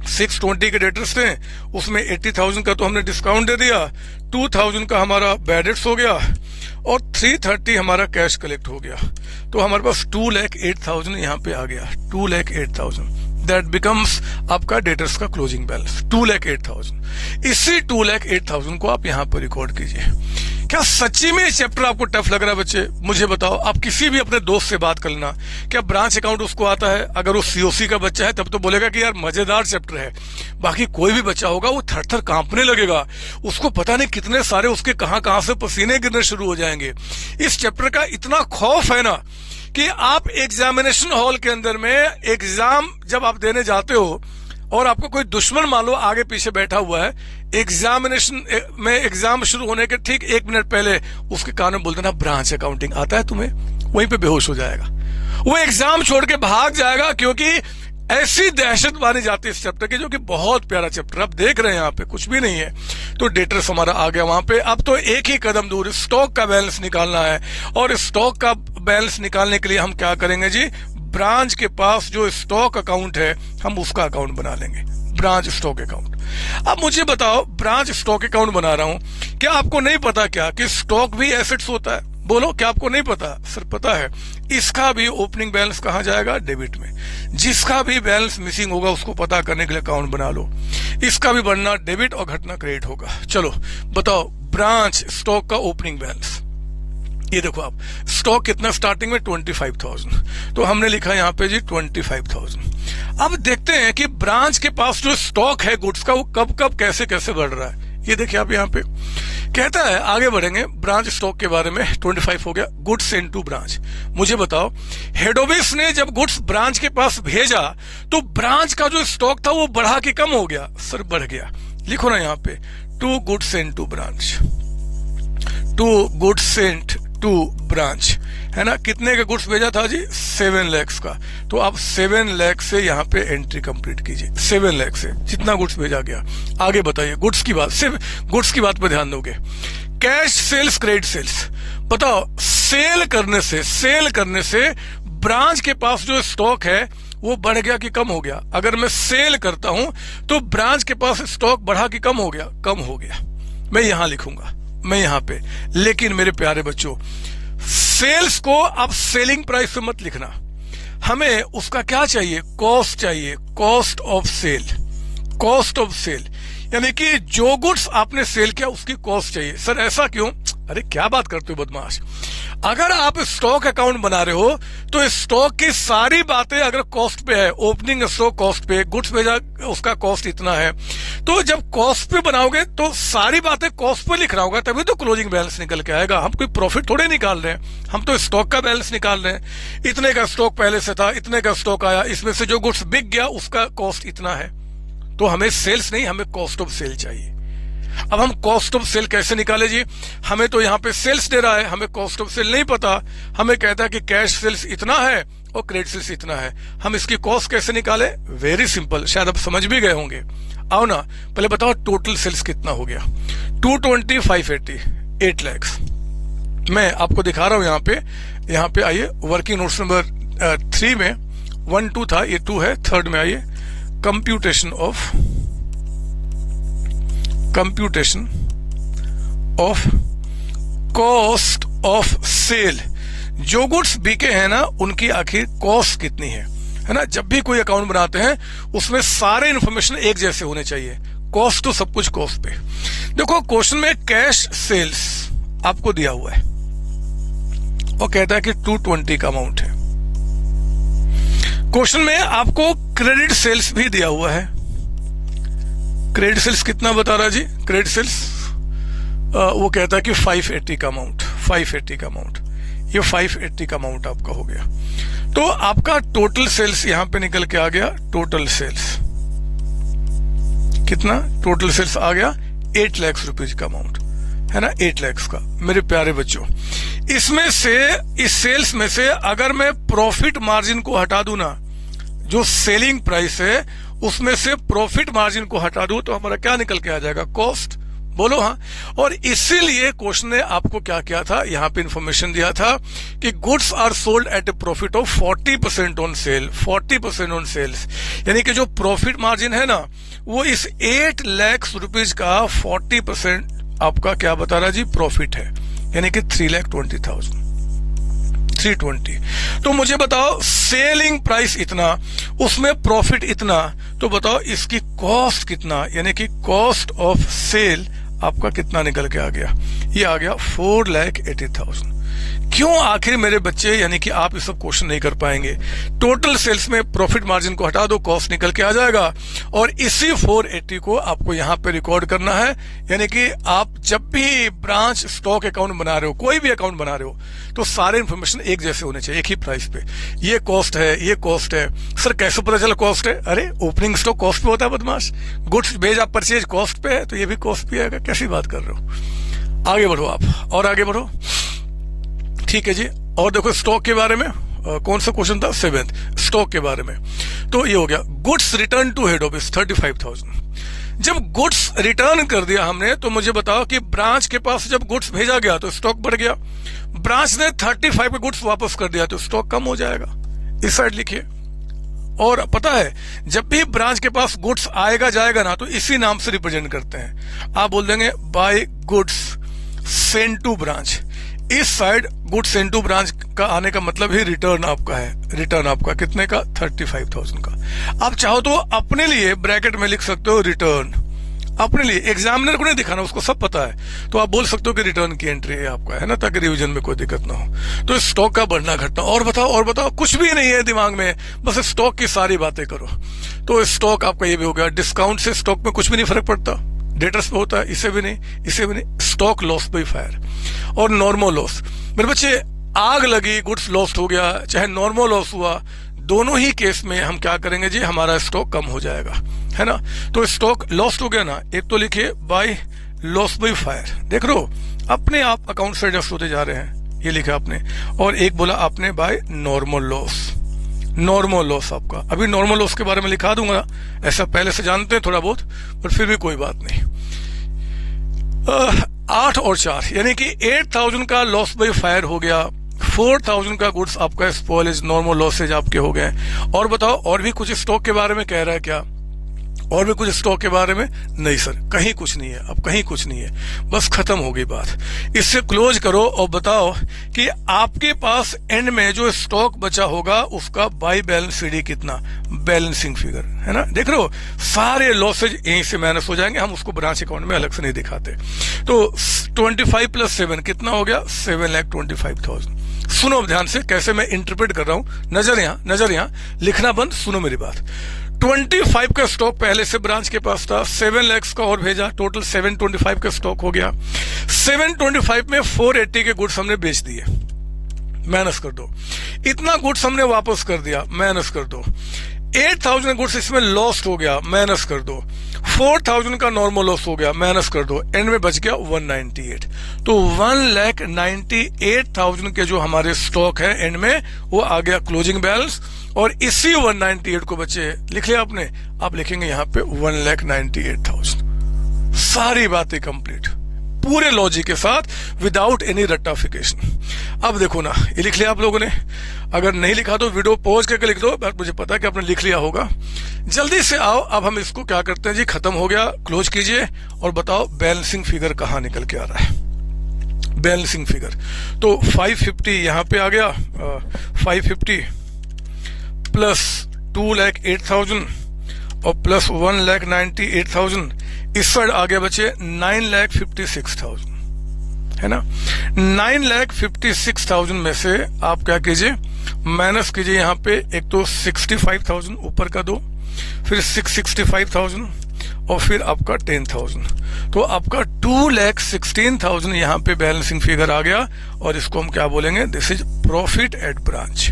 Speaker 1: 620 के डेटर्स थे, उसमें 80,000 का तो हमने डिस्काउंट दे दिया, 2,000 का हमारा बैड डेट्स हो गया, और 330 हमारा कैश कलेक्ट हो गया। तो हमारे पास 2,08,000 यहाँ पे आ गया, 2,08,000, दैट बिकम्स आपका डेटर्स का क्लोजिंग बैलेंस 2,08,000। इसी 2,08,000 को आप यहाँ पर रिकॉर्ड कीजिए। क्या सच्ची में ये चैप्टर आपको टफ लग रहा है बच्चे? मुझे बताओ, आप किसी भी अपने दोस्त से बात कर लेना, क्या ब्रांच अकाउंट उसको आता है? अगर वो सीओसी का बच्चा है तब तो बोलेगा कि यार मजेदार चैप्टर है। बाकी कोई भी बच्चा होगा वो थर थर कांपने लगेगा, उसको पता नहीं कितने सारे उसके कहां से पसीने गिरने शुरू हो जाएंगे। इस चैप्टर का इतना खौफ है ना कि आप एग्जामिनेशन हॉल के अंदर में एग्जाम जब आप देने जाते हो और आपको कोई दुश्मन मान लो आगे पीछे बैठा हुआ है, एग्जामिनेशन में एग्जाम शुरू होने के ठीक 1 मिनट पहले उसके कान में बोल देना ब्रांच अकाउंटिंग आता है तुम्हें, वहीं पे बेहोश हो जाएगा, वो एग्जाम छोड़ के भाग जाएगा, क्योंकि ऐसी दहशत मानी जाती है इस चैप्टर की, जो कि बहुत प्यारा चैप्टर। आप देख रहे हैं यहाँ पे कुछ भी नहीं है, तो डेटर्स हमारा आ गया वहां पे। अब तो एक ही कदम दूर स्टॉक का बैलेंस निकालना है, और स्टॉक का बैलेंस निकालने के लिए हम क्या करेंगे जी, ब्रांच के पास जो स्टॉक अकाउंट है हम उसका अकाउंट बना लेंगे, ब्रांच स्टॉक अकाउंट। अब मुझे बताओ, ब्रांच स्टॉक अकाउंट बना रहा हूं, क्या आपको नहीं पता क्या कि स्टॉक भी एसेट्स होता है? बोलो, क्या आपको नहीं पता? सर पता है। इसका भी ओपनिंग बैलेंस कहां जाएगा? डेबिट में। जिसका भी बैलेंस मिसिंग होगा उसको पता करने के लिए अकाउंट बना लो। इसका भी बनना डेबिट और घटना क्रेडिट होगा। चलो बताओ, ब्रांच स्टॉक का ओपनिंग बैलेंस। ये देखो आप, स्टॉक कितना स्टार्टिंग में 25,000, तो हमने लिखा यहाँ पे जी 25,000। अब देखते हैं कि ब्रांच के पास जो स्टॉक है गुड्स का, वो कब कब कैसे कैसे बढ़ रहा है। ये देखिए आप यहाँ पे कहता है, आगे बढ़ेंगे ब्रांच स्टॉक के बारे में। 25 हो गया, गुड्स सेंड टू ब्रांच। मुझे बताओ, हेड ऑफिस ने जब गुड्स ब्रांच के पास भेजा तो ब्रांच का जो स्टॉक था वो बढ़ा कि कम हो गया? सर बढ़ गया। लिखो ना यहाँ पे, two goods send to branch, two goods sent to branch, है ना। कितने का गुड्स भेजा था जी? 7 लाख का। तो आप 7 लाख से यहाँ पे एंट्री कंप्लीट कीजिए। 7 लाख से जितना गुड्स भेजा गया। आगे बताइए, गुड्स की बात, सिर्फ गुड्स की बात पे ध्यान दोगे। Cash sales, credit sales. बताओ, सेल करने से ब्रांच के पास जो स्टॉक है वो बढ़ गया कि कम हो गया? अगर मैं सेल करता हूं तो ब्रांच के पास स्टॉक बढ़ा कि कम हो गया? कम हो गया। मैं यहां लिखूंगा, मैं यहां पे। लेकिन मेरे प्यारे बच्चों, सेल्स को आप सेलिंग प्राइस से मत लिखना, हमें उसका क्या चाहिए? कॉस्ट चाहिए, cost of sale. Cost of sale यानी कि जो गुड्स आपने सेल किया उसकी कॉस्ट चाहिए। सर ऐसा क्यों? अरे क्या बात करते हो बदमाश। अगर आप स्टॉक अकाउंट बना रहे हो तो स्टॉक की सारी बातें अगर कॉस्ट पे है, ओपनिंग स्टॉक कॉस्ट पे, गुड्स भेजा उसका कॉस्ट इतना है, तो जब कॉस्ट पे बनाओगे तो सारी बातें कॉस्ट पे लिख रहा होगा, तभी तो क्लोजिंग बैलेंस निकल के आएगा। हम कोई प्रॉफिट थोड़े निकाल रहे हैं, हम तो स्टॉक का बैलेंस निकाल रहे हैं। इतने का स्टॉक पहले से था, इतने का स्टॉक आया, इसमें से जो गुड्स बिक गया उसका कॉस्ट इतना है। तो हमें सेल्स नहीं, हमें कॉस्ट ऑफ सेल चाहिए। अब हम कॉस्ट ऑफ सेल कैसे निकाले जी? हमें तो यहाँ पे सेल्स दे रहा है, हमें कॉस्ट ऑफ सेल नहीं पता। हमें कहता है कि कैश सेल्स इतना है और क्रेडिट सेल्स इतना है। हम इसकी कॉस्ट कैसे निकाले? वेरी सिंपल, शायद आप समझ भी गए होंगे। आओ ना, पहले बताओ टोटल सेल्स कितना हो गया? 220, 580, 8 लाख। मैं आपको दिखा रहा हूं यहाँ पे आइए, वर्किंग नोट्स नंबर 3 में 1 2 था, ये 2 है, थर्ड में आइए, computation of cost of sale. जो गुड्स बिके हैं ना उनकी आखिर कॉस्ट कितनी है ना। जब भी कोई अकाउंट बनाते हैं उसमें सारे इंफॉर्मेशन एक जैसे होने चाहिए। कॉस्ट तो सब कुछ कॉस्ट पे। देखो क्वेश्चन में कैश सेल्स आपको दिया हुआ है और कहता है कि 220 का अमाउंट है। क्वेश्चन में आपको क्रेडिट सेल्स भी दिया हुआ है। क्रेडिट सेल्स कितना बता रहा जी? क्रेडिट सेल्स वो कहता है कि 580 का अमाउंट, 580 का अमाउंट, ये 580 का अमाउंट आपका हो गया। तो आपका टोटल सेल्स यहां पे निकल के आ गया। टोटल सेल्स कितना? टोटल सेल्स आ गया 8 लाख रुपीज का अमाउंट, है ना, 8 लाख का। मेरे प्यारे बच्चों, इसमें से, इस सेल्स में से अगर मैं प्रॉफिट मार्जिन को हटा दूं ना, जो सेलिंग प्राइस है उसमें से प्रॉफिट मार्जिन को हटा दूं तो हमारा क्या निकल के आ जाएगा? कॉस्ट। बोलो हाँ। और इसीलिए क्वेश्चन ने आपको क्या किया था, यहां पे इंफॉर्मेशन दिया था कि goods are sold at a profit of 40% on sale, 40% on sales. यानी कि जो प्रॉफिट मार्जिन है ना वो इस 8 लाख रुपीज का 40% आपका क्या बता रहा जी? प्रॉफिट है, यानी कि 3,20,000, 320। तो मुझे बताओ सेलिंग प्राइस इतना, उसमें प्रॉफिट इतना, तो बताओ इसकी कॉस्ट कितना, यानी कि कॉस्ट ऑफ सेल आपका कितना निकल के आ गया? ये आ गया 4,80,000। क्यों आखिर मेरे बच्चे, यानी कि आप ये सब क्वेश्चन नहीं कर पाएंगे। टोटल सेल्स में प्रॉफिट मार्जिन को हटा दो, कॉस्ट निकल के आ जाएगा, और इसी 480 को आपको यहां पे रिकॉर्ड करना है। यानी कि आप जब भी ब्रांच स्टॉक अकाउंट बना रहे हो, कोई भी अकाउंट बना रहे हो, तो सारे इंफॉर्मेशन एक जैसे होने चाहिए, एक ही प्राइस पे। ये कॉस्ट है, ये कॉस्ट है। सर कैसे पता चला कॉस्ट है? अरे ओपनिंग स्टॉक कॉस्ट पे होता है बदमाश। गुड्स भेज आप परचेज कॉस्ट पे है, तो ये भी कॉस्ट पे आएगा। कैसी बात कर रहे हो? आगे बढ़ो आप, और आगे बढ़ो। ठीक है जी। और देखो स्टॉक के बारे में, कौन सा क्वेश्चन था, 7th, स्टॉक के बारे में। तो ये हो गया goods return to head office 35,000। जब गुड्स रिटर्न कर दिया हमने, तो मुझे बताओ कि ब्रांच के पास जब गुड्स भेजा गया तो स्टॉक बढ़ गया, ब्रांच ने 35 के गुड्स वापस कर दिया तो स्टॉक कम हो जाएगा। इस साइड लिखिए। और पता है जब भी ब्रांच के पास गुड्स आएगा जाएगा ना, तो इसी नाम से रिप्रेजेंट करते हैं। आप बोल देंगे by goods send to branch. इस side goods send to branch का आने का मतलब ही रिटर्न आपका है। रिटर्न आपका कितने का, 35,000 का। आप चाहो तो अपने लिए ब्रैकेट में लिख सकते हो रिटर्न, अपने लिए, एग्जामिनर को नहीं दिखाना, उसको सब पता है। तो आप बोल सकते हो कि रिटर्न की एंट्री है आपका, है ना, ताकि रिवीजन में कोई दिक्कत ना हो। तो स्टॉक का बढ़ना घटना, और बताओ, कुछ भी नहीं है दिमाग में, बस स्टॉक की सारी बातें करो। तो स्टॉक आपका ये भी हो गया। डिस्काउंट से स्टॉक में कुछ भी नहीं फर्क पड़ता, डेटर्स पे होता है, इसे भी नहीं। स्टॉक लॉस बाय फायर और नॉर्मल लॉस। मेरे बच्चे, आग लगी, गुड्स लॉस्ट हो गया, चाहे नॉर्मल लॉस हुआ, दोनों ही केस में हम क्या करेंगे जी, हमारा स्टॉक कम हो जाएगा, है ना। तो स्टॉक लॉस्ट हो गया ना, एक तो लिखिए बाय लॉस बाय फायर, देख लो अपने आप अकाउंट से एडजस्ट होते जा रहे हैं, ये लिखा आपने। और एक बोला आपने by normal loss. Normal loss आपका, अभी नॉर्मल लॉस के बारे में लिखा दूंगा, ऐसा पहले से जानते हैं थोड़ा बहुत, पर फिर भी कोई बात नहीं। 8 और 4 यानी कि 8,000 का लॉस बाय फायर हो गया, 4,000 का गुड्स आपका स्पॉइलेज नॉर्मल लॉसेज आपके हो गए। और बताओ, और भी कुछ स्टॉक के बारे में कह रहा है क्या, और भी कुछ स्टॉक के बारे में? नहीं सर, कहीं कुछ नहीं है, अब कहीं कुछ नहीं है, बस खत्म हो गई बात। इससे क्लोज करो और बताओ कि आपके पास एंड में जो स्टॉक बचा होगा उसका बाय बैलेंस सीडी कितना, बैलेंसिंग फिगर, है ना। देख रहे हो, सारे लॉसेज यहीं से माइनस हो जाएंगे, हम उसको ब्रांच अकाउंट में अलग से नहीं दिखाते। तो 25 + 7 कितना हो गया, 7,25,000। सुनो अब ध्यान से कैसे मैं इंटरप्रेट कर रहा हूं, नजर यहां, लिखना बंद, सुनो मेरी बात। 25 का स्टॉक पहले से ब्रांच के पास था, 7 लाख का और भेजा, टोटल 725 का स्टॉक हो गया। 725 में 480 के गुड्स हमने बेच दिए, माइनस कर दो। इतना गुड्स हमने वापस कर दिया, माइनस कर दो। 8,000 गुड्स इसमें लॉस्ट हो गया, माइनस कर दो। 4,000 का नॉर्मल लॉस हो गया, माइनस कर दो। एंड में बच गया 198। तो 1,98,000 के जो हमारे स्टॉक है एंड में, वो आ गया क्लोजिंग बैलेंस। और इसी 198 को बच्चे लिख लिया आपने, आप लिखेंगे यहाँ पे 1,98,000। सारी बातें कंप्लीट, पूरे लॉजिक के साथ, विदाउट एनी रट्टाफिकेशन। अब देखो ना, ये लिख लिया आप लोगों ने, अगर नहीं लिखा तो वीडियो पॉज करके लिख दो, मुझे पता है कि आपने लिख लिया होगा। जल्दी से आओ, अब हम इसको क्या करते हैं जी, खत्म हो गया, क्लोज कीजिए और बताओ बैलेंसिंग फिगर कहाँ निकल के आ रहा है। बैलेंसिंग फिगर तो 550 यहाँ पे आ गया, 550 प्लस 2,08,000 और प्लस 1,98,000, इस साइड आ गया बच्चे 9,56,000, है ना। 9,56,000 में से आप क्या कीजिए, माइनस कीजिए यहाँ पे, एक तो 65,000 ऊपर का दो, फिर 665,000 और फिर आपका 10,000। तो आपका 2,16,000 यहाँ पे बैलेंसिंग फिगर आ गया। और इसको हम क्या बोलेंगे, this is profit at branch.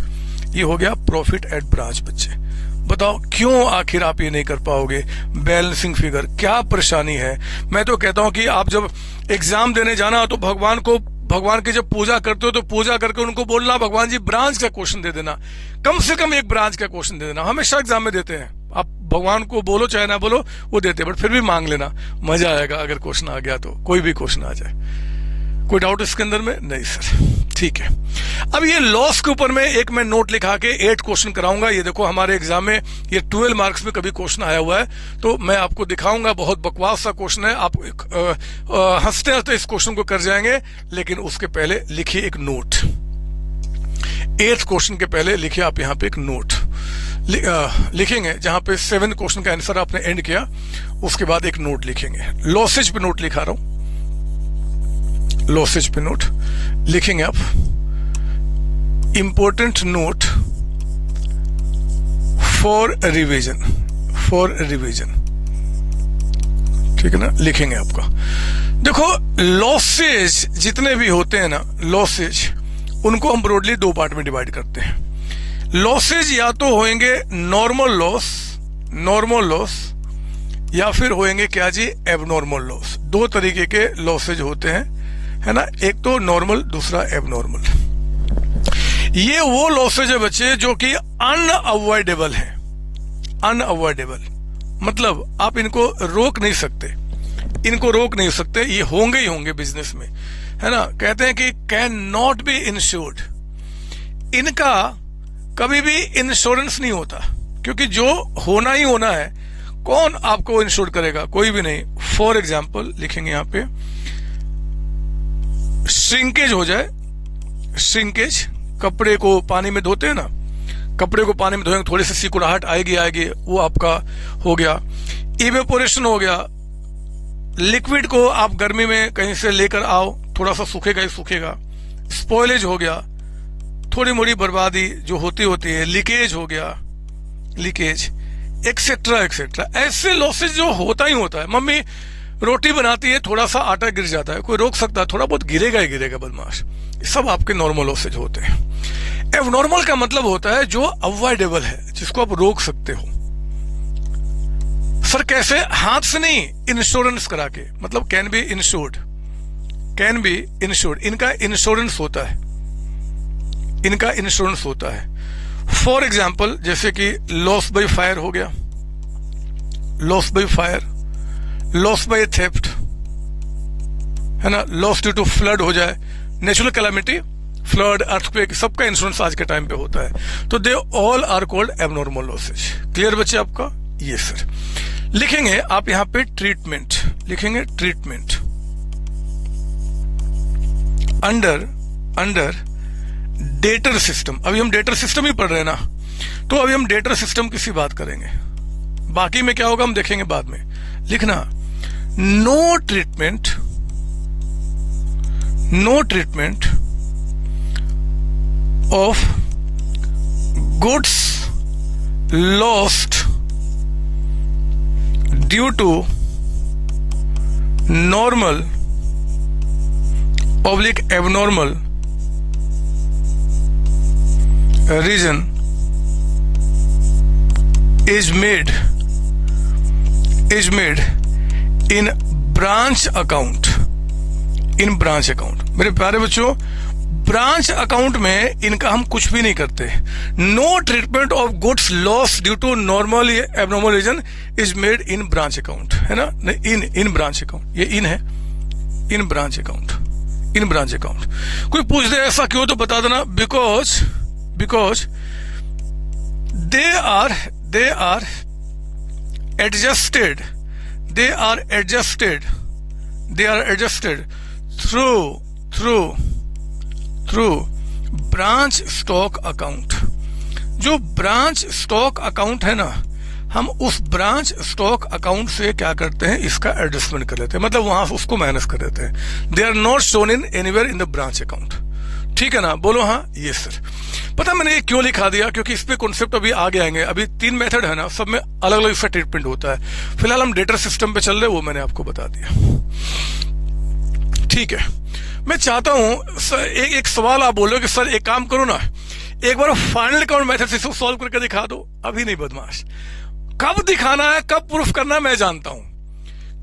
Speaker 1: ये हो गया प्रॉफिट एट ब्रांच। बच्चे बताओ क्यों आखिर आप ये नहीं कर पाओगे, बैलेंसिंग फिगर, क्या परेशानी है? मैं तो कहता हूं कि आप जब एग्जाम देने जाना तो भगवान की जब पूजा करते हो तो पूजा करके उनको बोलना, भगवान जी ब्रांच का क्वेश्चन दे देना, कम से कम एक ब्रांच का क्वेश्चन दे देना। हमेशा एग्जाम में देते हैं, आप भगवान को बोलो चाहे ना बोलो वो देते हैं, बट फिर भी मांग लेना, मजा आएगा अगर क्वेश्चन आ गया तो, कोई भी क्वेश्चन आ जाए। कोई डाउट इसके अंदर में? नहीं सर, ठीक है। अब ये लॉस के ऊपर में एक मैं नोट लिखा के 8 क्वेश्चन कराऊंगा। ये देखो हमारे एग्जाम में ये 12 मार्क्स में कभी क्वेश्चन आया हुआ है, तो मैं आपको दिखाऊंगा। बहुत बकवास सा क्वेश्चन है, आप हंसते हंसते इस क्वेश्चन को कर जाएंगे, लेकिन उसके पहले लिखिए एक नोट। 8th क्वेश्चन के पहले लिखिए आप यहाँ पे एक नोट लिखेंगे, जहां पे 7 क्वेश्चन का आंसर आपने एंड किया, उसके बाद एक नोट लिखेंगे। लॉसेज पे नोट लिखा रहा हूं, लॉसेज पे नोट लिखेंगे आप। इंपॉर्टेंट नोट फॉर रिवीजन, ठीक है ना, लिखेंगे आपका। देखो लॉसेज जितने भी होते हैं ना, लॉसेज उनको हम ब्रॉडली 2 पार्ट में डिवाइड करते हैं। लॉसेज या तो होंगे नॉर्मल लॉस या फिर होंगे क्या जी, एबनॉर्मल लॉस। 2 तरीके के लॉसेज होते हैं, है ना, एक तो नॉर्मल, दूसरा एबनॉर्मल। ये वो लॉसेज है बच्चे जो कि अनअवॉइडेबल है। अनअवॉइडेबल मतलब आप इनको रोक नहीं सकते, इनको रोक नहीं सकते, ये होंगे ही होंगे बिजनेस में, है ना। कहते हैं कि कैन नॉट बी इंश्योर्ड, इनका कभी भी इंश्योरेंस नहीं होता, क्योंकि जो होना ही होना है, कौन आपको इंश्योर करेगा? कोई भी नहीं। फॉर एग्जाम्पल लिखेंगे यहां पे, श्रिंकेज हो जाए, श्रिंकेज, कपड़े को पानी में धोते हैं ना, कपड़े को पानी में धोएंगे, थोड़ी सी सिकुड़ाहट आएगी, वो आपका हो गया। इवेपोरेशन हो गया, लिक्विड को आप गर्मी में कहीं से लेकर आओ, थोड़ा सा सूखेगा ही सूखेगा। स्पॉइलेज हो गया, थोड़ी मोड़ी बर्बादी जो होती है। लीकेज हो गया, लीकेज, एक्सेट्रा एक्सेट्रा। ऐसे लॉसेज जो होता ही होता है। मम्मी रोटी बनाती है, थोड़ा सा आटा गिर जाता है, कोई रोक सकता है? थोड़ा बहुत गिरेगा ही गिरेगा बदमाश। सब आपके नॉर्मल लॉसेज होते हैं। एबनॉर्मल का मतलब होता है जो अवॉइडेबल है, जिसको आप रोक सकते हो। सर कैसे? हाथ से नहीं, इंश्योरेंस करा के, मतलब can be insured, can be insured. इनका इंश्योरेंस होता है, इनका इंश्योरेंस होता है। फॉर एग्जाम्पल जैसे कि लॉस बाय फायर हो गया, loss by fire, loss by theft, है ना, लॉस ड्यू टू फ्लड हो जाए, नेचुरल कैलामिटी, फ्लड, अर्थक्वेक, सबका इंश्योरेंस आज के टाइम पे होता है। तो they all are called abnormal losses. Clear बच्चे आपका? ये सर लिखेंगे आप यहां पे ट्रीटमेंट, लिखेंगे ट्रीटमेंट अंडर डेटर सिस्टम। अभी हम डेटर सिस्टम ही पढ़ रहे हैं ना, तो अभी हम डेटर सिस्टम की सी बात करेंगे, बाकी में क्या होगा हम देखेंगे बाद में। लिखना no treatment of goods lost due to normal oblique abnormal reason is made in branch account, in branch account। मेरे प्यारे बच्चों, ब्रांच अकाउंट में इनका हम कुछ भी नहीं करते। No treatment of goods loss due to normal abnormal reason is made in branch account, है ना, इन ब्रांच अकाउंट, ये इन है, in branch account, in branch account. कोई पूछ दे ऐसा क्यों तो बता देना, because they are adjusted through branch stock account। जो ब्रांच स्टॉक अकाउंट है ना, हम उस ब्रांच स्टॉक अकाउंट से क्या करते हैं, इसका एडजस्टमेंट कर लेते हैं, मतलब वहां से उसको माइनस कर देते हैं। They are not shown in anywhere in the branch account. ठीक है ना, बोलो हाँ। ये सर पता मैंने ये क्यों लिखा दिया, क्योंकि इस पे कॉन्सेप्ट अभी आगे आएंगे। अभी 3 मेथड है ना, सब में अलग अलग इसका ट्रीटमेंट होता है। फिलहाल हम डेटर सिस्टम पे चल रहे, वो मैंने आपको बता दिया। ठीक है, मैं चाहता हूं एक सवाल आप बोलो कि सर एक काम करो ना, एक बार फाइनल अकाउंट मेथड से सॉल्व करके दिखा दो। अभी नहीं बदमाश, कब दिखाना है, कब प्रूफ करना है मैं जानता हूं,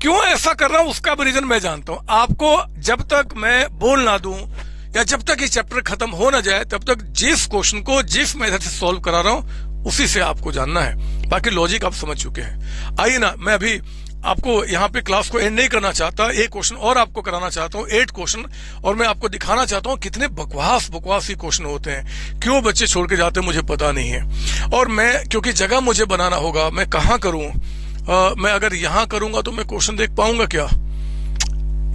Speaker 1: क्यों ऐसा कर रहा हूं उसका भी रीजन मैं जानता हूं। आपको जब तक मैं बोल ना दूं या जब तक ये चैप्टर खत्म हो ना जाए, तब तक जिस क्वेश्चन को जिस मेथड से सॉल्व करा रहा हूं उसी से आपको जानना है। बाकी लॉजिक आप समझ चुके हैं। आइए ना, मैं अभी आपको यहाँ पे क्लास को एंड नहीं करना चाहता, एक क्वेश्चन और आपको कराना चाहता हूँ, 8 क्वेश्चन, और मैं आपको दिखाना चाहता हूँ कितने बकवास ही क्वेश्चन होते हैं। क्यों बच्चे छोड़ के जाते हैं मुझे पता नहीं है। और मैं, क्योंकि जगह मुझे बनाना होगा, मैं कहाँ करूँ, मैं अगर यहाँ करूंगा तो मैं क्वेश्चन देख पाऊंगा क्या?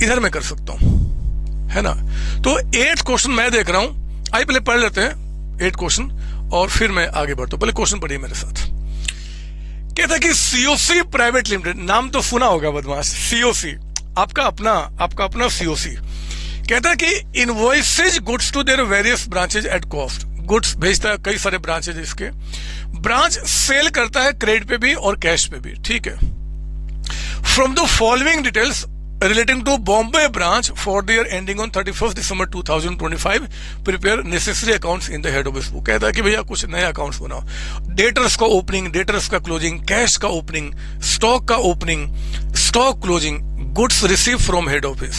Speaker 1: इधर मैं कर सकता हूँ, है ना। तो 8 क्वेश्चन मैं देख रहा हूं। आइए पहले पढ़ लेते हैं 8 क्वेश्चन और फिर मैं आगे बढ़ता हूं। पहले क्वेश्चन पढ़िए मेरे साथ। कहता है कि सीओसी प्राइवेट लिमिटेड, नाम तो सुना होगा बदमाश, सीओसी, आपका अपना सीओसी। कहता है कि invoices goods to their various branches at cost. गुड्स भेजता है कई सारे ब्रांचेज, इसके ब्रांच सेल करता है क्रेडिट पे भी और कैश पे भी। ठीक है। From the following details relating to Bombay branch for the year ending on 31st December 2025 prepare necessary accounts in the head office book। कहता है कि भैया कुछ नए अकाउंट्स बनाओ, डेटर्स का ओपनिंग, डेटर्स का क्लोजिंग, कैश का ओपनिंग, स्टॉक का opening, stock closing, goods receive from head office.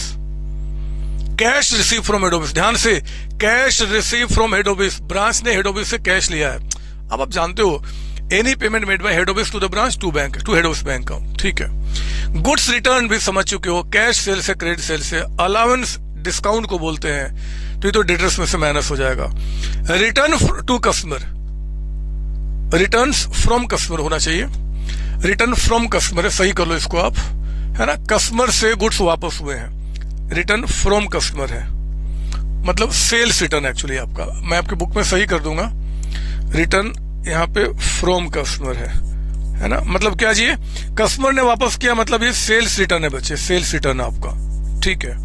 Speaker 1: Cash receive from head office, ध्यान से, cash receive from head office, branch ने हेड ऑफिस से कैश लिया है। अब आप जानते हो any payment made by head office to the branch to bank to head office bank account, ठीक है। गुड्स रिटर्न भी समझ चुके हो, कैश सेल से क्रेडिट सेल से, अलाउंस डिस्काउंट को बोलते हैं, तो ये तो डेटर्स में से माइनस हो जाएगा। Return to customer, return from customer होना चाहिए, रिटर्न फ्रॉम कस्टमर है, सही कर लो इसको आप, है ना। कस्टमर से गुड्स वापस हुए हैं, रिटर्न फ्रॉम कस्टमर है, मतलब सेल्स रिटर्न एक्चुअली आपका, मैं आपके बुक में सही कर दूंगा। रिटर्न यहाँ पे फ्रॉम कस्टमर है ना, मतलब क्या जी, कस्टमर ने वापस किया, मतलब ये सेल्स रिटर्न है बच्चे, सेल्स रिटर्न आपका, ठीक है।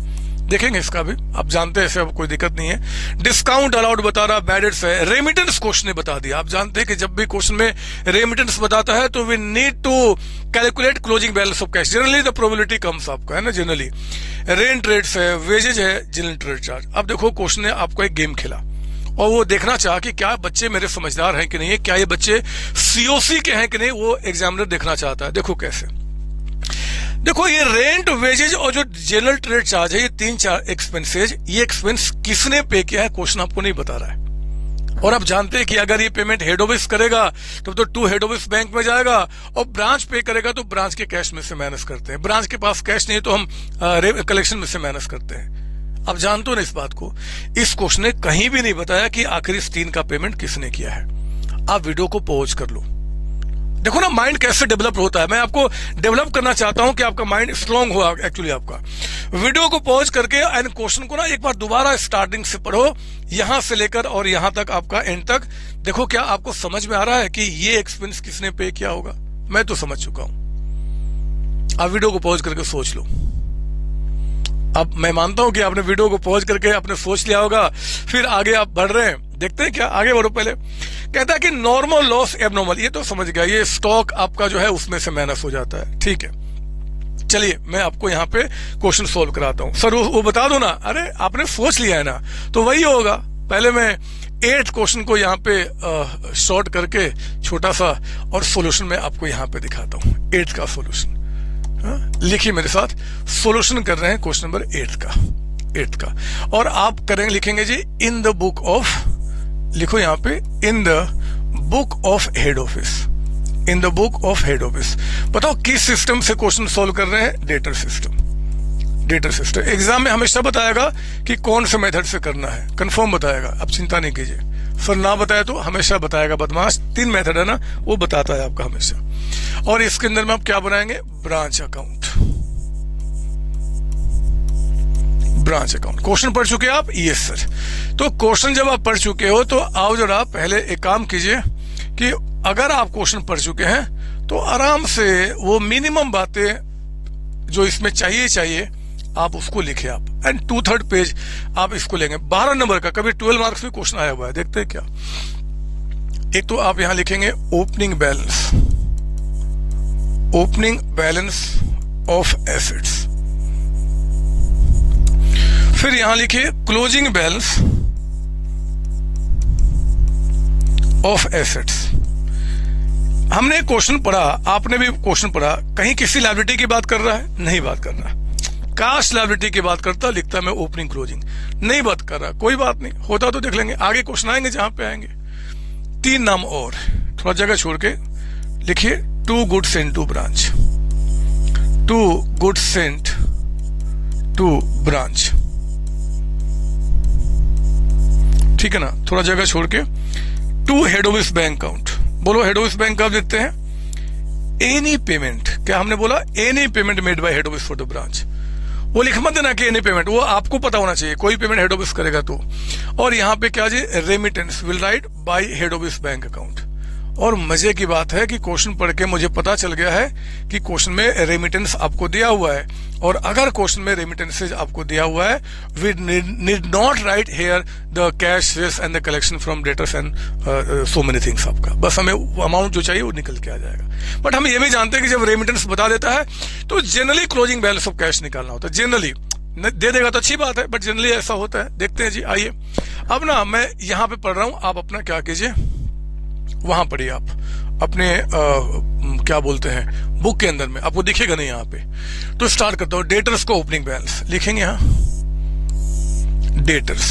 Speaker 1: देखेंगे इसका भी, आप जानते हैं ऐसे, अब कोई दिक्कत नहीं है। डिस्काउंट अलाउड बता रहा, बैडेट्स है। रेमिटेंस क्वेश्चन ने बता दिया, आप जानते हैं कि जब भी क्वेश्चन में रेमिटेंस बताता है तो we need to calculate closing balance of cash, generally the probability comes आपका, है ना, जनरली। रेंट रेट्स है, वेजेज है, जनरल ट्रेड चार्ज। अब देखो क्वेश्चन ने आपको एक गेम खेला और वो देखना चाहा कि क्या बच्चे मेरे समझदार हैं कि नहीं है, क्या ये बच्चे सीओसी के हैं कि नहीं, वो एग्जामिनर देखना चाहता है। देखो कैसे, देखो ये रेंट, वेजेज और जो जनरल ट्रेड चार्ज है, ये 3-4 एक्सपेंसेज, ये एक्सपेंस किसने पे किया है क्वेश्चन आपको नहीं बता रहा है। और आप जानते हैं कि अगर ये पेमेंट हेड ऑफिस करेगा तो टू हेड ऑफिस बैंक में जाएगा, और ब्रांच पे करेगा तो ब्रांच के कैश में से माइनस करते हैं। ब्रांच के पास कैश नहीं है तो हम कलेक्शन में से माइनस करते हैं। आप जानते हो ना इस बात को। इस क्वेश्चन ने कहीं भी नहीं बताया कि आखिर इस 3 का पेमेंट किसने किया है। आप वीडियो को पॉज कर लो, देखो ना माइंड कैसे डेवलप होता है। मैं आपको डेवलप करना चाहता हूं कि आपका माइंड स्ट्रांग हो एक्चुअली आपका। वीडियो को पॉज करके एंड क्वेश्चन को ना एक बार दोबारा स्टार्टिंग से पढ़ो, यहां से लेकर और यहां तक आपका एंड तक। देखो क्या आपको समझ में आ रहा है कि ये एक्सपेंस किसने पे किया होगा। मैं तो समझ चुका हूं, आप वीडियो को पॉज करके सोच लो। अब मैं मानता हूं कि आपने वीडियो को पॉज करके आपने सोच लिया होगा, फिर आगे आप बढ़ रहे हैं। देखते हैं क्या, आगे बढ़ो। पहले कहता है कि नॉर्मल लॉस एबनॉर्मल, ये तो समझ गया, ये स्टॉक आपका जो है उसमें से माइनस हो जाता है, ठीक है। चलिए मैं आपको यहाँ पे क्वेश्चन सोल्व कराता हूं। सर वो बता दो ना, अरे आपने सोच लिया है ना, तो वही होगा। पहले मैं 8 क्वेश्चन को यहाँ पे शॉर्ट करके छोटा सा और सॉल्यूशन में आपको यहाँ पे दिखाता हूँ। 8 का सॉल्यूशन लिखिए मेरे साथ, सॉल्यूशन कर रहे हैं क्वेश्चन नंबर 8 का। और आप करेंगे, लिखेंगे जी इन द बुक ऑफ, लिखो यहाँ पे in the book of head office, in the book of head office. बताओ किस सिस्टम से क्वेश्चन सॉल्व कर रहे हैं, debtor system. Debtor system exam में हमेशा बताएगा कि कौन से मेथड से करना है, कंफर्म बताएगा, आप चिंता नहीं कीजिए। सर ना बताया तो हमेशा बताएगा, बदमाश। 3 मेथड है ना, वो बताता है आपका हमेशा। और इसके अंदर में आप क्या बनाएंगे, branch account. Branch account question पढ़ चुके हैं आप? Yes sir. तो क्वेश्चन जब आप पढ़ चुके हो तो आओ जरा पहले एक काम कीजिए कि अगर आप क्वेश्चन पढ़ चुके हैं तो आराम से वो मिनिमम बातें जो इसमें चाहिए आप उसको लिखे आप, एंड 2/3 पेज आप इसको लेंगे। 12 नंबर का, कभी 12 मार्क्स में क्वेश्चन आया हुआ है, देखते हैं क्या। एक तो आप यहां लिखेंगे opening balance, opening balance of assets. फिर यहां लिखिए क्लोजिंग बैलेंस ऑफ एसेट्स। हमने क्वेश्चन पढ़ा, आपने भी क्वेश्चन पढ़ा, कहीं किसी लायबिलिटी की बात कर रहा है? नहीं बात कर रहा। काश लायबिलिटी की बात करता, लिखता मैं ओपनिंग क्लोजिंग। नहीं बात कर रहा, कोई बात नहीं, होता तो देख लेंगे, आगे क्वेश्चन आएंगे जहां पे आएंगे। 3 नाम और, थोड़ा जगह छोड़ के लिखिए 2 goods sent to branch, 2 goods sent to branch, ठीक है ना। थोड़ा जगह छोड़ के 2 हेड ऑफिस बैंक अकाउंट। बोलो हेड ऑफिस बैंक कब देते हैं? एनी पेमेंट, क्या हमने बोला? Any payment made by head office for the branch. वो लिख मत देना कि एनी पेमेंट, वो आपको पता होना चाहिए, कोई पेमेंट हेड ऑफिस करेगा तो। और यहाँ पे क्या जी, remittance will write by head office bank account. और मजे की बात है कि क्वेश्चन पढ़ के मुझे पता चल गया है कि क्वेश्चन में रेमिटेंस आपको दिया हुआ है, और अगर क्वेश्चन में रेमिटेंसेज आपको दिया हुआ है, we need not write here the cash sales and the collection from debtors and so many things. आपका बस हमें अमाउंट जो चाहिए वो निकल के आ जाएगा। बट हम ये भी जानते हैं कि जब रेमिटेंस बता देता है तो generally closing balance of cash निकालना होता है। जनरली दे देगा तो अच्छी बात है, बट जनरली ऐसा होता है। देखते हैं जी, आइए। अब ना मैं यहाँ पे पढ़ रहा हूँ, आप अपना क्या कीजिए, वहां पढ़िए आप अपने क्या बोलते हैं बुक के अंदर में, आपको दिखेगा नहीं यहाँ पे। तो स्टार्ट करता हूं, डेटर्स को ओपनिंग बैलेंस लिखेंगे। यहाँ डेटर्स,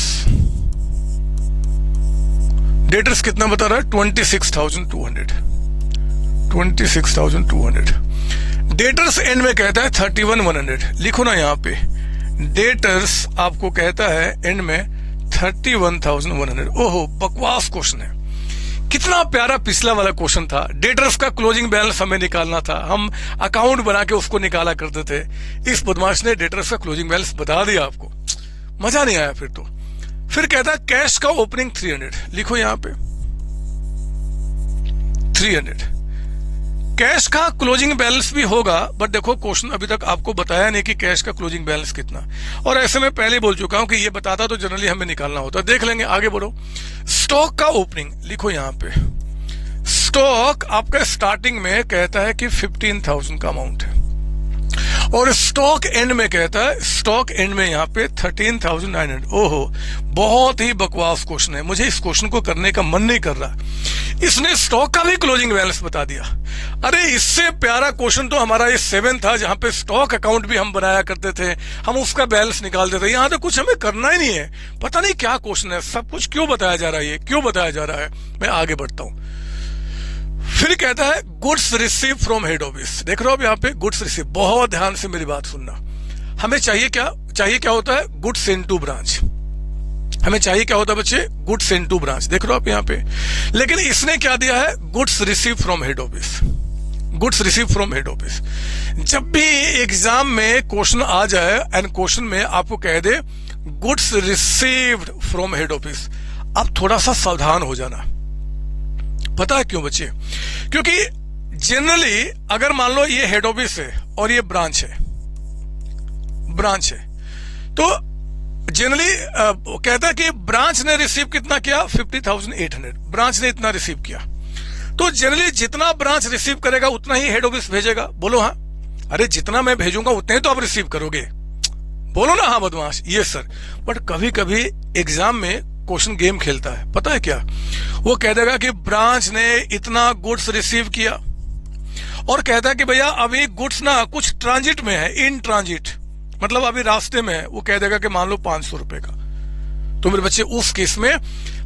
Speaker 1: डेटर्स कितना बता रहा है? 26,200, 26,200। डेटर्स एंड में कहता है 31,100, लिखो ना यहां पे, डेटर्स आपको कहता है एंड में 31,100। ओहो, बकवास क्वेश्चन है। कितना प्यारा पिछला वाला क्वेश्चन था। डेटर्स का क्लोजिंग बैलेंस हमें निकालना था, हम अकाउंट बना के उसको निकाला करते थे। इस बदमाश ने डेटर्स का क्लोजिंग बैलेंस बता दिया आपको, मजा नहीं आया फिर तो। फिर कहता है कैश का ओपनिंग 300, लिखो यहां पे 300। कैश का क्लोजिंग बैलेंस भी होगा, बट देखो क्वेश्चन अभी तक आपको बताया नहीं कि कैश का क्लोजिंग बैलेंस कितना, और ऐसे में पहले बोल चुका हूं कि ये बताता तो जनरली हमें निकालना होता। देख लेंगे, आगे बढ़ो। स्टॉक का ओपनिंग लिखो यहां पे, स्टॉक आपका स्टार्टिंग में कहता है कि 15,000 का अमाउंट है, और स्टॉक एंड में कहता है, स्टॉक एंड में यहां पे 13,900। ओहो, बहुत ही बकवास क्वेश्चन है, मुझे इस क्वेश्चन को करने का मन नहीं कर रहा। इसने स्टॉक का भी क्लोजिंग बैलेंस बता दिया। अरे इससे प्यारा क्वेश्चन तो हमारा ये 7 था, जहां पे स्टॉक अकाउंट भी हम बनाया करते थे, हम उसका बैलेंस निकाल देते। यहां तो कुछ हमें करना ही नहीं है, पता नहीं क्या क्वेश्चन है, सब कुछ क्यों बताया जा रहा है, ये क्यों बताया जा रहा है। मैं आगे बढ़ता हूं। फिर कहता है goods receive from head office, देख रहे हो अब यहाँ पे गुड्स रिसीव, बहुत ध्यान से मेरी बात सुनना। हमें चाहिए क्या होता है? Goods send to branch. हमें चाहिए क्या होता है बच्चे? गुड्स सेंड टू ब्रांच, देख रहे हो आप यहाँ पे। लेकिन इसने क्या दिया है? Goods receive from head office, goods receive from head office. जब भी एग्जाम में क्वेश्चन आ जाए एंड क्वेश्चन में आपको कह दे goods received from head office, आप थोड़ा सा सावधान हो जाना। पता है क्यों बच्चे? क्योंकि जनरली अगर मान लो ये हेड ऑफिस है और ये ब्रांच है, तो जनरली कहता है कि ब्रांच ने रिसीव कितना किया? 50,800, ब्रांच ने इतना रिसीव किया। तो जनरली जितना ब्रांच रिसीव करेगा उतना ही हेड ऑफिस भेजेगा। बोलो हाँ। अरे जितना मैं भेजूंगा उतने ही तो आप रिसीव करोगे, बोलो ना हाँ बदमाश। ये सर, बट कभी कभी एग्जाम में क्वेश्चन गेम खेलता है, पता है क्या? वो कह देगा कि ब्रांच ने इतना गुड्स रिसीव किया, और कहता है कि भैया अभी गुड्स ना कुछ ट्रांजिट में है, इन ट्रांजिट, मतलब अभी रास्ते में है। वो कह देगा कि मान लो 500 रुपए का। तो मेरे बच्चे उस केस में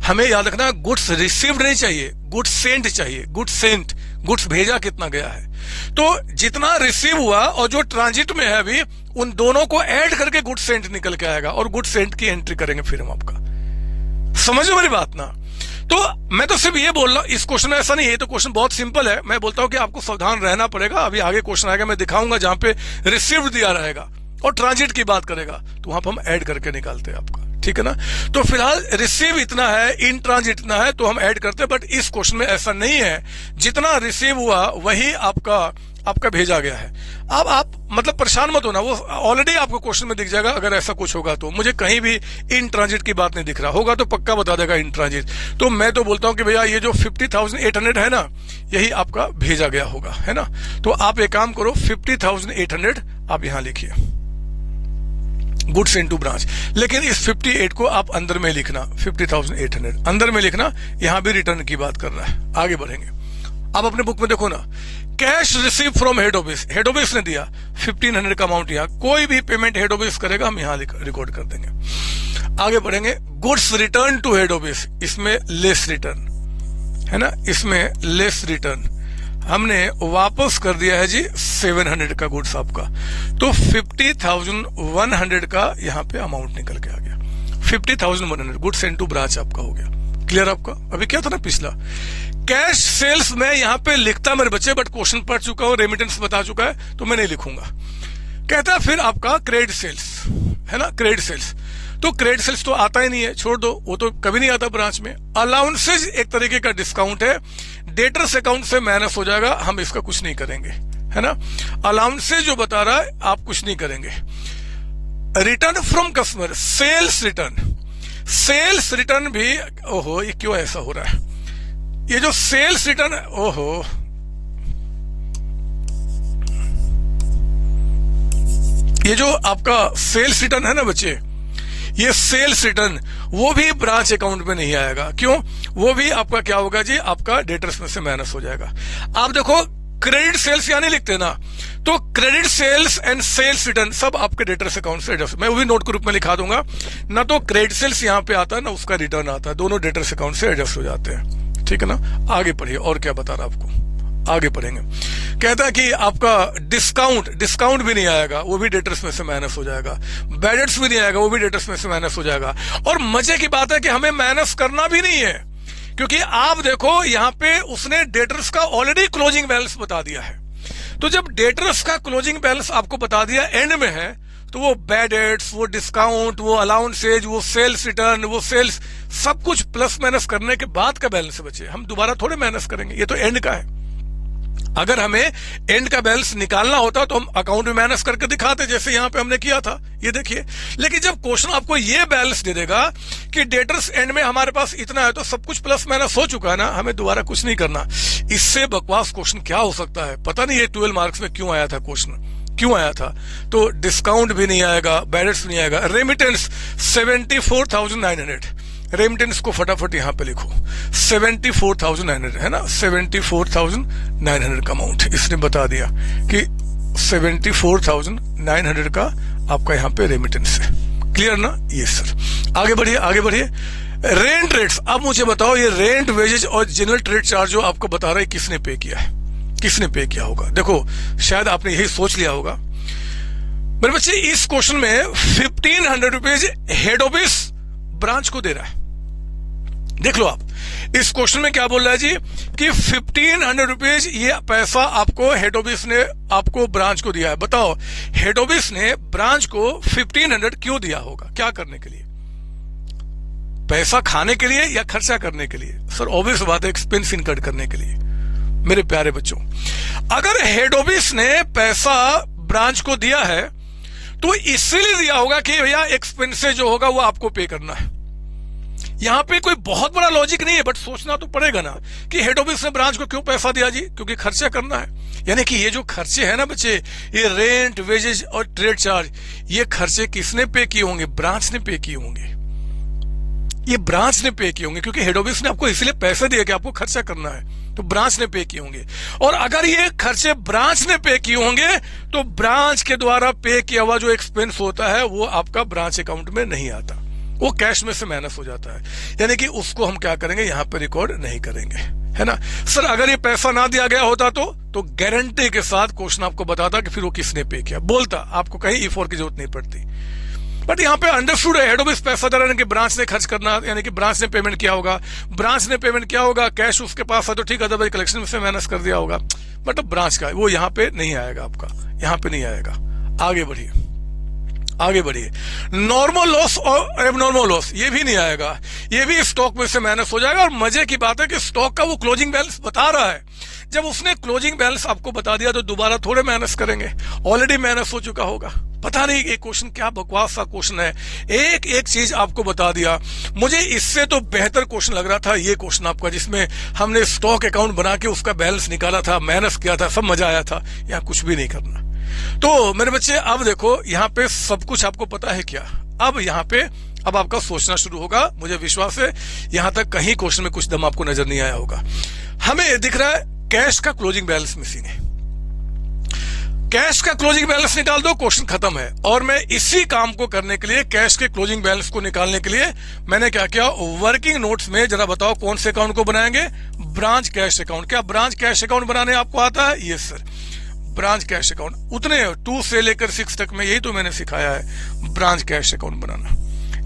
Speaker 1: हमें याद रखना, गुड्स रिसीव्ड नहीं चाहिए, गुड्स सेंट चाहिए। गुड्स सेंट, गुड्स भेजा कितना गया है। तो जितना रिसीव हुआ और जो ट्रांजिट में है अभी, उन दोनों को ऐड करके गुड्स सेंट निकल के आएगा, और गुड्स सेंट की एंट्री करेंगे फिर हम आपका। समझो मेरी बात ना। तो मैं तो सिर्फ ये बोल रहा हूं, इस क्वेश्चन में ऐसा नहीं है, तो क्वेश्चन बहुत सिंपल है। मैं बोलता हूं कि आपको सावधान रहना पड़ेगा। अभी आगे क्वेश्चन आएगा, मैं दिखाऊंगा जहां पे रिसीव्ड दिया रहेगा और ट्रांजिट की बात करेगा, तो वहां पर हम ऐड करके निकालते हैं आपका, ठीक है ना। तो फिलहाल रिसीव इतना है, इन ट्रांजिट इतना है, तो हम ऐड करते हैं। बट इस क्वेश्चन में ऐसा नहीं है, जितना रिसीव हुआ वही आपका भेजा गया है। अब आप मतलब परेशान मत होना, वो ऑलरेडी आपको क्वेश्चन में दिख जाएगा। अगर ऐसा कुछ होगा तो मुझे कहीं भी इन ट्रांजिट की बात नहीं दिख रहा होगा, तो पक्का बता देगा इन ट्रांजिट। तो मैं तो बोलता हूं कि भैया ये जो 50,800 है ना, यही आपका भेजा गया होगा, है ना। तो आप एक काम करो, 50,800 आप यहां लिखिए, गुड्स इनटू ब्रांच। लेकिन इस 58 को आप अंदर में लिखना, 50,800 अंदर में लिखना। यहां भी रिटर्न की बात कर रहा है। आगे बढ़ेंगे। आप अपने बुक में देखो ना, cash receive from head office, head office ने दिया 1500 का अमाउंट। यहां कोई भी पेमेंट हेड ऑफिस करेगा, हम यहां रिकॉर्ड कर देंगे। आगे बढ़ेंगे। Goods return to head office, इसमें लेस रिटर्न है ना, इसमें लेस रिटर्न हमने वापस कर दिया है जी 700 का गुड्स आपका। तो 50,100 का यहां पे अमाउंट निकल के आ गया। 50,100 गुड्स सेंड टू ब्रांच आपका हो गया। क्लियर आपका? अभी क्या था ना पिछला, कैश सेल्स में यहां पे लिखता मेरे बच्चे, बट क्वेश्चन पढ़ चुका हूं, रेमिटेंस बता चुका है, तो मैं नहीं लिखूंगा। कहता है फिर आपका क्रेडिट सेल्स है ना, क्रेडिट सेल्स। तो क्रेडिट सेल्स तो आता ही नहीं है, छोड़ दो, वो तो कभी नहीं आता ब्रांच में। अलाउंसेज एक तरीके का डिस्काउंट है, डेटर्स अकाउंट से माइनस हो जाएगा, हम इसका कुछ नहीं करेंगे, है ना। अलाउंसेज जो बता रहा है आप कुछ नहीं करेंगे। Return from customer, sales return, sales return भी, ओहो ये क्यों ऐसा हो रहा है, ये जो सेल्स रिटर्न, ओहो ये जो आपका सेल्स रिटर्न है ना बच्चे, ये सेल्स रिटर्न वो भी ब्रांच अकाउंट में नहीं आएगा। क्यों? वो भी आपका क्या होगा जी, आपका डेटर्स में से माइनस हो जाएगा। आप देखो क्रेडिट सेल्स यहां नहीं लिखते ना, तो credit sales and sales return सब आपके डेटर्स अकाउंट से एडजस्ट, मैं वो भी नोट के रूप में लिखा दूंगा। ना तो क्रेडिट सेल्स यहाँ पे आता है ना उसका रिटर्न आता है, दोनों डेटर्स अकाउंट से एडजस्ट हो जाते हैं, ठीक है ना। आगे पढ़िए, और क्या बता रहा आपको, आगे पढ़ेंगे। कहता है कि आपका डिस्काउंट भी नहीं आएगा, वो भी डेटर्स में से माइनस हो जाएगा। बैडेट्स भी नहीं आएगा, वो भी डेटर्स में से माइनस हो जाएगा। और मजे की बात है कि हमें माइनस करना भी नहीं है, क्योंकि आप देखो यहाँ पे उसने डेटर्स का ऑलरेडी क्लोजिंग बैलेंस बता दिया है। तो जब डेटर्स का क्लोजिंग बैलेंस आपको बता दिया एंड में है, तो वो बैडेट्स, वो डिस्काउंट, वो अलाउंसेज, वो सेल्स रिटर्न, वो सेल्स, सब कुछ प्लस माइनस करने के बाद का बैलेंस बचे। हम दोबारा थोड़े माइनस करेंगे, ये तो एंड का है। अगर हमें एंड का बैलेंस निकालना होता तो हम अकाउंट में माइनस करके दिखाते, जैसे यहां पे हमने किया था, ये देखिए। लेकिन जब क्वेश्चन आपको ये बैलेंस दे देगा कि डेटर्स एंड में हमारे पास इतना है, तो सब कुछ प्लस माइनस हो चुका है ना, हमें दोबारा कुछ नहीं करना। इससे बकवास क्वेश्चन क्या हो सकता है, पता नहीं ये 12 मार्क्स में क्यों आया था क्वेश्चन, क्यों आया था। तो डिस्काउंट भी नहीं आएगा, बैडेट्स भी नहीं आएगा। रेमिटेंस 74,900, रेमिटेंस को फटाफट यहां पे लिखो, 74,900 है ना, 74,900 का अमाउंट इसने बता दिया कि 74,900 का आपका यहां पे रेमिटेंस है। क्लियर ना, ये सर। आगे बढ़िए, आगे बढ़िए। रेंट रेट्स, अब मुझे बताओ ये रेंट, वेजेज और जनरल ट्रेड चार्ज जो आपको बता रहा है, किसने पे किया है, किसने पे किया होगा। देखो शायद आपने यही सोच लिया होगा मेरे बच्चे, इस क्वेश्चन में 1,500 रुपीज हेड ऑफिस ब्रांच को दे रहा है। देख लो आप, इस क्वेश्चन में क्या बोल रहा है जी कि 1,500 रुपीज ये पैसा आपको हेड ऑफिस ने आपको ब्रांच को दिया है। बताओ हेड ऑफिस ने ब्रांच को 1,500 क्यों दिया होगा, क्या करने के लिए, पैसा खाने के लिए या खर्चा करने के लिए। सर ऑब्वियस बात है, एक्सपेंस इनकर्ड करने के लिए। मेरे प्यारे बच्चों, अगर हेड ऑफिस ने पैसा ब्रांच को दिया है तो इसीलिए दिया होगा कि भैया एक्सपेंसेस जो होगा वो आपको पे करना है। यहां पे कोई बहुत बड़ा लॉजिक नहीं है, बट सोचना तो पड़ेगा ना कि हेड ऑफिस ने ब्रांच को क्यों पैसा दिया जी, क्योंकि खर्चा करना है। यानी कि ये जो खर्चे हैं ना बच्चे, ये रेंट, वेजेज और ट्रेड चार्ज, ये खर्चे किसने पे किए होंगे, ब्रांच ने पे किए होंगे। ये ब्रांच ने पे किए होंगे, क्योंकि हेड ऑफिस ने आपको इसलिए पैसे दिए कि आपको खर्चा करना है, तो ब्रांच ने पे किए होंगे। और अगर ये खर्चे ब्रांच ने पे किए होंगे तो ब्रांच के द्वारा पे किया हुआ जो एक्सपेंस होता है वो आपका ब्रांच अकाउंट में नहीं आता, वो कैश में से माइनस हो जाता है। यानी कि उसको हम क्या करेंगे, यहां पर रिकॉर्ड नहीं करेंगे, है ना। सर अगर ये पैसा ना दिया गया होता तो गारंटी के साथ क्वेश्चन आपको बताता कि फिर वो किसने पे किया, बोलता, आपको कहीं E4 की जरूरत नहीं पड़ती। बट यहाँ पे अंडरस्टूड है, हेड ऑफिस पैसा दे रहा है कि ब्रांच ने खर्च करना, यानी कि ब्रांच ने पेमेंट किया होगा। ब्रांच ने पेमेंट किया होगा, कैश उसके पास है तो ठीक है, अदरवाइज कलेक्शन में से माइनस कर दिया होगा। बट ब्रांच का वो यहाँ पे नहीं आएगा, आपका यहाँ पे नहीं आएगा। आगे बढ़िए, आगे बढ़िए। नॉर्मल लॉस और एबनॉर्मल लॉस ये भी नहीं आएगा, ये भी स्टॉक में से माइनस हो जाएगा। और मजे की बात है कि स्टॉक का वो क्लोजिंग बैलेंस बता रहा है। जब उसने क्लोजिंग बैलेंस आपको बता दिया तो दोबारा थोड़े माइनस करेंगे, ऑलरेडी माइनस हो चुका होगा। पता नहीं ये क्वेश्चन क्या बकवास सा क्वेश्चन है, एक एक चीज आपको बता दिया। मुझे इससे तो बेहतर क्वेश्चन लग रहा था ये क्वेश्चन आपका, जिसमें हमने स्टॉक अकाउंट बना के उसका बैलेंस निकाला था, माइनस किया था, सब मजा आया था। यहाँ कुछ भी नहीं करना। तो मेरे बच्चे अब देखो यहाँ पे सब कुछ आपको पता है क्या, अब यहाँ पे अब आपका सोचना शुरू होगा। मुझे विश्वास है यहां तक कहीं क्वेश्चन में कुछ दम आपको नजर नहीं आया होगा। हमें दिख रहा है कैश का क्लोजिंग बैलेंस मिसिंग है, कैश का क्लोजिंग बैलेंस निकाल दो, क्वेश्चन खत्म है। और मैं इसी काम को करने के लिए, कैश के क्लोजिंग बैलेंस को निकालने के लिए मैंने क्या किया, वर्किंग नोट्स में जरा बताओ कौन से अकाउंट को बनाएंगे, ब्रांच कैश अकाउंट। क्या ब्रांच कैश अकाउंट बनाने आपको आता है? Yes sir, branch cash account. उतने 2 से लेकर 6 तक में यही तो मैंने सिखाया है, ब्रांच कैश अकाउंट बनाना।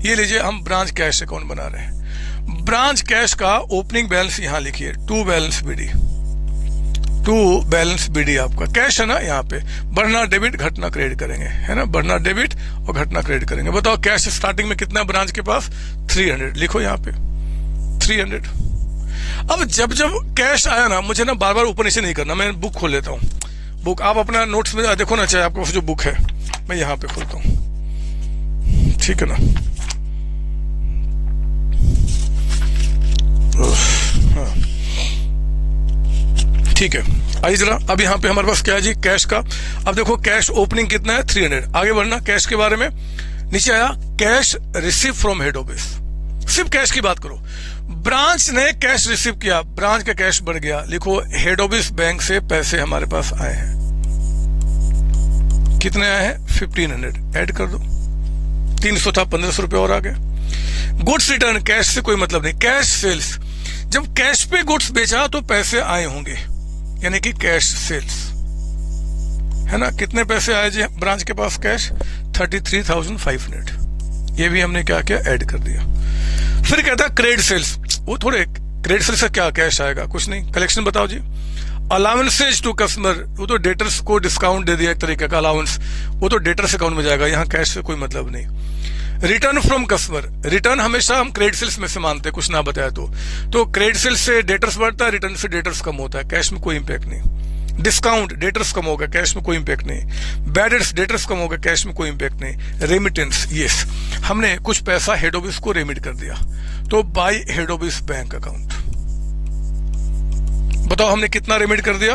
Speaker 1: ये लीजिए हम ब्रांच कैश अकाउंट बना रहे हैं। ब्रांच कैश का ओपनिंग बैलेंस यहां लिखिए, 2 बैलेंस बीडी, 2 बैलेंस बीडी आपका कैश है ना। यहाँ पे बढ़ना डेबिट घटना क्रेडिट करेंगे, है ना, बढ़ना डेबिट और घटना क्रेडिट करेंगे। बताओ कैश स्टार्टिंग में कितना ब्रांच के पास, 300, लिखो यहाँ पे 300। अब जब जब कैश आया ना, मुझे ना बार बार ऊपर नीचे नहीं करना, मैं बुक खोल लेता हूँ। बुक आप अपना नोट्स में देखो ना, चाहे आपके पास जो बुक है, मैं यहाँ पे खोलता हूँ, ठीक है ना। हाँ ठीक है, आइए जरा। अब यहाँ पे हमारे पास क्या है जी, कैश का। अब देखो कैश ओपनिंग कितना है, 300। आगे बढ़ना कैश के बारे में, नीचे आया cash receive from head office, सिर्फ कैश की बात करो। ब्रांच ने कैश रिसीव किया, ब्रांच का कैश बढ़ गया, लिखो हेड ऑफिस बैंक से पैसे हमारे पास आए हैं, कितने आए हैं 1500, ऐड कर दो, 300 था, 1500 रुपये और आ गए। गुड्स रिटर्न, कैश से कोई मतलब नहीं, कैश सेल्स, जब कैश पे गुड्स बेचा तो पैसे आए होंगे, यानी कि कैश सेल्स, है ना। कितने पैसे आए जी ब्रांच के पास कैश, 33,500, ये भी हमने क्या किया, ऐड कर दिया। फिर कहता है क्रेडिट सेल्स, वो थोड़े क्रेडिट सेल्स से क्या कैश आएगा, कुछ नहीं। कलेक्शन बताओ जी, अलाउंसेज टू कस्टमर, वो तो डेटर्स को डिस्काउंट दे दिया एक तरीके का अलाउंस, वो तो डेटर्स अकाउंट में जाएगा, यहाँ कैश से कोई मतलब नहीं। रिटर्न फ्रॉम कस्टमर, रिटर्न हमेशा हम क्रेडिट सेल्स में से मानते हैं, कुछ ना बताया तो क्रेडिट सेल्स से डेटर्स बढ़ता है, रिटर्न से डेटर्स कम होता है, कैश में कोई इंपैक्ट नहीं। डिस्काउंट, डेटर्स कम होगा, कैश में कोई इंपैक्ट नहीं। बैड डेट्स, डेटर्स कम होगा, कैश में कोई इंपैक्ट नहीं। रेमिटेंस, यस, हमने कुछ पैसा हेड ऑफिस को रेमिट कर दिया, तो bye head office bank account. बताओ हमने कितना रेमिट कर दिया,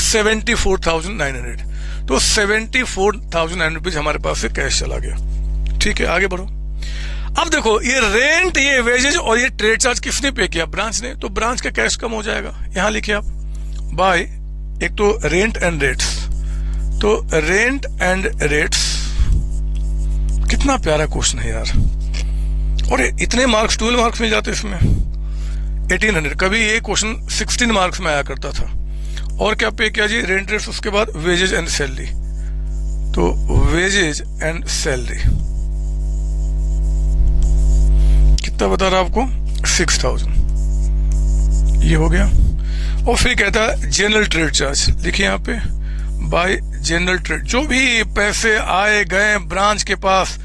Speaker 1: 74,900, तो 74,900 रुपीज हमारे पास से कैश चला गया। ठीक है, आगे बढ़ो। अब देखो ये रेंट, ये वेजेज और ये ट्रेड चार्ज किसने पे किया, ब्रांच ने, तो ब्रांच का कैश कम हो जाएगा। यहां लिखिए आप, बाय, एक तो रेंट एंड रेट्स, तो रेंट एंड रेट्स, कितना प्यारा क्वेश्चन है यार, और इतने मार्क्स 12 मार्क्स मिल जाते इसमें, 1800। कभी ये क्वेश्चन 16 मार्क्स में आया करता था। और क्या पे किया जी, रेंट रेट्स, उसके बाद वेजेज एंड सैलरी, तो वेजेज एंड सैलरी कितना बता रहा आपको, 6,000, ये हो गया। और फिर कहता है जनरल ट्रेड चार्ज, लिखिए यहाँ पे, बाय जनरल ट्रेड, जो भी पैसे आए गए ब्रांच के पास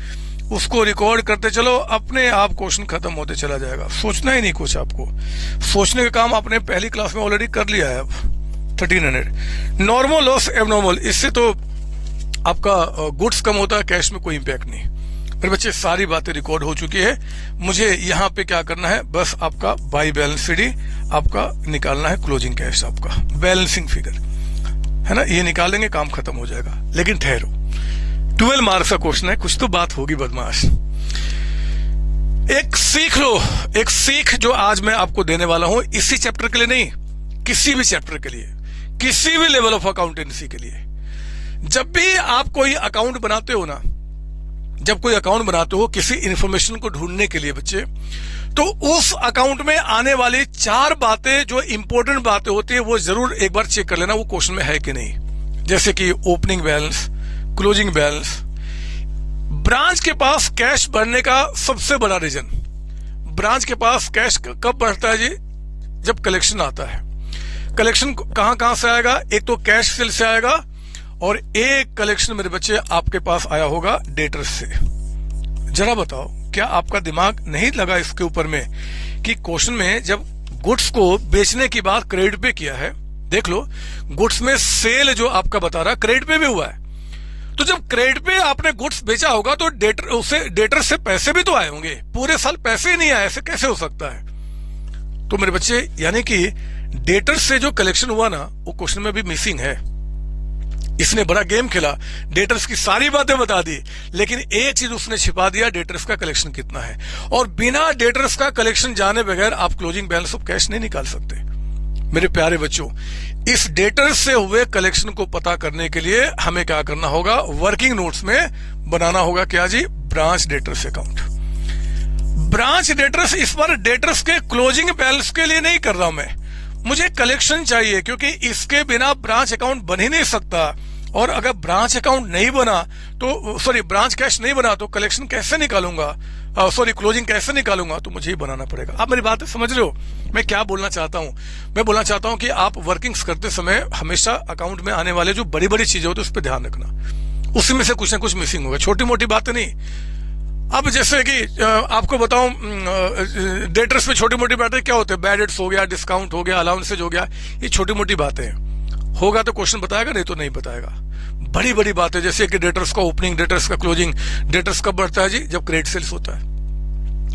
Speaker 1: उसको रिकॉर्ड करते चलो, अपने आप क्वेश्चन खत्म होते चला जाएगा, सोचना ही नहीं कुछ, आपको सोचने का काम आपने पहली क्लास में ऑलरेडी कर लिया है। अब 1300। नॉर्मल लॉस एबनॉर्मल, इससे तो आपका गुड्स कम होता है, कैश में कोई इंपैक्ट नहीं। मेरे बच्चे सारी बातें रिकॉर्ड हो चुकी है, मुझे यहाँ पे क्या करना है, बस आपका बाई बैलेंस शीट आपका निकालना है, क्लोजिंग कैश आपका बैलेंसिंग फिगर है ना, ये निकालेंगे, काम खत्म हो जाएगा। लेकिन ठहरो, 12 मार्क्स का क्वेश्चन है, कुछ तो बात होगी बदमाश। एक सीख लो, एक सीख जो आज मैं आपको देने वाला हूं, इसी चैप्टर के लिए नहीं, किसी भी चैप्टर के लिए, किसी भी लेवल ऑफ अकाउंटेंसी के लिए, जब भी आप कोई अकाउंट बनाते हो ना, जब कोई अकाउंट बनाते हो किसी इंफॉर्मेशन को ढूंढने के लिए बच्चे, तो उस अकाउंट में आने वाली 4 बातें जो इंपॉर्टेंट बातें होती है वो जरूर एक बार चेक कर लेना वो क्वेश्चन में है कि नहीं। जैसे कि opening balance, closing balance. Branch के पास कैश बढ़ने का सबसे बड़ा रीजन, ब्रांच के पास कैश कब बढ़ता है जी, जब कलेक्शन आता है। कलेक्शन कहां से आएगा, एक तो कैश सेल से आएगा, और एक कलेक्शन मेरे बच्चे आपके पास आया होगा डेटर्स से। जरा बताओ, क्या आपका दिमाग नहीं लगा इसके ऊपर में कि क्वेश्चन में जब गुड्स को बेचने की बात क्रेडिट पे किया है, देख लो गुड्स में सेल जो आपका बता रहा क्रेडिट पे भी हुआ है, तो जब क्रेडिट पे आपने गुड्स बेचा होगा तो डेटर से पैसे भी तो आए होंगे, पूरे साल पैसे ही नहीं आए, ऐसे कैसे हो सकता है। तो मेरे बच्चे यानी कि डेटर से जो कलेक्शन हुआ ना वो क्वेश्चन में भी मिसिंग है। इसने बड़ा गेम खेला, डेटर्स की सारी बातें बता दी, लेकिन एक चीज उसने छिपा दिया, डेटर्स का कलेक्शन कितना है। और बिना डेटर्स का कलेक्शन जाने बगैर आप क्लोजिंग बैलेंस ऑफ कैश नहीं निकाल सकते। मेरे प्यारे बच्चों, इस डेटर्स से हुए कलेक्शन को पता करने के लिए हमें क्या करना होगा, वर्किंग नोट्स में बनाना होगा क्या जी, branch debtors account. Branch debtors, इस बार डेटर्स के क्लोजिंग बैलेंस के लिए नहीं कर रहा हूं मैं, मुझे कलेक्शन चाहिए, क्योंकि इसके बिना ब्रांच अकाउंट बन ही नहीं सकता। और अगर ब्रांच अकाउंट नहीं बना तो ब्रांच कैश नहीं बना तो कलेक्शन कैसे निकालूंगा, क्लोजिंग कैसे निकालूंगा, तो मुझे ही बनाना पड़ेगा। आप मेरी बात समझ रहे हो मैं क्या बोलना चाहता हूं। मैं बोलना चाहता हूं कि आप वर्किंग्स करते समय हमेशा अकाउंट में आने वाले जो बड़ी बड़ी चीजें होती है उस पर ध्यान रखना, उसी में से कुछ ना कुछ मिसिंग होगा, छोटी मोटी बातें नहीं। अब जैसे कि आपको बताऊं, डेटर्स में छोटी मोटी बातें क्या होते हैं, बैड डेट्स हो गया, डिस्काउंट हो गया, अलाउंसेज हो गया, ये छोटी मोटी बातें हैं। होगा तो क्वेश्चन बताएगा, नहीं तो नहीं बताएगा। बड़ी बड़ी बातें जैसे कि डेटर्स का ओपनिंग, डेटर्स का क्लोजिंग, डेटर्स कब बढ़ता है जी, जब क्रेडिट सेल्स होता है,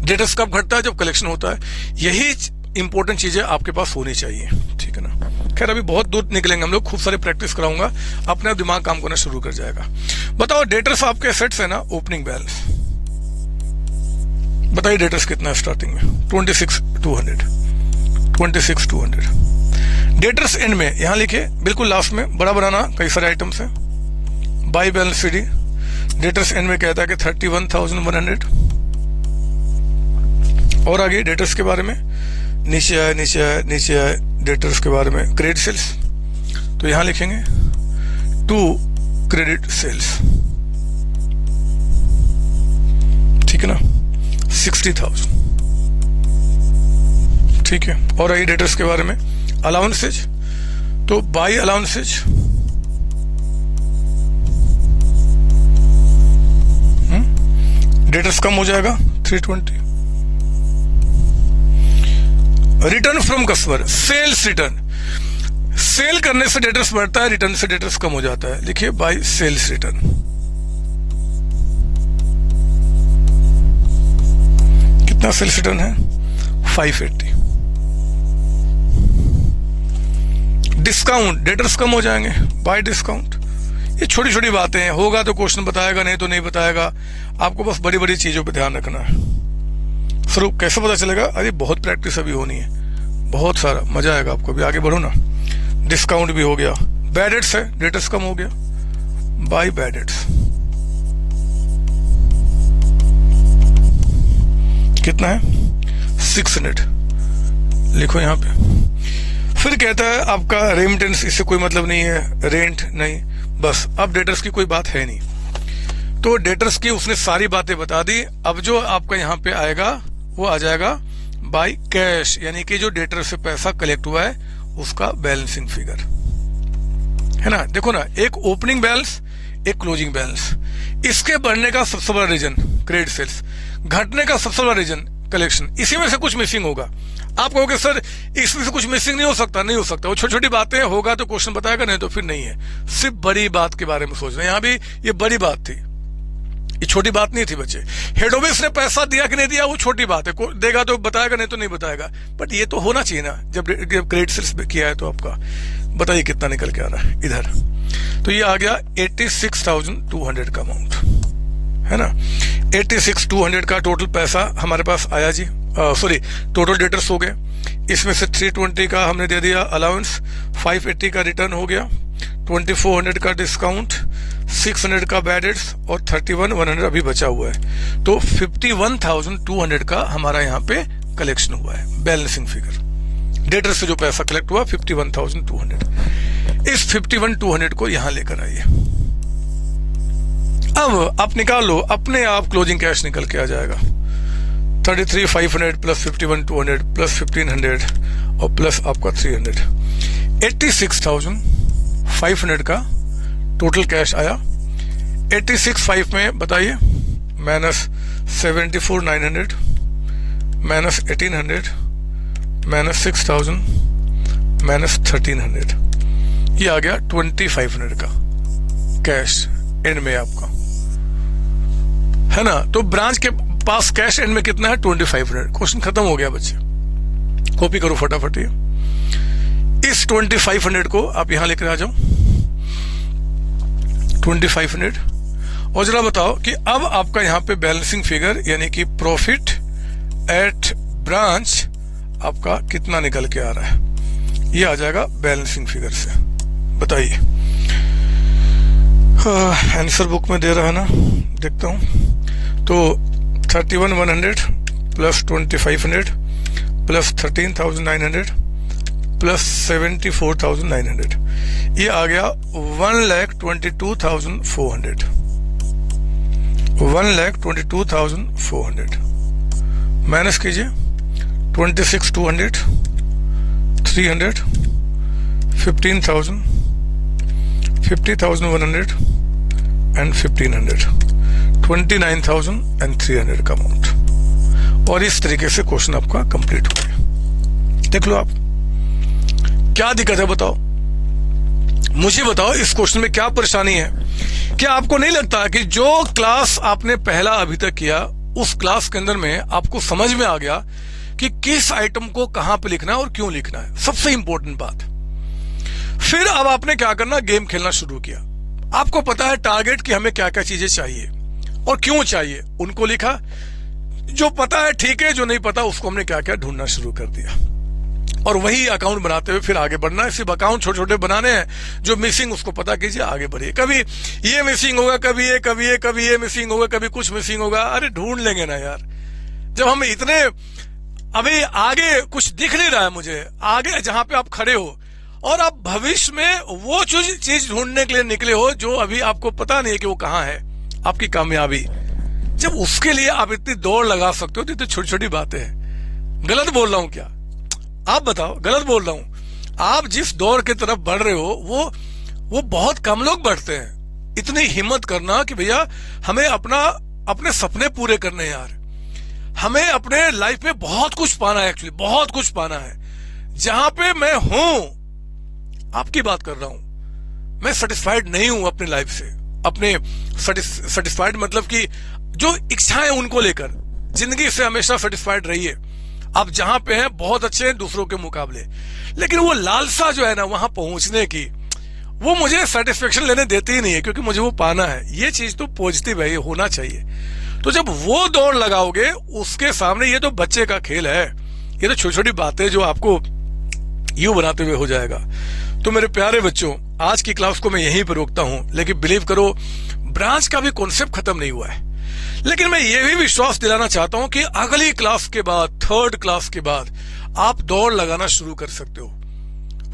Speaker 1: डेटर्स कब घटता है, जब कलेक्शन होता है। यही इंपॉर्टेंट चीजें आपके पास होनी चाहिए, ठीक है ना। खैर अभी बहुत दूर निकलेंगे हम लोग, खूब सारे प्रैक्टिस कराऊंगा, अपने दिमाग काम करना शुरू कर जाएगा। बताओ डेटर्स आपके एसेट्स है ना, ओपनिंग बैलेंस बताइए, डेटर्स कितना है स्टार्टिंग में, 26,200। डेटर्स एंड में यहां लिखिए, बिल्कुल लास्ट में, बड़ा बनाना, कई सारे आइटम्स हैं, by balance CD, debtors and में कहता है कि 31,100। और आगे डेटर्स के बारे में नीचे आए नीचे आए नीचे आए, डेटर्स के बारे में क्रेडिट सेल्स, तो यहां लिखेंगे 2 क्रेडिट सेल्स, ठीक है ना, 60,000, ठीक है। और आइए डेटर्स के बारे में अलाउंसेज, तो बाई अलाउंसेज डेटर्स कम हो जाएगा 320। Return from customer, sales return, sale करने से डेटर्स बढ़ता है, रिटर्न से डेटर्स कम हो जाता है, लिखिए बाय सेल्स रिटर्न। कितना सेल्स रिटर्न है? 580। डिस्काउंट, डेटर्स कम हो जाएंगे बाय डिस्काउंट। ये छोटी छोटी बातें हैं, होगा तो क्वेश्चन बताएगा, नहीं तो नहीं बताएगा, आपको बस बड़ी बड़ी चीजों पे ध्यान रखना है। स्वरूप कैसे पता चलेगा? अरे बहुत प्रैक्टिस अभी होनी है, बहुत सारा मजा आएगा आपको, भी आगे बढ़ो ना। डिस्काउंट भी हो गया, बैड डेट्स है, डेटर्स कम हो गया बाय बैड डेट्स, कितना है? 600, लिखो यहां पे। फिर कहता है आपका रेमिटेंस, इससे कोई मतलब नहीं है, रेंट नहीं, बस अब डेटर्स की कोई बात है नहीं, तो डेटर्स की उसने सारी बातें बता दी। अब जो आपका यहां पे आएगा वो आ जाएगा बाय कैश, यानी कि जो डेटर से पैसा कलेक्ट हुआ है उसका बैलेंसिंग फिगर, है ना। देखो ना, एक ओपनिंग बैलेंस, एक क्लोजिंग बैलेंस, इसके बढ़ने का सबसे बड़ा रीजन क्रेडिट सेल्स, घटने का सबसे बड़ा रीजन कलेक्शन, इसी में से कुछ मिसिंग होगा। आप कहोगे सर इसमें से कुछ मिसिंग नहीं हो सकता, नहीं हो सकता, वो छोटी छोटी बातें, होगा तो क्वेश्चन बताएगा, नहीं तो फिर नहीं है। सिर्फ बड़ी बात के बारे में सोचना, यहां भी ये बड़ी बात थी, ये छोटी बात नहीं थी बच्चे। हेड ऑफिस ने पैसा दिया कि नहीं दिया वो छोटी बात है, देगा तो बताएगा, नहीं तो नहीं बताएगा, बट ये तो होना चाहिए ना, जब क्रेडिट सेल्स किया है तो आपका बताइए कितना निकल के आ रहा है इधर। तो ये आ गया 86,200 का अमाउंट, है ना। 86,200 का टोटल पैसा हमारे पास आया जी, सॉरी टोटल डेटर्स हो गए, इसमें से 320 का हमने दे दिया अलाउंस, 580 का रिटर्न हो गया, 2400 का डिस्काउंट, 600 का बैड डेट्स और 31,100 अभी बचा हुआ है, तो 51,200 का हमारा यहाँ पे कलेक्शन हुआ है, बैलेंसिंग फिगर। डेटर से जो पैसा कलेक्ट हुआ 51,200, इस 51,200 को यहां लेकर आइए। अब आप निकाल लो, अपने आप क्लोजिंग कैश निकल के आ जाएगा, 33,500 प्लस 51,200 प्लस 1,500 और प्लस आपका 300, 86,500 का टोटल कैश आया। 86,500 में बताइए माइनस 74,900 माइनस 1,800 माइनस 6,000 माइनस 1,300, ये आ गया 2,500 का कैश एंड में आपका, है ना। तो ब्रांच के पास कैश एंड में कितना है? 2,500। क्वेश्चन खत्म हो गया बच्चे, कॉपी करो फटाफट ये। इस 2,500 को आप यहां लेकर आ जाओ, 2,500, और जरा बताओ कि अब आपका यहां पे बैलेंसिंग फिगर यानी कि प्रॉफिट एट ब्रांच आपका कितना निकल के आ रहा है? ये आ जाएगा बैलेंसिंग फिगर से, बताइए। आंसर बुक में दे रहा है ना, देखता हूं। तो 31,100 प्लस 2,500 प्लस 13,900 प्लस 74,900, ये आ गया 1,22,400, 1,22,400 माइनस कीजिए 26,200, 300, 15,000, 50,100 एंड 1,500, 29,300 का अमाउंट। और इस तरीके से क्वेश्चन आपका कंप्लीट हो गया। देख लो आप, क्या दिक्कत है बताओ, मुझे बताओ इस क्वेश्चन में क्या परेशानी है। क्या आपको नहीं लगता कि जो क्लास आपने पहला अभी तक किया उस क्लास के अंदर में आपको समझ में आ गया कि किस आइटम को कहां पे लिखना है और क्यों लिखना है, सबसे इंपॉर्टेंट बात। फिर अब आपने क्या करना, गेम खेलना शुरू किया। आपको पता है टारगेट कि हमें क्या क्या चीजें चाहिए और क्यों चाहिए, उनको लिखा। जो पता है ठीक है, जो नहीं पता उसको हमने क्या क्या ढूंढना शुरू कर दिया। और वही अकाउंट बनाते हुए फिर आगे बढ़ना है। सिर्फ अकाउंट छोटे छोटे बनाने हैं, जो मिसिंग उसको पता कीजिए, आगे बढ़िए। कभी ये मिसिंग होगा, कभी ये मिसिंग होगा, कभी कुछ मिसिंग होगा, अरे ढूंढ लेंगे ना यार। जब हम इतने अभी आगे कुछ दिख नहीं रहा है मुझे, आगे जहां पे आप खड़े हो, और आप भविष्य में वो चीज ढूंढने के लिए निकले हो जो अभी आपको पता नहीं है कि वो कहाँ है, आपकी कामयाबी। जब उसके लिए आप इतनी दौड़ लगा सकते हो तो इतनी छोटी छोटी बातें हैं। गलत बोल रहा हूं क्या? आप बताओ, गलत बोल रहा हूं? आप जिस दौर की तरफ बढ़ रहे हो वो बहुत कम लोग बढ़ते हैं। इतनी हिम्मत करना कि भैया हमें अपने सपने पूरे करने हैं यार, हमें अपने लाइफ में बहुत कुछ पाना है, एक्चुअली बहुत कुछ पाना है। जहां पे मैं हूं, आपकी बात कर रहा हूं, मैं सेटिस्फाइड नहीं हूं अपनी लाइफ से। अपने सेटिस्फाइड मतलब कि जो इच्छाएं उनको लेकर जिंदगी से हमेशा सेटिस्फाइड रहिए। आप जहां पे हैं बहुत अच्छे हैं दूसरों के मुकाबले, लेकिन वो लालसा जो है ना वहां पहुंचने की, वो मुझे सेटिस्फेक्शन लेने देती ही नहीं है, क्योंकि मुझे वो पाना है। ये चीज तो पॉजिटिव है, ये होना चाहिए। तो जब वो दौड़ लगाओगे उसके सामने, ये तो बच्चे का खेल है, ये तो छोटी छोटी बातें जो आपको यूं बनाते हुए हो जाएगा। तो मेरे प्यारे बच्चों, आज की क्लास को मैं यहीं पर रोकता हूं, लेकिन बिलीव करो ब्रांच का भी कॉन्सेप्ट खत्म नहीं हुआ है। लेकिन मैं ये भी विश्वास दिलाना चाहता हूं कि अगली क्लास के बाद, 3rd क्लास के बाद आप दौड़ लगाना शुरू कर सकते हो।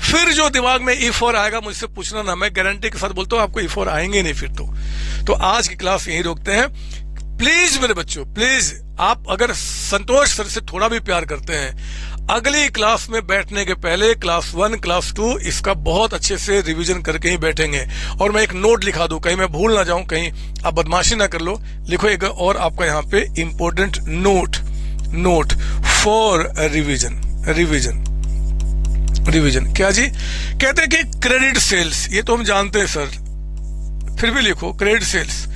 Speaker 1: फिर जो दिमाग में इफ और आएगा मुझसे पूछना ना, मैं गारंटी के साथ बोलता हूं आपको इफ और आएंगे नहीं फिर तो आज की क्लास यहीं रोकते हैं। प्लीज मेरे बच्चों, प्लीज आप अगर संतोष सर से थोड़ा भी प्यार करते हैं, अगली क्लास में बैठने के पहले क्लास 1, क्लास 2 इसका बहुत अच्छे से रिवीजन करके ही बैठेंगे। और मैं एक नोट लिखा दूं, कहीं मैं भूल ना जाऊं, कहीं आप बदमाशी ना कर लो, लिखो एक और आपका यहाँ पे इंपॉर्टेंट नोट फॉर रिवीजन। क्या जी? कहते हैं कि क्रेडिट सेल्स, ये तो हम जानते हैं सर, फिर भी लिखो credit sales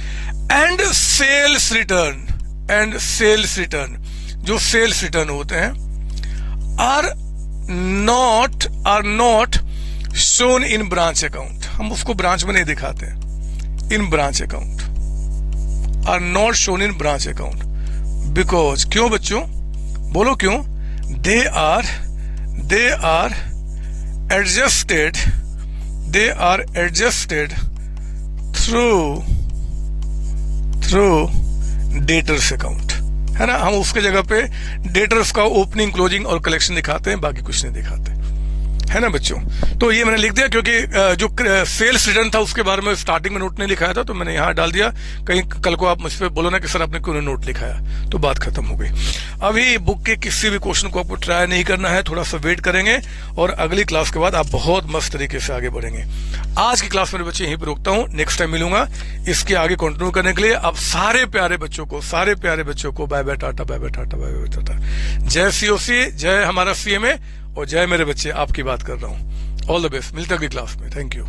Speaker 1: and sales return, जो सेल्स रिटर्न होते हैं are not shown in branch account। हम उसको ब्रांच में नहीं दिखाते हैं। In branch account are not shown in branch account because, क्यों बच्चों? बोलो क्यों? they are adjusted through debtors account, है ना। हम उसके जगह पे डेटर्स का ओपनिंग, क्लोजिंग और कलेक्शन दिखाते हैं, बाकी कुछ नहीं दिखाते, है ना बच्चों। तो ये मैंने लिख दिया क्योंकि जो सेल्स रिटर्न था उसके बारे में स्टार्टिंग में नोट नहीं लिखाया था, तो मैंने यहाँ डाल दिया। कहीं कल को आप मुझ पर बोलो ना कि सर आपने क्यों नोट लिखाया, तो बात खत्म हो गई। अभी बुक के किसी भी क्वेश्चन को आपको ट्राई नहीं करना है, थोड़ा सा वेट करेंगे और अगली क्लास के बाद आप बहुत मस्त तरीके से आगे बढ़ेंगे। आज की क्लास मेरे बच्चे यहीं पर रोकता हूँ, नेक्स्ट टाइम मिलूंगा इसके आगे कंटिन्यू करने के लिए। आप सारे प्यारे बच्चों को bye bye tata, bye bye tata, bye bye tata. जय COC, जय हमारा CMA, और जय मेरे बच्चे, आपकी बात कर रहा हूँ। ऑल द बेस्ट, मिलते हैं अगली क्लास में। Thank you.